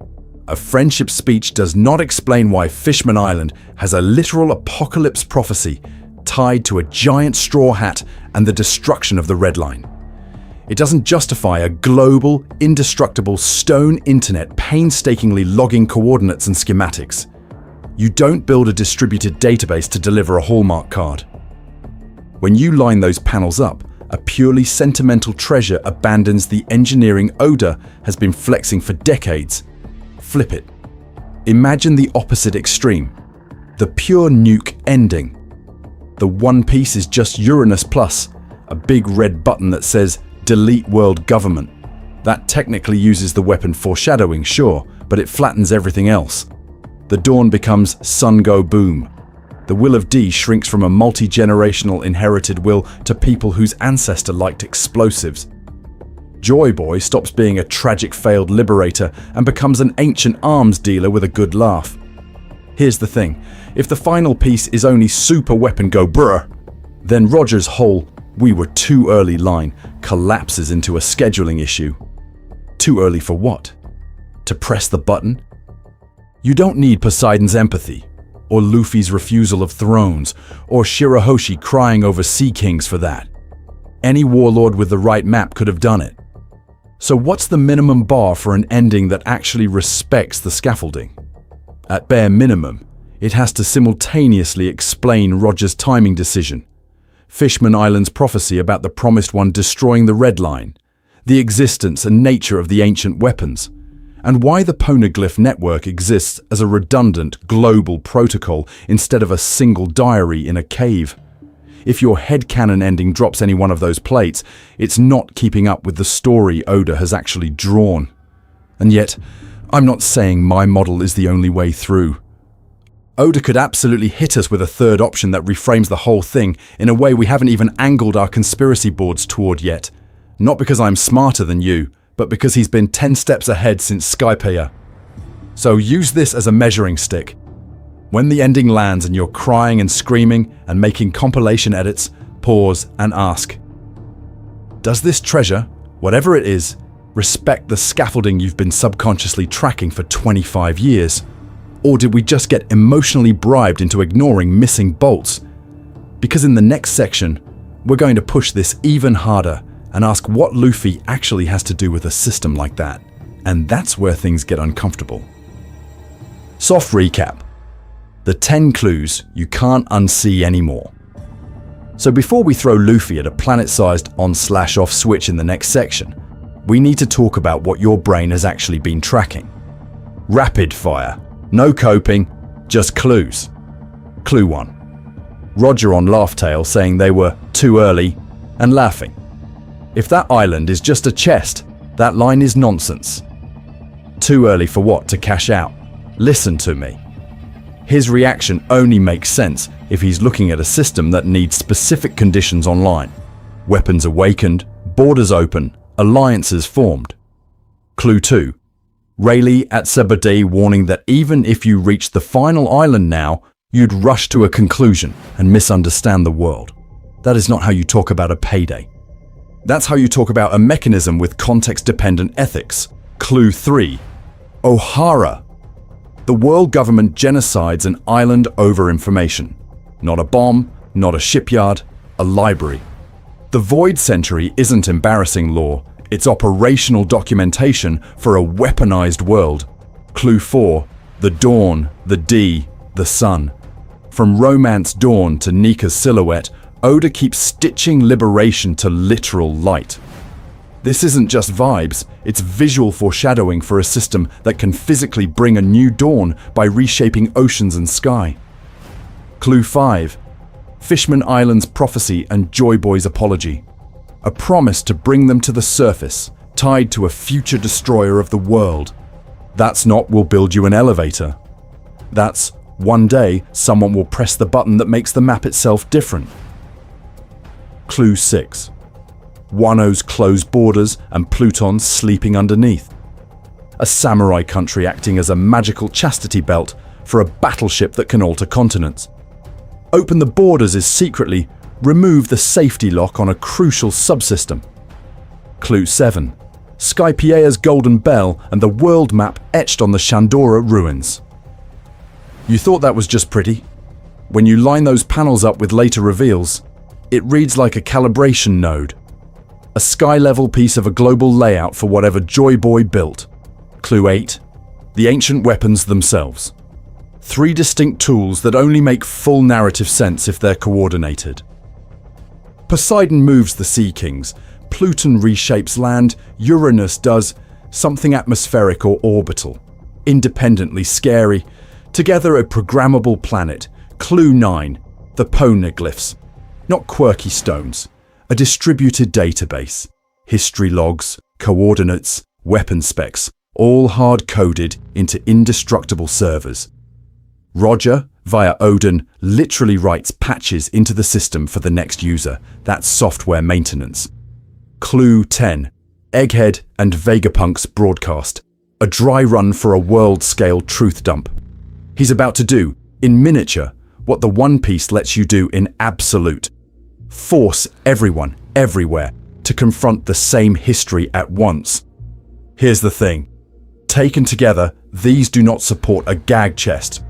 A friendship speech does not explain why Fishman Island has a literal apocalypse prophecy tied to a giant straw hat and the destruction of the Red Line. It doesn't justify a global, indestructible stone internet painstakingly logging coordinates and schematics. You don't build a distributed database to deliver a Hallmark card. When you line those panels up, a purely sentimental treasure abandons the engineering Oda has been flexing for decades. Flip it. Imagine the opposite extreme. The pure nuke ending. The One Piece is just Uranus plus, a big red button that says Delete World Government. That technically uses the weapon Foreshadowing, sure, but it flattens everything else. The dawn becomes Sun Go Boom. The will of D shrinks from a multi-generational inherited will to people whose ancestor liked explosives. Joyboy stops being a tragic failed liberator and becomes an ancient arms dealer with a good laugh. Here's the thing, if the final piece is only super weapon go brr, then Roger's whole "we were too early" line collapses into a scheduling issue. Too early for what? To press the button? You don't need Poseidon's empathy, or Luffy's refusal of thrones, or Shirahoshi crying over Sea Kings for that. Any warlord with the right map could have done it. So what's the minimum bar for an ending that actually respects the scaffolding? At bare minimum, it has to simultaneously explain Roger's timing decision, Fishman Island's prophecy about the Promised One destroying the Red Line, the existence and nature of the ancient weapons, and why the Poneglyph network exists as a redundant global protocol instead of a single diary in a cave. If your headcanon ending drops any one of those plates, it's not keeping up with the story Oda has actually drawn. And yet, I'm not saying my model is the only way through. Oda could absolutely hit us with a third option that reframes the whole thing in a way we haven't even angled our conspiracy boards toward yet. Not because I'm smarter than you, but because he's been 10 steps ahead since Skypiea. So use this as a measuring stick. When the ending lands and you're crying and screaming and making compilation edits, pause and ask, does this treasure, whatever it is, respect the scaffolding you've been subconsciously tracking for 25 years? Or did we just get emotionally bribed into ignoring missing bolts? Because in the next section, we're going to push this even harder and ask what Luffy actually has to do with a system like that. And that's where things get uncomfortable. Soft recap. The 10 clues you can't unsee anymore. So before we throw Luffy at a planet-sized on/off switch in the next section, we need to talk about what your brain has actually been tracking. Rapid fire. No coping, just clues. Clue 1. Roger on Laughtail saying they were too early and laughing. If that island is just a chest, that line is nonsense. Too early for what? To cash out? Listen to me. His reaction only makes sense if he's looking at a system that needs specific conditions online. Weapons awakened, borders open, alliances formed. Clue 2. Rayleigh at Sebade warning that even if you reached the final island now, you'd rush to a conclusion and misunderstand the world. That is not how you talk about a payday. That's how you talk about a mechanism with context-dependent ethics. Clue 3. O'Hara. The world government genocides an island over information. Not a bomb, not a shipyard, a library. The Void Century isn't embarrassing lore, it's operational documentation for a weaponized world. Clue 4. The dawn, the D, the sun. From Romance Dawn to Nika's silhouette, Oda keeps stitching liberation to literal light. This isn't just vibes, it's visual foreshadowing for a system that can physically bring a new dawn by reshaping oceans and sky. Clue 5. Fishman Island's prophecy and Joyboy's apology. A promise to bring them to the surface, tied to a future destroyer of the world. That's not "we'll build you an elevator." That's "one day someone will press the button that makes the map itself different." Clue 6. Wano's closed borders and Pluton's sleeping underneath. A samurai country acting as a magical chastity belt for a battleship that can alter continents. Open the borders is secretly remove the safety lock on a crucial subsystem. Clue 7. Skypiea's golden bell and the world map etched on the Shandora ruins. You thought that was just pretty? When you line those panels up with later reveals, it reads like a calibration node. A sky-level piece of a global layout for whatever Joyboy built. Clue 8. The ancient weapons themselves. 3 distinct tools that only make full narrative sense if they're coordinated. Poseidon moves the Sea Kings, Pluton reshapes land, Uranus does something atmospheric or orbital. Independently scary. Together a programmable planet. Clue 9. The poneglyphs. Not quirky stones. A distributed database. History logs, coordinates, weapon specs, all hard-coded into indestructible servers. Roger, via Odin, literally writes patches into the system for the next user. That's software maintenance. Clue 10. Egghead and Vegapunk's broadcast. A dry run for a world-scale truth dump. He's about to do, in miniature, what the One Piece lets you do in absolute. Force everyone, everywhere, to confront the same history at once. Here's the thing. Taken together, these do not support a gag chest.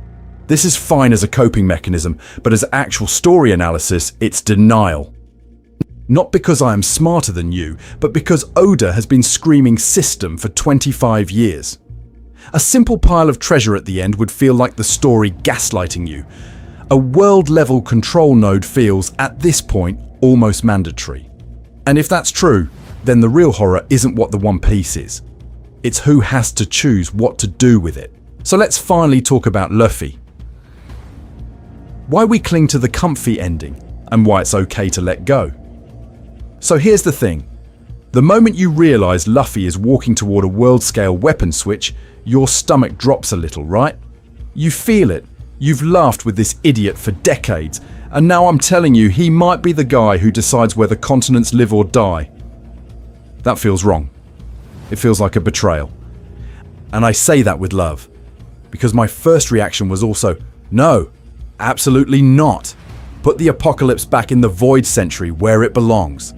This is fine as a coping mechanism, but as actual story analysis, it's denial. Not because I am smarter than you, but because Oda has been screaming system for 25 years. A simple pile of treasure at the end would feel like the story gaslighting you. A world-level control node feels, at this point, almost mandatory. And if that's true, then the real horror isn't what the One Piece is. It's who has to choose what to do with it. So let's finally talk about Luffy. Why we cling to the comfy ending, and why it's okay to let go. So here's the thing. The moment you realize Luffy is walking toward a world-scale weapon switch, your stomach drops a little, right? You feel it. You've laughed with this idiot for decades, and now I'm telling you he might be the guy who decides whether continents live or die. That feels wrong. It feels like a betrayal. And I say that with love, because my first reaction was also, no, absolutely not. Put the apocalypse back in the Void Century where it belongs.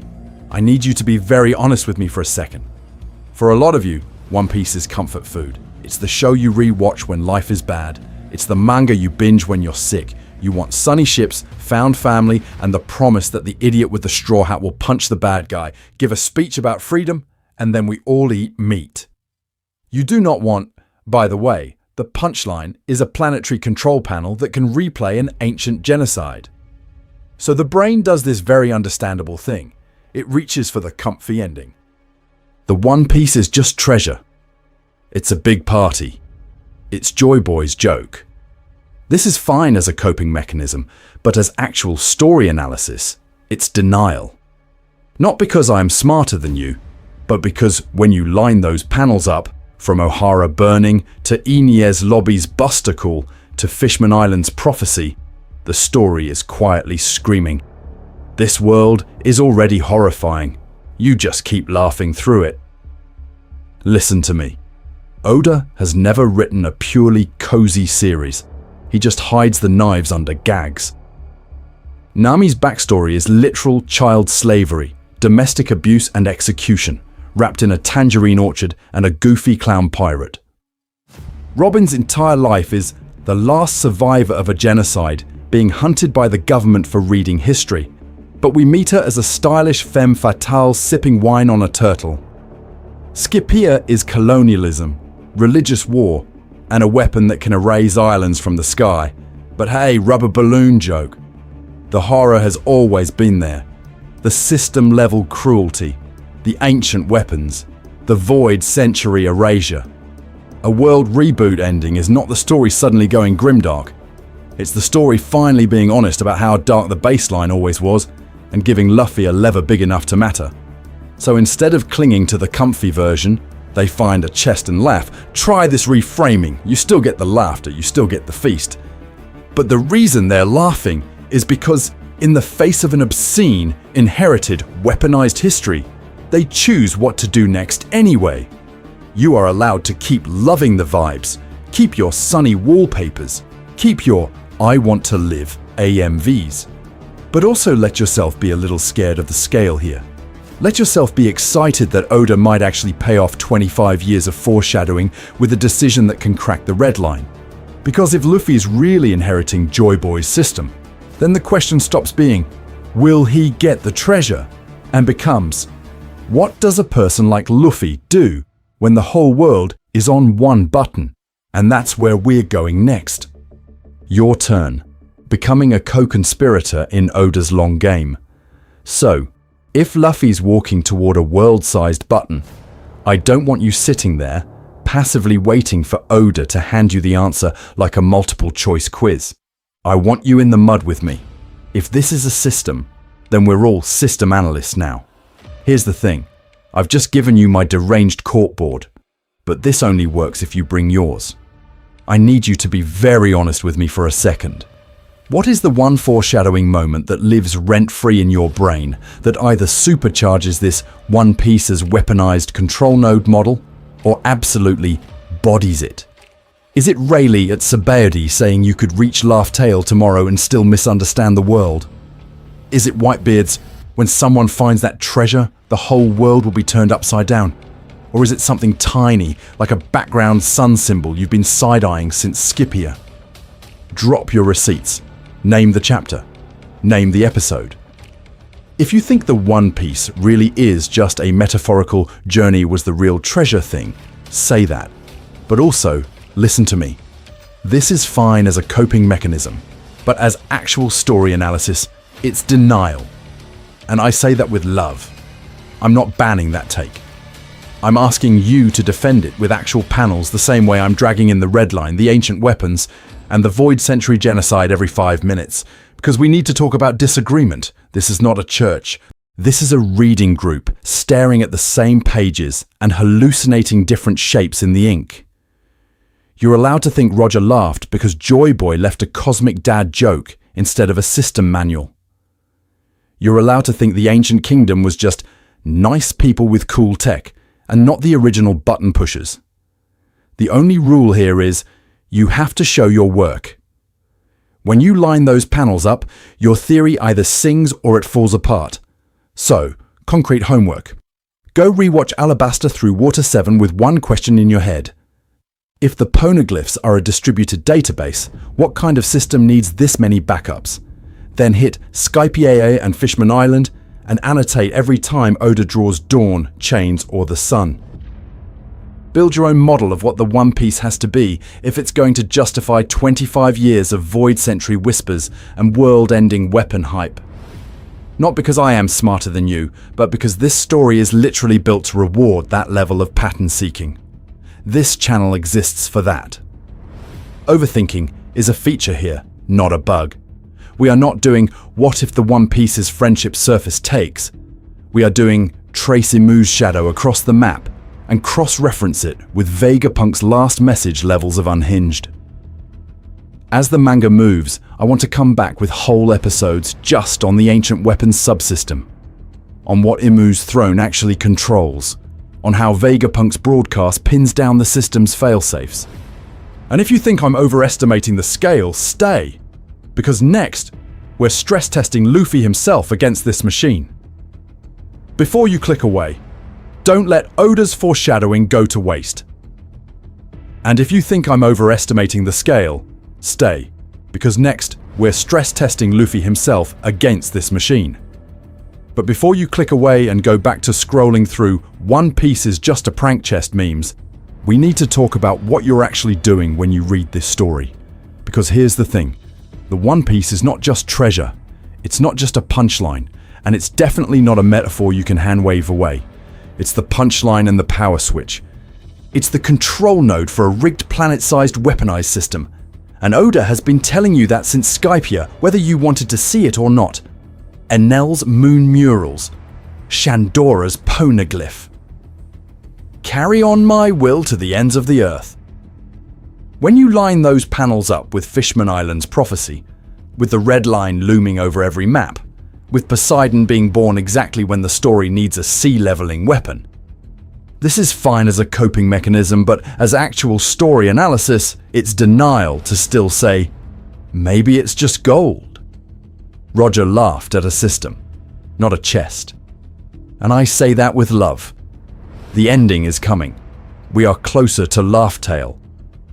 I need you to be very honest with me for a second. For a lot of you, One Piece is comfort food. It's the show you re-watch when life is bad. It's the manga you binge when you're sick. You want sunny ships, found family, and the promise that the idiot with the straw hat will punch the bad guy, give a speech about freedom, and then we all eat meat. You do not want, by the way, the punchline is a planetary control panel that can replay an ancient genocide. So the brain does this very understandable thing. It reaches for the comfy ending. The One Piece is just treasure. It's a big party. It's Joyboy's joke. This is fine as a coping mechanism, but as actual story analysis, it's denial. Not because I am smarter than you, but because when you line those panels up, from O'Hara burning to Inez Lobby's Buster Call to Fishman Island's prophecy, the story is quietly screaming. This world is already horrifying. You just keep laughing through it. Listen to me. Oda has never written a purely cozy series. He just hides the knives under gags. Nami's backstory is literal child slavery, domestic abuse and execution, wrapped in a tangerine orchard and a goofy clown pirate. Robin's entire life is the last survivor of a genocide, being hunted by the government for reading history, but we meet her as a stylish femme fatale sipping wine on a turtle. Skypiea is colonialism, religious war, and a weapon that can erase islands from the sky. But hey, rubber balloon joke. The horror has always been there. The system-level cruelty, the ancient weapons, the Void Century erasure. A world reboot ending is not the story suddenly going grimdark. It's the story finally being honest about how dark the baseline always was and giving Luffy a lever big enough to matter. So instead of clinging to the comfy version, they find a chest and laugh. Try this reframing. You still get the laughter, you still get the feast. But the reason they're laughing is because in the face of an obscene, inherited, weaponized history, they choose what to do next anyway. You are allowed to keep loving the vibes, keep your sunny wallpapers, keep your I want to live AMVs. But also let yourself be a little scared of the scale here. Let yourself be excited that Oda might actually pay off 25 years of foreshadowing with a decision that can crack the red line. Because if Luffy is really inheriting Joyboy's system, then the question stops being, will he get the treasure? And becomes, what does a person like Luffy do when the whole world is on one button? And that's where we're going next. Your turn, becoming a co-conspirator in Oda's long game. So, if Luffy's walking toward a world-sized button, I don't want you sitting there, passively waiting for Oda to hand you the answer like a multiple-choice quiz. I want you in the mud with me. If this is a system, then we're all system analysts now. Here's the thing. I've just given you my deranged corkboard, but this only works if you bring yours. I need you to be very honest with me for a second. What is the one foreshadowing moment that lives rent-free in your brain that either supercharges this One Piece's weaponized control node model or absolutely bodies it? Is it Rayleigh at Sabaody saying you could reach Laugh Tale tomorrow and still misunderstand the world? Is it Whitebeard's when someone finds that treasure, the whole world will be turned upside down? Or is it something tiny, like a background sun symbol you've been side-eyeing since Skypiea? Drop your receipts. Name the chapter. Name the episode. If you think the One Piece really is just a metaphorical journey was the real treasure thing, say that. But also, listen to me. This is fine as a coping mechanism, but as actual story analysis, it's denial. And I say that with love. I'm not banning that take. I'm asking you to defend it with actual panels the same way I'm dragging in the red line, the ancient weapons, and the Void Century genocide every 5 minutes, because we need to talk about disagreement. This is not a church. This is a reading group, staring at the same pages and hallucinating different shapes in the ink. You're allowed to think Roger laughed because Joyboy left a cosmic dad joke instead of a system manual. You're allowed to think the ancient kingdom was just nice people with cool tech, and not the original button pushers. The only rule here is, you have to show your work. When you line those panels up, your theory either sings or it falls apart. So, concrete homework. Go rewatch Alabaster through Water 7 with one question in your head. If the poneglyphs are a distributed database, what kind of system needs this many backups? Then hit Skypiea and Fishman Island and annotate every time Oda draws dawn, chains, or the sun. Build your own model of what the One Piece has to be if it's going to justify 25 years of Void Century whispers and world-ending weapon hype. Not because I am smarter than you, but because this story is literally built to reward that level of pattern seeking. This channel exists for that. Overthinking is a feature here, not a bug. We are not doing what if the One Piece's friendship surface takes. We are doing trace Imu's shadow across the map and cross-reference it with Vegapunk's last message levels of unhinged. As the manga moves, I want to come back with whole episodes just on the ancient weapons subsystem, on what Imu's throne actually controls, on how Vegapunk's broadcast pins down the system's failsafes. And if you think I'm overestimating the scale, stay, because next, we're stress testing Luffy himself against this machine. Before you click away, don't let Oda's foreshadowing go to waste. And if you think I'm overestimating the scale, stay, because next we're stress testing Luffy himself against this machine. But before you click away and go back to scrolling through One Piece is just a prank chest memes, we need to talk about what you're actually doing when you read this story. Because here's the thing, the One Piece is not just treasure, it's not just a punchline, and it's definitely not a metaphor you can hand wave away. It's the punchline and the power switch. It's the control node for a rigged planet-sized weaponized system. And Oda has been telling you that since Skypiea, whether you wanted to see it or not. Enel's moon murals. Shandora's poneglyph. Carry on my will to the ends of the earth. When you line those panels up with Fishman Island's prophecy, with the red line looming over every map, with Poseidon being born exactly when the story needs a sea-leveling weapon. This is fine as a coping mechanism, but as actual story analysis, it's denial to still say, maybe it's just gold. Roger laughed at a system, not a chest. And I say that with love. The ending is coming. We are closer to Laugh Tale,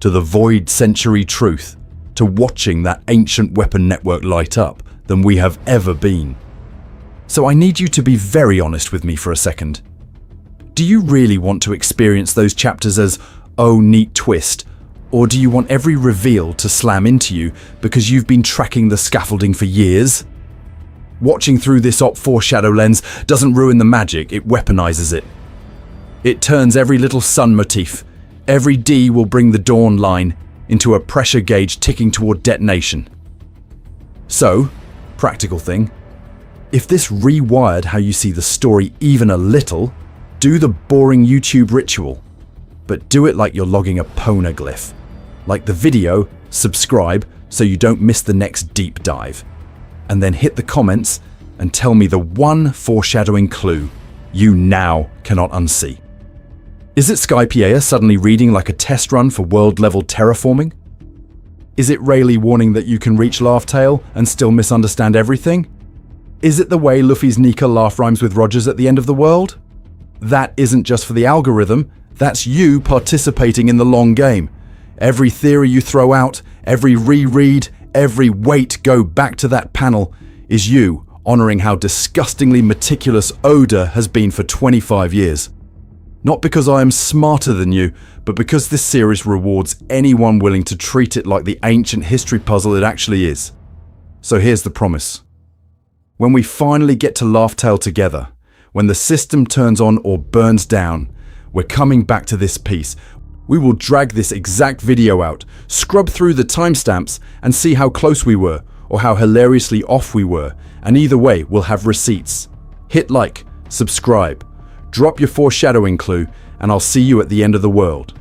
to the Void Century truth, to watching that ancient weapon network light up than we have ever been. So I need you to be very honest with me for a second. Do you really want to experience those chapters as, oh, neat twist, or do you want every reveal to slam into you because you've been tracking the scaffolding for years? Watching through this foreshadow lens doesn't ruin the magic, it weaponizes it. It turns every little sun motif, every D will bring the dawn line, into a pressure gauge ticking toward detonation. So, practical thing, if this rewired how you see the story even a little, do the boring YouTube ritual, but do it like you're logging a poneglyph. Like the video, subscribe so you don't miss the next deep dive. And then hit the comments and tell me the one foreshadowing clue you now cannot unsee. Is it Skypiea suddenly reading like a test run for world-level terraforming? Is it Rayleigh warning that you can reach Laugh Tale and still misunderstand everything? Is it the way Luffy's Nika laugh rhymes with Rogers at the end of the world? That isn't just for the algorithm, that's you participating in the long game. Every theory you throw out, every reread, every wait go back to that panel is you honouring how disgustingly meticulous Oda has been for 25 years. Not because I am smarter than you, but because this series rewards anyone willing to treat it like the ancient history puzzle it actually is. So here's the promise. When we finally get to Laugh Tale together, when the system turns on or burns down, we're coming back to this piece. We will drag this exact video out, scrub through the timestamps and see how close we were or how hilariously off we were, and either way we'll have receipts. Hit like, subscribe, drop your foreshadowing clue, and I'll see you at the end of the world.